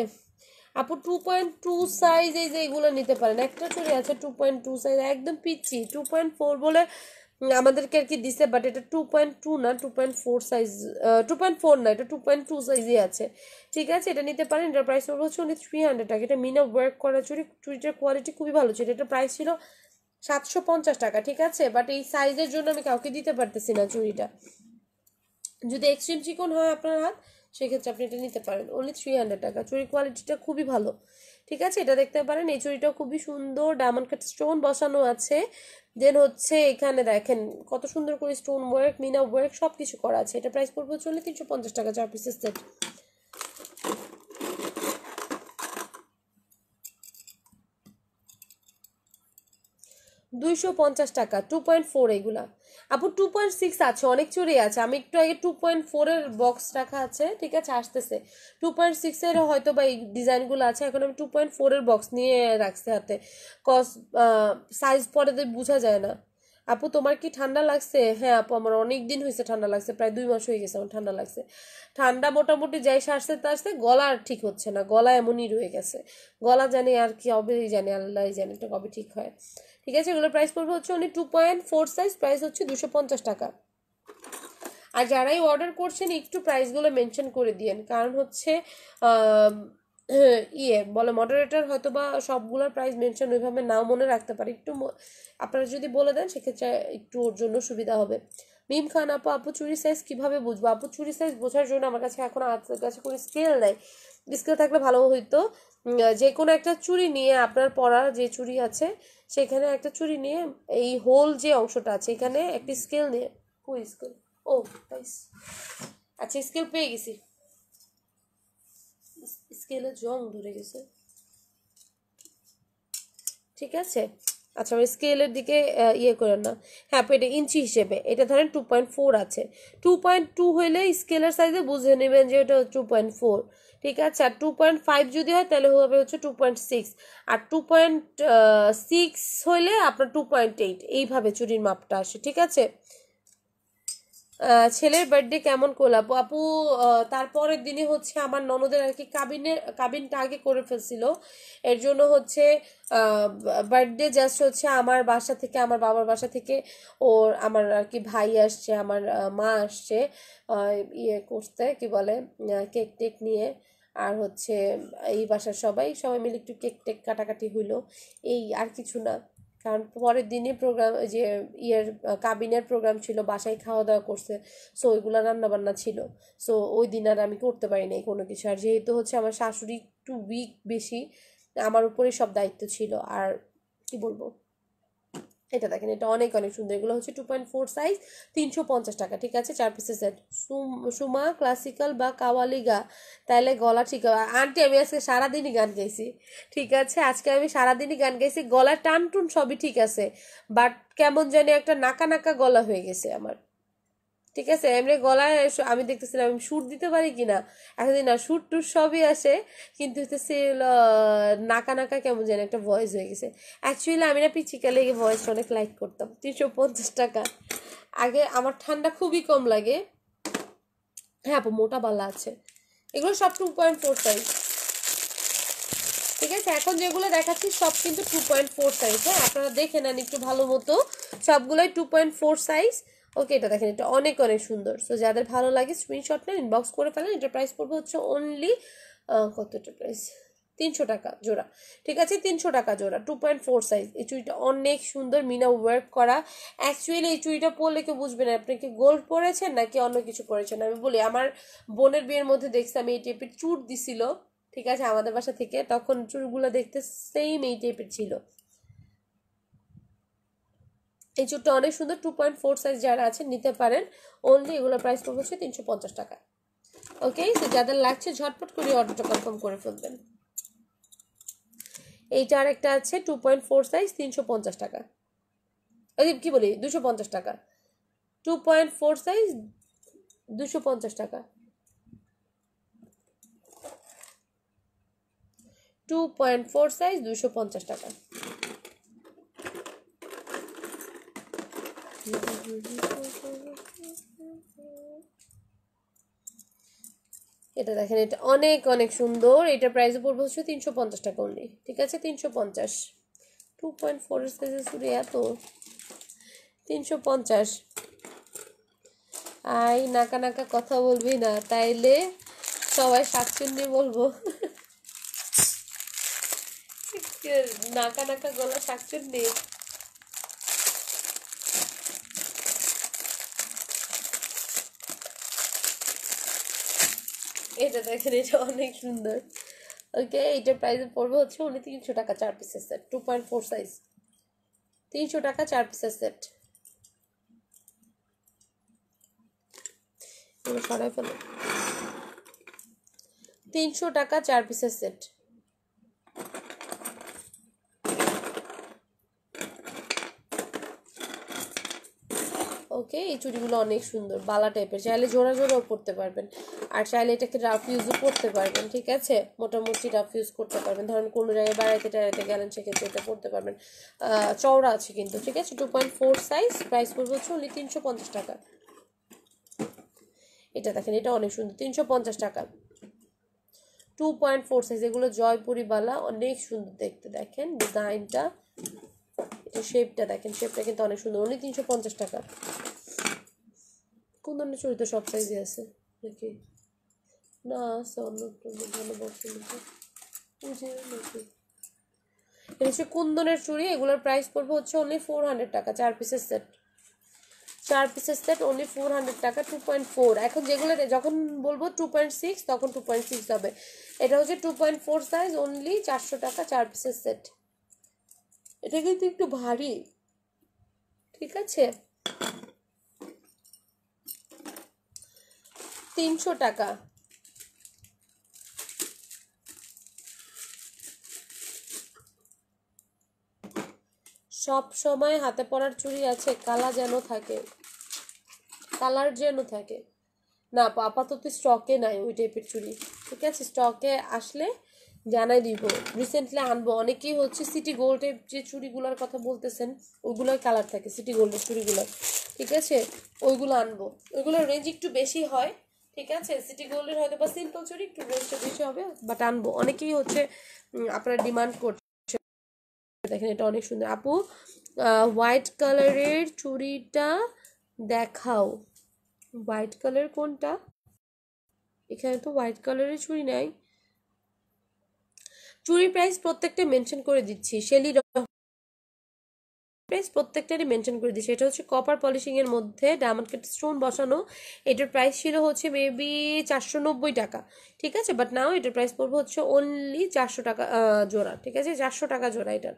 আপু, 2.2 সাইজ এই যে এগুলো নিতে পারেন। একটা চুড়ি আছে 2.2 সাইজ, একদম পিচ্ছি। 2.4 বলে আমাদেরকে আর কি দিছে, বাট এটা 2.2 না, 2.4 সাইজ। 2.4 না, এটা 2.2 সাইজই আছে। ঠিক আছে, এটা নিতে পারেন। এটার প্রাইস হচ্ছে অনলি 300 টাকা। এটা মিনা ওয়ার্ক করা চুড়ি, চুড়িটার কোয়ালিটি খুবই ভালো ছিল। এটা প্রাইস ছিল 750 টাকা। ঠিক আছে, বাট এই সাইজের জন্য আমি কাউকে দিতে পারতেছি না চুড়িটা। যদি এক্সট্রিম চিকন হয় আপনার হাত, সেক্ষেত্রে আপনি এটা নিতে পারেন, অনলি 300 টাকা। চুড়ির কোয়ালিটিটা খুবই ভালো। ঠিক আছে, এটা দেখতে পারেন। এই চুড়িটাও খুবই সুন্দর, ডায়মন্ড কাট স্টোন বসানো আছে। দেন হচ্ছে এখানে দেখেন কত সুন্দর করে স্টোন ওয়ার্ক, মিনা ওয়ার্ক সব কিছু করা আছে। এটা প্রাইস পড়বে চলে 350 টাকা, 4 পিসের সেট। 250 টাকা, 2.4 এগুলা আপু। 2.6 আছে, অনেক চুড়ি আছে। আমি একটু আগে 2.4 এর বক্স রাখা আছে, ঠিক আছে, আসতেছে। 2.6 এর হয়তো বা এই ডিজাইনগুলো আছে। এখন আমি 2.4 এর বক্স নিয়ে রাখছি হাতে, কজ সাইজ পরে তো বোঝা যায় না। আপু তোমার কি ঠান্ডা লাগছে? হ্যাঁ আপু, আমার অনেক দিন হয়েছে ঠান্ডা লাগছে, প্রায় 2 মাস হয়ে গেছে আমার ঠান্ডা লাগছে। ঠান্ডা মোটামুটি যাই সারছে তারছে, গলা আর ঠিক হচ্ছে না, গলা এমনই রয়ে গেছে। গলা জানি আর কি হবে, জানি আল্লাহ জানি এটা কবে ঠিক হয়। ঠিক আছে, এগুলোর প্রাইস পড়বে হচ্ছে অনলি 2.4 সাইজ, প্রাইস হচ্ছে 250 টাকা। আর যারাই অর্ডার করছেন একটু প্রাইসগুলো মেনশন করে দিয়েন, কারণ হচ্ছে বলে মডারেটর হয়তো বা সবগুলোর প্রাইস মেনশন ওইভাবে নাও মনে রাখতে পারে, একটু আপনারা যদি বলে দেন সেক্ষেত্রে একটু ওর জন্য সুবিধা হবে। মিম খান আপু, আপু চুরি সাইজ কিভাবে বুঝবো? আপু চুরি সাইজ বোঝার জন্য আমার কাছে এখন হাতের কাছে কোনো স্কেল নাই, স্কেল থাকলে ভালো হইতো। যে কোনো একটা চুড়ি নিয়ে, আপনার পরার যে চুড়ি আছে সেখানে একটা চুড়ি নিয়ে এই হোল যে অংশটা আছে এখানে একটা স্কেল নিয়ে, কই স্কেল, ও পাইস, আচ্ছা স্কেল পেয়ে গেছি, স্কেলে জং ধরে গেছে, ঠিক আছে। আচ্ছা আমার স্কেলের দিকে করেন না। হ্যাঁ এটা ইঞ্চি হিসেবে, এটা ধরেন 2.4 আছে, 2.2 হইলে স্কেলের সাইজে বুঝে নেবেন যে এটা 2.4, ঠিক আছে। আর 2.5 যদি হয় তাহলে হবে হচ্ছে 2.6, আর 2.6 হইলে আপনার 2.8, এইভাবে চুরির মাপটা আসে, ঠিক আছে। ছেলের বার্থডে কেমন করলো আপু? আপু তারপরের দিনই হচ্ছে আমার ননদের আর কি কাবিনটা আগে করে ফেলছিল, এর জন্য হচ্ছে বার্থডে জাস্ট হচ্ছে আমার বাসা থেকে, আমার বাবার বাসা থেকে আমার আর কি ভাই আসছে, আমার মা আসছে করতে কি বলে কেক টেক নিয়ে, আর হচ্ছে এই বাসার সবাই সবাই মিলে একটু কেক টেক কাটাকাটি হইলো, এই আর কিছু না। কারণ পরের দিনই প্রোগ্রাম, যে কাবিনের প্রোগ্রাম ছিল, বাসায় খাওয়া দাওয়া করছে, সো ওইগুলো রান্না বান্না ছিল, সো ওই দিন আর আমি করতে পারি নাই কোনো কিছু। আর যেহেতু হচ্ছে আমার শাশুড়ি একটু উইক বেশি, আমার উপরে সব দায়িত্ব ছিল, আর কি বলবো। এটা দেখেন, এটা অনেক অনেক সুন্দর, এগুলো হচ্ছে 2.4 সাইজ, 350 টাকা, ঠিক আছে, 4 পিসের সেট। সুমা ক্লাসিক্যাল বা কাওয়ালিগা, তাহলে গলা ঠিক হবে। আন্টি আমি আজকে সারাদিনই গান গাইছি, ঠিক আছে, আজকে আমি সারাদিনই গান গাইছি, গলা টান টুন সবই ঠিক আছে, বাট কেমন জানি একটা নাকা নাকা গলা হয়ে গেছে আমার, ঠিক আছে। এমনি গলায় আমি দেখতেছিলাম আমি সুর দিতে পারি কিনা, এখন না সুর টুর সবই আসে, কিন্তু হচ্ছে নাকা নাকা কেমন যেন একটা ভয়েস হয়ে গেছে। অ্যাকচুয়ালি আমি না পিচিকালে এই ভয়েসটা অনেক লাইক করতাম। 350 টাকা। আগে আমার ঠান্ডা খুবই কম লাগে। হ্যাঁ আপু মোটা বালা আছে, এগুলো সব 2.4 সাইজ, ঠিক আছে। এখন যেগুলো দেখাচ্ছি সব কিন্তু 2.4 সাইজ, হ্যাঁ আপনারা দেখে নেন একটু ভালো মতো, সবগুলোই 2.4 সাইজ। ওকে এটা দেখেন, এটা অনেক অনেক সুন্দর, সো যাদের ভালো লাগে স্ক্রিনশট নেন, ইনবক্স করে ফেলেন। এটা প্রাইস পড়বে হচ্ছে অনলি কতটা প্রাইস, 300 টাকা জোড়া, ঠিক আছে, 300 টাকা জোড়া, 2.4 সাইজ। এই চুড়িটা অনেক সুন্দর, মিনা ওয়ার্ক করা। অ্যাকচুয়ালি এই চুড়িটা পরলে কেউ বুঝবে না আপনি কি গোল্ড পরেছেন নাকি অন্য কিছু পরেছেন। আমি বলি আমার বোনের বিয়ের মধ্যে দেখছি আমি এই টাইপের চুড় দিছিল, ঠিক আছে, আমাদের বাসা থেকে, তখন চুড়গুলো দেখতে সেম এই টাইপের ছিল। এই চুড়টা অনেক সুন্দর, 2.4 সাইজ যারা আছে নিতে পারেন, অনলি এগুলোর প্রাইস পড়বে হচ্ছে 350 টাকা। ওকে, তো যাদের লাগছে ঝটপট করে অর্ডারটা কনফার্ম করে ফেলবেন। এইটা আর একটা আছে 2.4 সাইজ, 350 টাকা, ওই কি বলি 250 টাকা, 2.4 সাইজ 250 টাকা, 2.4 সাইজ 250 টাকা। এটা দেখেন, এটা অনেক অনেক সুন্দর, এটা প্রাইস পড়বে হচ্ছে 350 টাকা অনলি, ঠিক আছে, 350। 2.4 সাইজের চুড়ি এত, 350। আই নাকা নাকা কথা বলবি না, তাইলে সবাই শাকচুন্নি বলবো। নাকা নাকা গলা শাকচুন্নি। এটা দেখেন, এটা অনেক সুন্দর। ওকে এটার প্রাইস পড়বে হচ্ছে উনি 300 টাকা, 4 পিসের সেট, 2.4 সাইজ, 300 টাকা 4 পিসের সেট। সরাই ফেলো, 300 টাকা 4 পিসের সেট। ওকে এই চুড়িগুলো অনেক সুন্দর, বালা টাইপের, চাইলে জোড়া জোড়াও পরতে পারবেন, আর চাইলে এটাকে রাফ ইউজও করতে পারবেন, ঠিক আছে, মোটামুটি রাফ ইউজ করতে পারবেন, ধরেন কোনো জায়গায় বেড়াইতে টেড়াইতে গেলেন সেক্ষেত্রে এটা পরতে পারবেন। চওড়া আছে কিন্তু, ঠিক আছে, 2.4 সাইজ, প্রাইস পড়বে হচ্ছে অনলি 350 টাকা। এটা দেখেন, এটা অনেক সুন্দর, 350 টাকা, 2.4 সাইজ। এগুলো জয়পুরি বালা, অনেক সুন্দর দেখতে, দেখেন ডিজাইনটা, এটা শেপটা দেখেন, শেপটা কিন্তু অনেক সুন্দর, অনলি 350 টাকা। কুন্দনের চুড়ি তো সব সাইজে আছে নাকি? না আছে অন্য ভালো বক্সের মধ্যে নাকি। এটা হচ্ছে কুন্দনের চুড়ি, এগুলোর প্রাইস পড়বে হচ্ছে অনলি 400 টাকা, 4 পিসের সেট। 4 পিসের সেট অনলি 400 টাকা, 2.4। এখন যেগুলো যখন বলবো 2.6 তখন 2.6 হবে। এটা হচ্ছে 2.4 সাইজ, অনলি 400 টাকা 4 পিসের সেট। এটা কিন্তু একটু ভারী, ঠিক আছে। 300 টাকা। সব সময় হাতে পরার চুড়ি আছে, কালা যেন থাকে, কালার যেন থাকে না। আপাতত স্টকে নাই ওই টাইপের চুড়ি, ঠিক আছে। স্টকে আসলে জানাই দিব, রিসেন্টলি আনবো। অনেকেই হচ্ছে সিটি গোল্ডের যে চুড়িগুলোর কথা বলতেছেন, ওইগুলোর কালার থাকে সিটি গোল্ডের চুড়িগুলো, ঠিক আছে। ওইগুলো আনবো, ওইগুলোর রেঞ্জ একটু বেশি হয়, ঠিক আছে। সিটি গোল্ডের হয়তো বা সিম্পল চুড়ি একটু রেঞ্জটা বেশি হবে, বাট আনবো। অনেকেই হচ্ছে আপনারা ডিমান্ড করছে। দেখেন এটা অনেক সুন্দর। আপু হোয়াইট কালারের চুড়িটা দেখাও। হোয়াইট কালার কোনটা? এখানে তো হোয়াইট কালারের চুড়ি নাই। চুড়ির প্রাইস প্রত্যেকটা মেনশন করে দিচ্ছি, শেলি প্রাইস প্রত্যেকটারই মেনশন করে দিচ্ছি। এটা হচ্ছে কপার পলিশিং এর মধ্যে ডায়মন্ড কাট স্টোন বসানো। এটার প্রাইস ছিল হচ্ছে মেবি 490 টাকা, ঠিক আছে। বাট নাও এটার প্রাইস পড়বে হচ্ছে অনলি 400 টাকা জোড়া, ঠিক আছে। 400 টাকা জোড়া এটার।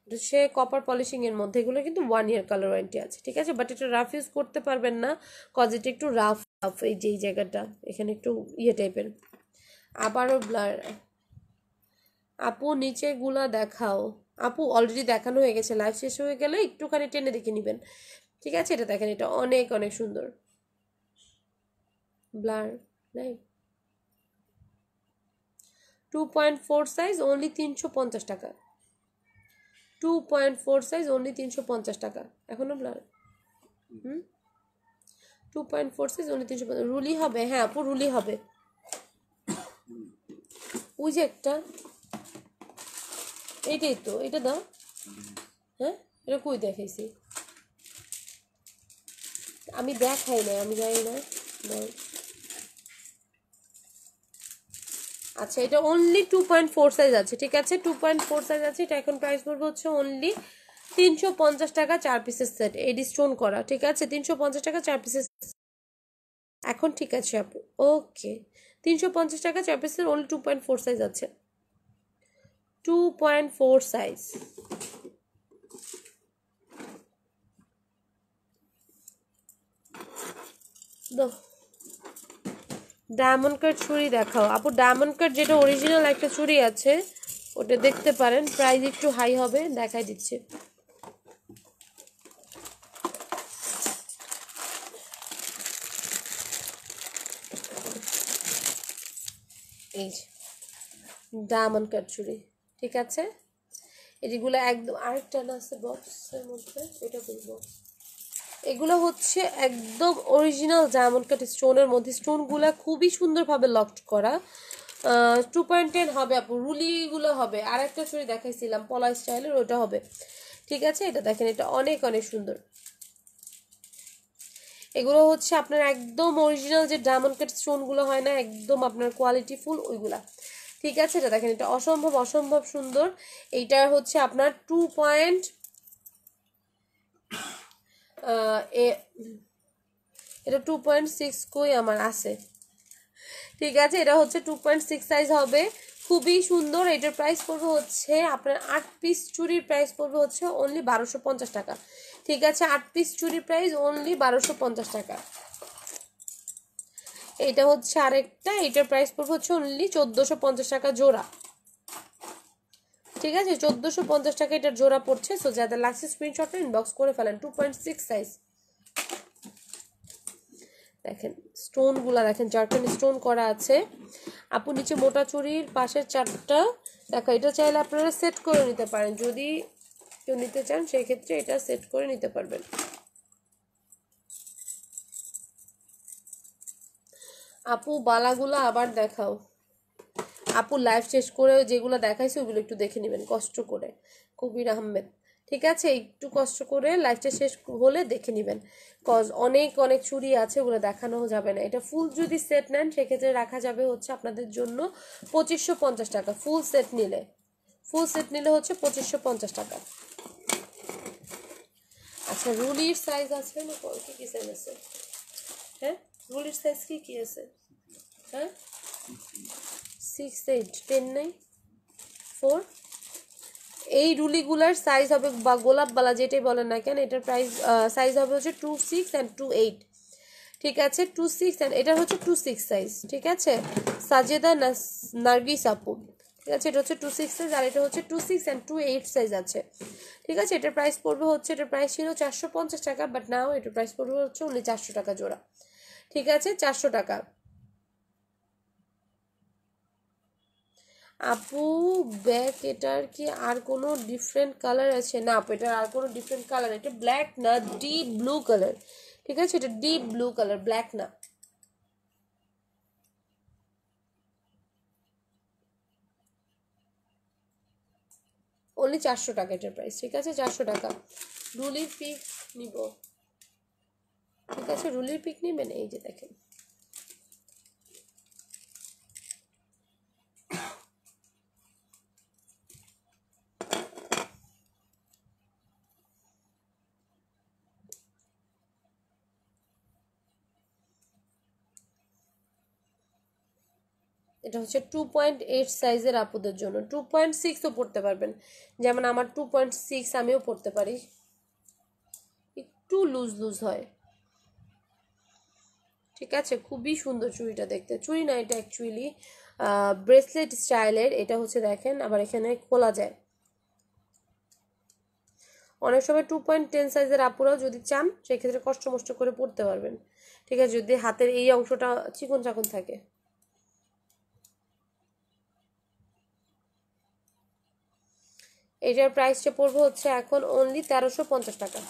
এটা হচ্ছে কপার পলিশিং এর মধ্যে, এগুলো কিন্তু 1 ইয়ার কালার ওয়ারেন্টি আছে, ঠিক আছে। বাট এটা রাফ ইউজ করতে পারবেন না, কজ এটা একটু রাফ রাফ, এই যে এই জায়গাটা এখানে একটু ইয়ে টাইপের। আবারও ব্লার। আপু নিচে গুলা দেখাও। আপু অলরেডি দেখানো হয়ে গেছে, লাইভ শেষ হয়ে গেলে একটুখানি টেনে দেখে নেবেন, ঠিক আছে। এটা দেখেন, এটা অনেক অনেক সুন্দর। ব্লার নাই। 2.4 সাইজ অনলি 350 টাকা। 2.4 সাইজ অনলি 350 টাকা। এখনো ব্লার। 2.4 size only 350। রুলি হবে? হ্যাঁ আপু রুলি হবে। ওই যে একটা, এইটাই তো, এটা দাও। হ্যাঁ এটা কই দেখাইছি? আমি দেখাই না, আমি জানি না। আচ্ছা এটা অনলি 2.4 সাইজ আছে, ঠিক আছে। 2.4 সাইজ আছে। এটা এখন প্রাইস পড়বে হচ্ছে অনলি 350 টাকা 4 পিসের সেট, এডি স্টোন করা, ঠিক আছে। 350 টাকা 4 পিসের। এখন ঠিক আছে আপু, ওকে। 350 টাকা 4 পিসের, অনলি 2.4 সাইজ আছে। 2.4 সাইজ। ডায়মন্ড কাট চুড়ি দেখাও আপু। ডায়মন্ড কাট যেটা অরিজিনাল একটা চুড়ি আছে, ওটা দেখতে পারেন, প্রাইস একটু হাই হবে, দেখাই দিচ্ছি। এই ডায়মন্ড কাট চুড়ি, ঠিক আছে। এগুলো একদম, আরেকটা না আছে বক্সের মধ্যে, এটা বলবো। এগুলো হচ্ছে একদম অরিজিনাল ডায়মন্ড কাট স্টোনের মধ্যে, স্টোনগুলো খুবই সুন্দরভাবে লকড করা। 2.10 হবে আপু, রুলিগুলো হবে। আর একটা চুড়ি দেখাইছিলাম পলা স্টাইলের, ওটা হবে, ঠিক আছে। এটা দেখেন, এটা অনেক অনেক সুন্দর। এগুলো হচ্ছে আপনার একদম অরিজিনাল যে ডায়মন্ড কাট স্টোনগুলো হয় না, একদম আপনার কোয়ালিটি ফুল ওইগুলা, ঠিক আছে। এটা দেখেন, এটা অসম্ভব অসম্ভব সুন্দর। এইটা হচ্ছে আপনার 2 পয়েন্ট এটা 2.6 কই আমার আছে, ঠিক আছে। এটা হচ্ছে 2.6 সাইজ হবে, খুবই সুন্দর। এটার প্রাইস পড়বে হচ্ছে আপনার 8 পিস চুড়ির প্রাইস পড়বে হচ্ছে অনলি 1250 টাকা, ঠিক আছে। 8 পিস চুড়ির প্রাইস অনলি 1250 টাকা। এটা হচ্ছে আরেকটা, এটার প্রাইস পড়বে হচ্ছে অনলি 1450 টাকা জোড়া, ঠিক আছে। 1450 টাকা এটার জোড়া পড়ছে। সো যাদের লাগছে স্ক্রিনশটটা ইনবক্স করে ফেলেন। 2.6 সাইজ। দেখেন স্টোনগুলা দেখেন, জারকান স্টোন করা আছে। আপু নিচে মোটা চুড়ির পাশের চারটা দেখো, এটা চাইলে আপনারা সেট করে নিতে পারেন, যদি কেউ নিতে চান সেই ক্ষেত্রে এটা সেট করে নিতে পারবেন। আপু বালাগুলা আবার দেখাও। আপু লাইভ শেষ করে যেগুলো দেখাইছে ওগুলো একটু দেখে নেবেন কষ্ট করে। কবির আহমেদ, ঠিক আছে, একটু কষ্ট করে লাইভটা শেষ হলে দেখে নেবেন, কজ অনেক অনেক চুড়ি আছে, ওগুলো দেখানো যাবে না। এটা ফুল যদি সেট নেন সেক্ষেত্রে রাখা যাবে হচ্ছে আপনাদের জন্য 2550 টাকা। ফুল সেট নিলে হচ্ছে 2550 টাকা। আচ্ছা, রুলির সাইজ আছে না? কি কি সাইজ আছে? হ্যাঁ, রুলির সাইজ কি কি আছে? হ্যাঁ, 6, 8, 10 নাই, 4। এই রুলিগুলার সাইজ হবে, বা গোলাপ বালা যেটাই বলেন না কেন, এটার প্রাইস সাইজ হবে হচ্ছে 26 and 28। ঠিক আছে, 26 and এটা হচ্ছে 26 সাইজ। ঠিক আছে, সাজেদা নার্গিস আপু। ঠিক আছে, এটা হচ্ছে 26 সাইজ, আর এটা হচ্ছে 26 and 28 সাইজ আছে। ঠিক আছে, এটার প্রাইস পড়বে হচ্ছে, এটার প্রাইস ছিল 450 টাকা, বাট নাও এটার প্রাইস পড়বে হচ্ছে only 400 টাকা জোড়া। ঠিক আছে, 400 টাকা। আপু ব্যাক এটার কি আর কোনো ডিফারেন্ট কালার আছে? না আপু, এটার আর কোনো ডিফারেন্ট কালার, এটা ব্ল্যাক না, ডিপ ব্লু কালার। ঠিক আছে, এটা ডিপ ব্লু কালার, ব্ল্যাক না। অনলি 400 টাকা এটার প্রাইস। ঠিক আছে, 400 টাকা। রুলির পিক নিব। ঠিক আছে, রুলির পিক নিবেন, এই যে দেখেন। এটা হচ্ছে 2.8 সাইজের আপুদের জন্য। 2.6ও পড়তে পারবেন, যেমন আমার 2.6 আমিও পড়তে পারি, একটু লুজ লুজ হয়। ঠিক আছে, খুবই সুন্দর চুড়িটা দেখতে। চুড়ি না, এটা অ্যাকচুয়ালি ব্রেসলেট স্টাইলের। এটা হচ্ছে দেখেন, আবার এখানে খোলা যায়। অনেক সময় 2.10 সাইজের আপুরাও যদি চান সেক্ষেত্রে কষ্ট মষ্ট করে পড়তে পারবেন। ঠিক আছে, যদি হাতের এই অংশটা চিকন চাকন থাকে। এটার প্রাইসটা পড়বে হচ্ছে এখন অনলি 1350 টাকা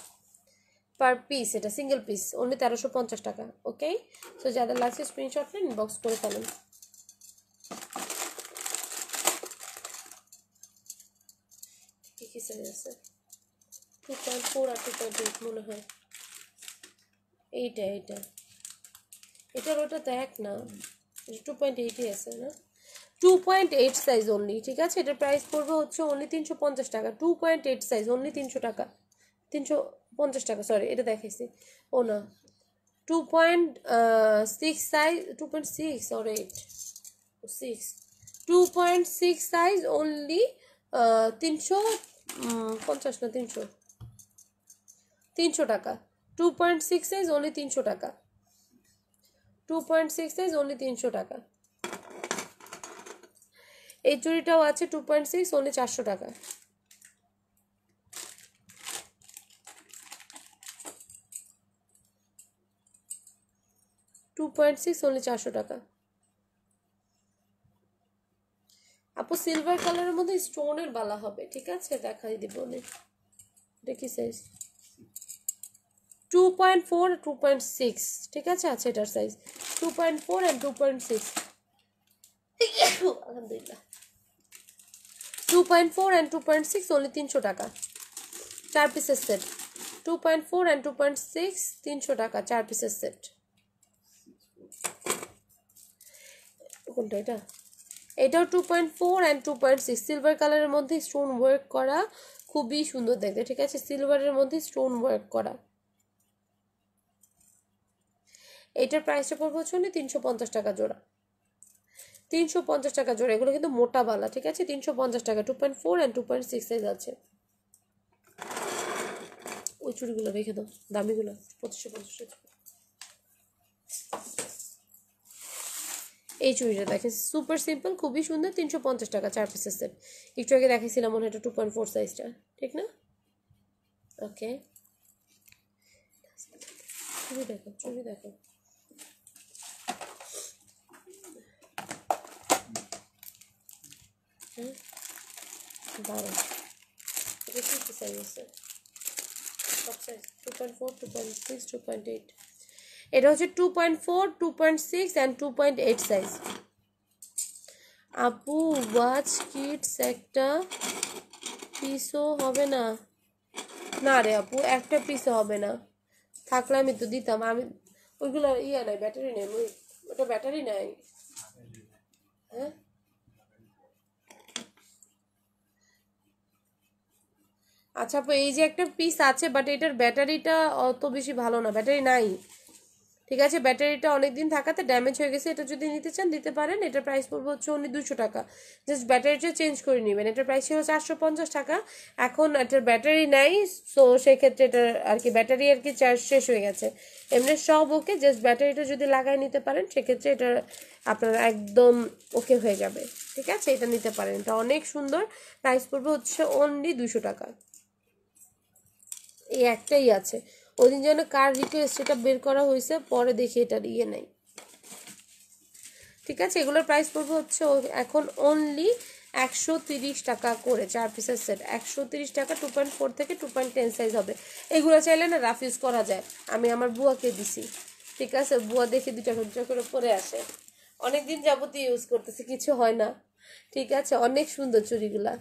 পার পিস। এটা সিঙ্গেল পিস, অনলি 1350 টাকা। ওকে, সো যাদের লাগছে স্ক্রিনশট নিন, ইনবক্স করে ফেলেন। কি কি সাইজ আছে? 2.4 আর 2.8 মনে হয়। এইটা এটার ওটা তো এক না, 2.8ই আছে না? 2.8 সাইজ অনলি। ঠিক আছে, এটার প্রাইস পড়বে হচ্ছে অনলি 350 টাকা। 2.8 সাইজ অনলি 300 টাকা, 350 টাকা। সরি, এটা দেখাইছি, ও না, 2.6 সাইজ, 2.6 or 8, 6, 2.6 সাইজ অনলি 350 না 300 টাকা। 2.6 সাইজ অনলি 300 টাকা। 2.6 সাইজ অনলি 300 টাকা। এই চুড়িটাও আছে 2.6, অনলি 400 টাকা। অনলি 400 টাকা। আপু সিলভার কালারের মধ্যে স্টোনের বালা হবে। ঠিক আছে, দেখাই দিব। এটা কি সাইজ? 2.4 2.6। ঠিক আছে, এটার সাইজ 2.4 and 2.6। আলহামদুলিল্লাহ, 2.4 and 2.6 অনলি 300 টাকা, 4 পিসের সেট। 2.4 and 2.6 300 টাকা, 4 পিসের সেট। কোনটা এটা? এটাও 2.4 and 2.6 সিলভার কালারের মধ্যে স্টোন ওয়ার্ক করা, খুবই সুন্দর দেখতে। ঠিক আছে, সিলভারের মধ্যে স্টোন ওয়ার্ক করা। এটার প্রাইসটা পড়বে হচ্ছে 350 টাকা জোড়া, 350 টাকা জোড়া। এগুলো কিন্তু মোটা বালা। ঠিক আছে, 350 টাকা। 2.4 and 2.6 সাইজ আছে। ওই চুড়িগুলো রেখে দাও, দামিগুলো 2550 টাকা। এই চুড়িটা দেখেন, সুপার সিম্পল, খুবই সুন্দর, 350 টাকা, 4 পিসের সেট। একটু আগে দেখাইছিলাম মনে হয় এটা 2.4 সাইজটা, ঠিক না? ওকে, চুড়ি দেখো, হ্যাঁ, দাঁড়ান, এটা কি সাইজ আছে? সব সাইজ 2.4 2.6 2.8। এটা হচ্ছে 2.4 2.6 and 2.8 সাইজ। আপু ওয়াচ কিডস একটা পিসও হবে না? না রে আপু, একটা পিসও হবে না, থাকলে আমি তো দিতাম। আমি ওইগুলো ইয়ে নাই, ব্যাটারি নেই, ওটা ব্যাটারি নাই। হ্যাঁ আচ্ছা আপু, এই যে একটা পিস আছে, বাট এটার ব্যাটারিটা অত বেশি ভালো না, ব্যাটারি নাই। ঠিক আছে, ব্যাটারিটা অনেকদিন থাকাতে ড্যামেজ হয়ে গেছে। এটা যদি নিতে চান দিতে পারেন। এটার প্রাইস পড়বে হচ্ছে অনলি 200 টাকা। জাস্ট ব্যাটারিটা চেঞ্জ করে নেবেন। এটার প্রাইস ছিল 450 টাকা। এখন এটার ব্যাটারি নাই, সো সেক্ষেত্রে এটার আর কি ব্যাটারি আর কি চার্জ শেষ হয়ে গেছে। এমনি সব ওকে, জাস্ট ব্যাটারিটা যদি লাগাই নিতে পারেন সেক্ষেত্রে এটা আপনার একদম ওকে হয়ে যাবে। ঠিক আছে, এটা নিতে পারেন, এটা অনেক সুন্দর। প্রাইস পড়বে হচ্ছে অনলি 200 টাকা। এই একটাই আছে। ওদিন যেন কার রিকোয়েস্ট সেটা বের করা হয়েছে, পরে দেখি এটার ইয়ে নাই। ঠিক আছে, এগুলোর প্রাইস পড়বে হচ্ছে এখন অনলি 130 টাকা করে, 4 পিসের সেট 130 টাকা। 2.4 থেকে 2.10 সাইজ হবে। এগুলো চাইলে না রাফ ইউজ করা যায়। আমি আমার বুয়াকে দিছি। ঠিক আছে, বুয়া দেখে দুটা দুটা করে পরে আসে। অনেকদিন যাবতীয় ইউজ করতেছি, কিছু হয় না। ঠিক আছে, অনেক সুন্দর চুড়িগুলা।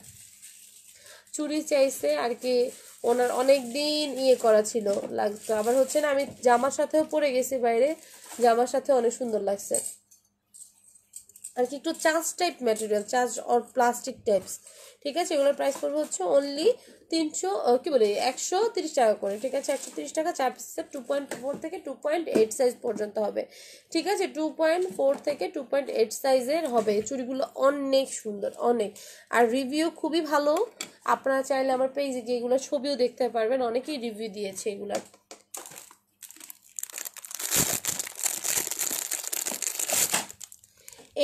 চুড়ি চাইছে আর কি, ওনার অনেক দিন ইয়ে করা ছিল, লাগতো। আবার হচ্ছে না, আমি জামার সাথেও পরে গেছি বাইরে, জামার সাথে অনেক সুন্দর লাগছে আর কি, একটু charge type material, charge or plastic types. ঠিক আছে, এগুলোর প্রাইস পড়বে হচ্ছে অনলি 300 কি বলে 130 টাকা করে। ঠিক আছে, 130 টাকা, 4 পিসের। 2.4 থেকে 2.8 সাইজ পর্যন্ত হবে। ঠিক আছে, 2.4 থেকে 2.8 সাইজের হবে। চুড়িগুলো অনেক সুন্দর, অনেক। আর রিভিউ খুবই ভালো। আপনারা চাইলে আমার পেজে গিয়ে এগুলো ছবিও দেখতে পারবেন, অনেকেই রিভিউ দিয়েছে এগুলার।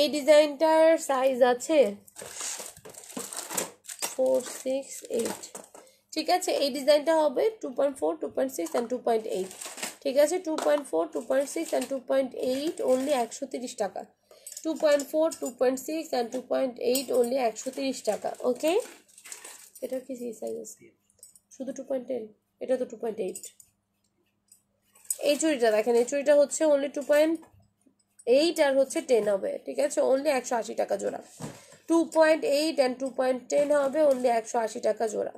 এই ডিজাইনটার সাইজ আছে 4, 6, 8। ঠিক আছে, এই ডিজাইনটা হবে 2.4, 2.6 অ্যান্ড 2.8। ঠিক আছে, 2.4, 2.6 অ্যান্ড 2.8 অনলি 130 টাকা। 2.4, 2.6 অ্যান্ড 2.8 অনলি 130 টাকা। ওকে, এটা কি সাইজ আছে? শুধু 2.10, এটা তো 2.8। এই চুড়িটা দেখেন, এই চুড়িটা হচ্ছে অনলি 2.8 আর হচ্ছে 10 হবে। ঠিক আছে, অনলি 180 টাকা জোড়া। 2.8 অ্যান্ড 2.10 হবে অনলি 180 টাকা জোড়া।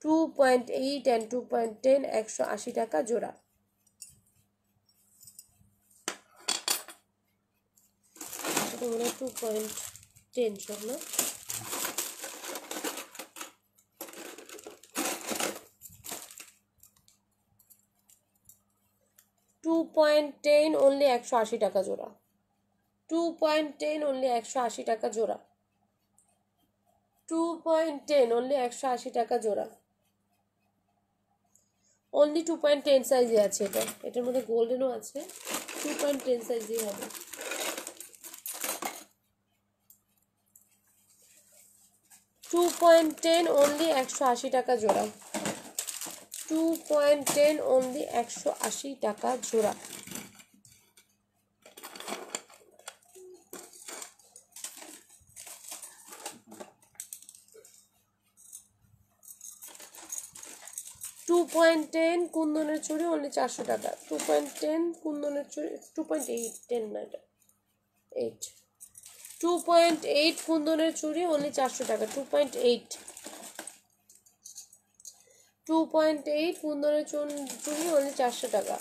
2.8 অ্যান্ড 2.10 180 টাকা জোড়া। তোমরা 2.10 সব না, 2.10 অনলি 180 টাকা জোড়া। 2.10 অনলি 180 টাকা জোড়া। 2.10 অনলি 180 টাকা জোড়া। অনলি 2.10 সাইজে আছে এটা, এটার মধ্যে গোল্ডেনও আছে। 2.10 সাইজই হবে। 2.10 অনলি 180 টাকা জোড়া। 2.10 অনলি 180 টাকা জোড়া। 2.10 কুন্দনের চুড়ি অনলি 400 টাকা। 2.10 কুন্দনের চুড়ি, 2.8, 10 না এটা 8। 2.8 কুন্দনের চুড়ি অনলি 400 টাকা। 2.8, 2.8 কুন্দনের চুড়ি অনলি 400 টাকা।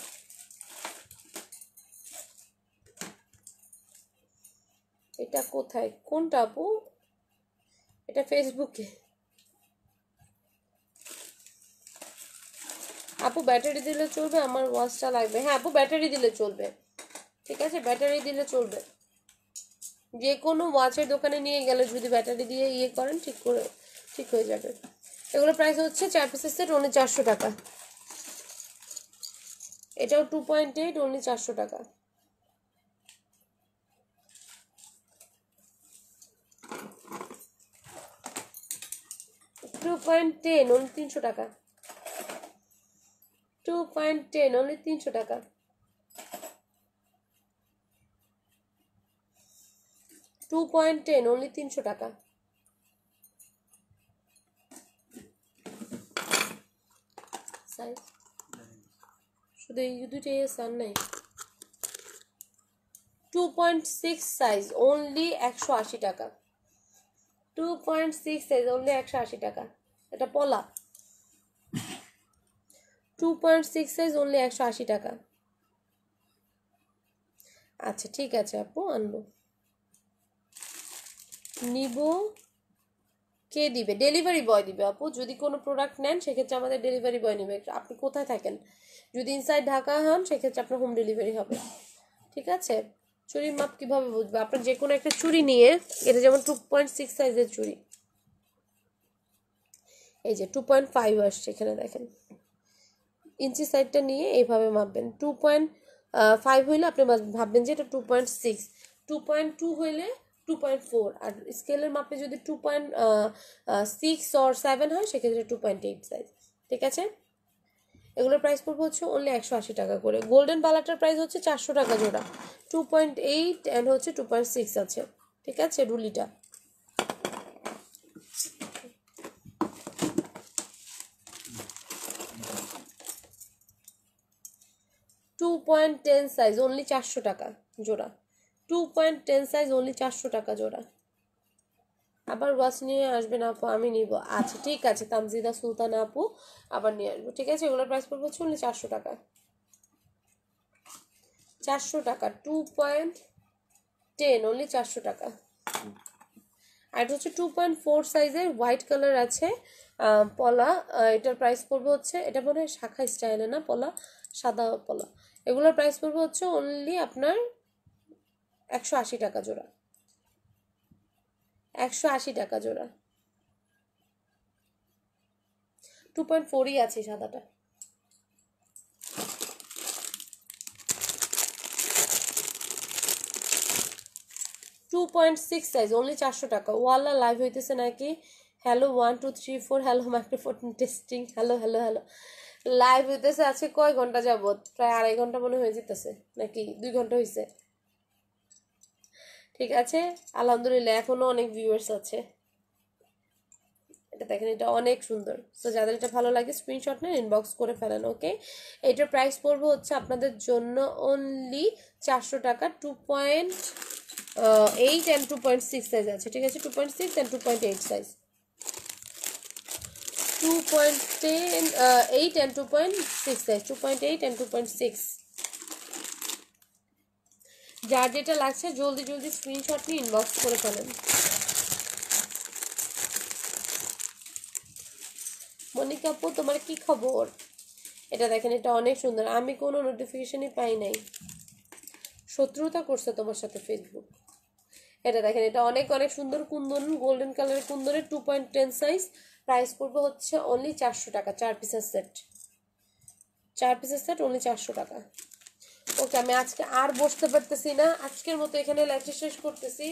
এটা কোথায়, কোনটা আপু? এটা ফেসবুকে। আপু ব্যাটারি দিলে চলবে, আমার ওয়াচটা লাগবে। হ্যাঁ আপু, ব্যাটারি দিলে চলবে। ঠিক আছে, ব্যাটারি দিলে চলবে। যে কোনো ওয়াচের দোকানে নিয়ে গেলে যদি ব্যাটারি দিয়ে ইয়ে করেন, ঠিক হয়ে যাবে। এগুলো প্রাইস হচ্ছে 4 পিসের সেট অনলি 400 টাকা। এটাও 2.8 অনলি 400 টাকা। 2.10 অনলি 300 টাকা। 2.10 অনলি 300 টাকা। 2.10 অনলি 300 টাকা। সাইজ শুধু এই দুটোই সার নাই। 2.6 সাইজ অনলি 180 টাকা। 2.6 সাইজ অনলি 180 টাকা। এটা পলা। 2.6 সাইজ অনলি 180 টাকা। আচ্ছা ঠিক আছে আপু, আনবো। নিব, কে দিবে? ডেলিভারি বয় দিবে আপু। যদি কোনো প্রোডাক্ট নেন সেক্ষেত্রে আমাদের ডেলিভারি বয় নেবে। আপনি কোথায় থাকেন? যদি ইনসাইড ঢাকা হন সেক্ষেত্রে আপনার হোম ডেলিভারি হবে। ঠিক আছে। চুরির মাপ কিভাবে বুঝবে? আপনার যে কোনো একটা চুড়ি নিয়ে, এটা যেমন 2.6 সাইজের চুড়ি, এই যে 2.5 আসছে এখানে দেখেন, ইঞ্চি সাইডটা নিয়ে এইভাবে মাপবেন। 2.5 হইলে আপনি ভাববেন যে এটা 2.6, 2.2 হইলে 2.4, আর স্কেলের মাপে যদি 2.6 or 7 হয় সেক্ষেত্রে 2.8 সাইজ। ঠিক আছে। এগুলোর প্রাইস পড়বে হচ্ছে অনলি 180 টাকা করে। গোল্ডেন বালাটার প্রাইস হচ্ছে 400 টাকা জোড়া। 2.8 অ্যান্ড হচ্ছে 2.6 আছে। ঠিক আছে। রুলিটা 2.10 সাইজ অনলি 400 টাকা জোড়া। 2.10 সাইজ অনলি 400 টাকা জোড়া। আবার ওয়াচ নিয়ে আসবেন আপু, আমি নিব। আচ্ছা ঠিক আছে, তামজিদা সুলতানা আপু আবার নিয়ে আসবো। ঠিক আছে। এগুলোর প্রাইস পড়বে হচ্ছে অনলি 400 টাকা। 400 টাকা। 2.10 অনলি 400 টাকা। আর এটা হচ্ছে 2.4 সাইজের হোয়াইট কালার আছে পলা। এটার প্রাইস পড়বে হচ্ছে, এটা মনে হয় শাখা স্টাইলে না পলা, সাদা পলা। এগুলোর প্রাইস পড়বে হচ্ছে অনলি আপনার 180 টাকা জোড়া। 180 টাকা জোড়া। 2.4ই আছে সাদাটা। 2.6 সাইজ অনলি 400 টাকা। ওয়াল্লা লাইভ হইতেছে নাকি? Hello 1 2 3 4, hello microphone testing, hello hello hello. Live হইতেছে আজকে কয় ঘন্টা যাবত? প্রায় 2.5 ঘন্টা মনে হয়ে যেতেছে, নাকি 2 ঘন্টা হয়েছে? ঠিক আছে। আলহামদুলিল্লাহ, এখনো অনেক ভিউয়ার্স আছে। এটা দেখেন, এটা অনেক সুন্দর। সো যাদের এটা ভালো লাগে স্ক্রিনশট নেন, ইনবক্স করে ফেলেন। ওকে। এটার প্রাইস পড়বে হচ্ছে আপনাদের জন্য অনলি 400 টাকা। 2.8 অ্যান্ড 2.6 সাইজ আছে। ঠিক আছে। 2.6 and 2.8 size. 2.8 and 2.6 size. 2.8 and 2.6। যার যেটা লাগছে জলদি জলদি স্ক্রিনশট নিয়ে ইনবক্স করে ফেলেন। মনিকা আপু তোমার কি খবর? এটা দেখেন, এটা অনেক সুন্দর। আমি কোনো নোটিফিকেশনই পাই নাই। শত্রুতা করছে তোমার সাথে ফেসবুক। এটা দেখেন, এটা অনেক অনেক সুন্দর কুন্দন, গোল্ডেন কালারের কুন্দনের 2.10 সাইজ। প্রাইস পড়বে হচ্ছে অনলি 400 টাকা। 4 পিসের সেট। 4 পিসের সেট অনলি 400 টাকা। ওকে, আমি আজকে আর বসতে পারতেছি না, আজকের মতো এখানে লাইভটা শেষ করতেছি।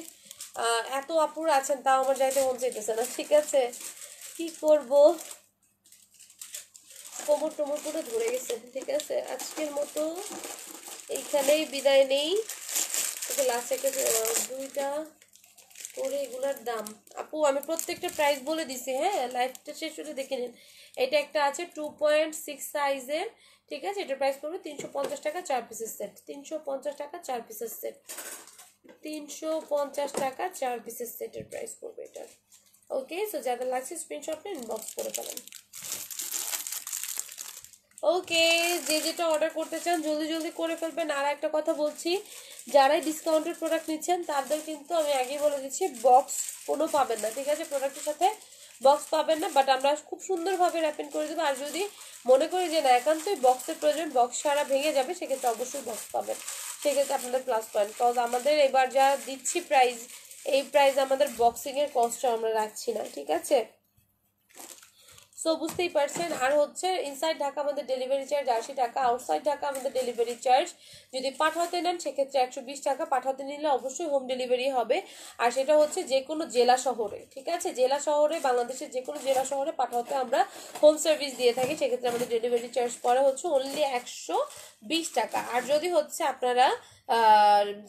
এত আপুরা আছেন, তাও আমার যাইতে মন চাইতেছে না। ঠিক আছে, কি করব, কোমর টোমর পুরো ধরে গেছে। ঠিক আছে, আজকের মতো এইখানেই বিদায় নেই। ওকে, লাস্ট একটা দুইটা করে এগুলার দাম আপু আমি প্রত্যেকটা প্রাইস বলে দিছি। হ্যাঁ, লাইভটা শেষ হলে দেখে নিন। এটা একটা আছে 2.6 সাইজের। ঠিক আছে। এটার প্রাইস পড়বে 350 টাকা। 4 পিসের সেট। 350 টাকা 4 পিসের সেট। 350 টাকা 4 পিসের সেটের প্রাইস পড়বে এটা। ওকে। সো যাদের লাগছে স্ক্রিনশট নিয়ে ইনবক্স করে ফেলেন। ওকে, যে যেটা অর্ডার করতে চান জলদি জলদি করে ফেলবেন। আর একটা কথা বলছি, যারাই ডিসকাউন্টেড প্রোডাক্ট নিচ্ছেন তাদের কিন্তু আমি আগেই বলে দিচ্ছি, বক্স কোনো পাবেন না। ঠিক আছে, প্রোডাক্টের সাথে বক্স পাবেন না, বাট আমরা খুব সুন্দরভাবে র্যাপিং করে দেবো। আর যদি মনে করি যে না একান্তই বক্সের প্রয়োজন, বক্স সারা ভেঙে যাবে, সেক্ষেত্রে অবশ্যই বক্স পাবেন। সেক্ষেত্রে আপনাদের প্লাস পয়েন্ট, কজ আমাদের এবার যা দিচ্ছি প্রাইস, এই প্রাইস আমাদের বক্সিংয়ের কস্টটা আমরা রাখছি না। ঠিক আছে। সো বুঝতেই পারছেন। আর হচ্ছে ইনসাইড ঢাকা আমাদের ডেলিভারি চার্জ 80 টাকা, আউটসাইড ঢাকা আমাদের ডেলিভারি চার্জ যদি পাঠাতে নেন সেক্ষেত্রে 120 টাকা। পাঠাতে নিলে অবশ্যই হোম ডেলিভারি হবে। আর সেটা হচ্ছে যে কোনো জেলা শহরে। ঠিক আছে, জেলা শহরে, বাংলাদেশের যে কোনো জেলা শহরে পাঠাতে আমরা হোম সার্ভিস দিয়ে থাকি। সেক্ষেত্রে আমাদের ডেলিভারি চার্জ পড়ে হচ্ছে অনলি 120 টাকা। আর যদি হচ্ছে আপনারা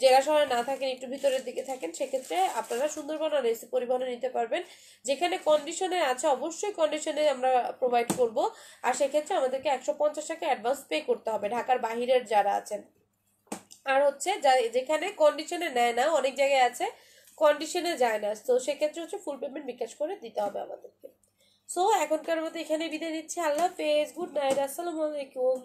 জেলা শহরে না থাকেন, একটু ভিতরের দিকে থাকেন, সেক্ষেত্রে আপনারা সুন্দরবন আর এসি পরিবহনে নিতে পারবেন। যেখানে কন্ডিশনে আছে অবশ্যই কন্ডিশনে আমরা প্রোভাইড করব। আর সেক্ষেত্রে আমাদেরকে 150 টাকা অ্যাডভান্স পে করতে হবে, ঢাকার বাহিরের যারা আছেন। আর হচ্ছে যেখানে কন্ডিশনে নেয় না, অনেক জায়গায় আছে কন্ডিশনে যায় না, তো সেক্ষেত্রে হচ্ছে ফুল পেমেন্ট বিকাশ করে দিতে হবে আমাদেরকে। সো এখনকার মতো এখানে বিদায় নিচ্ছি। আল্লাহ হাফেজ, গুড নাইট, আসসালামু আলাইকুম।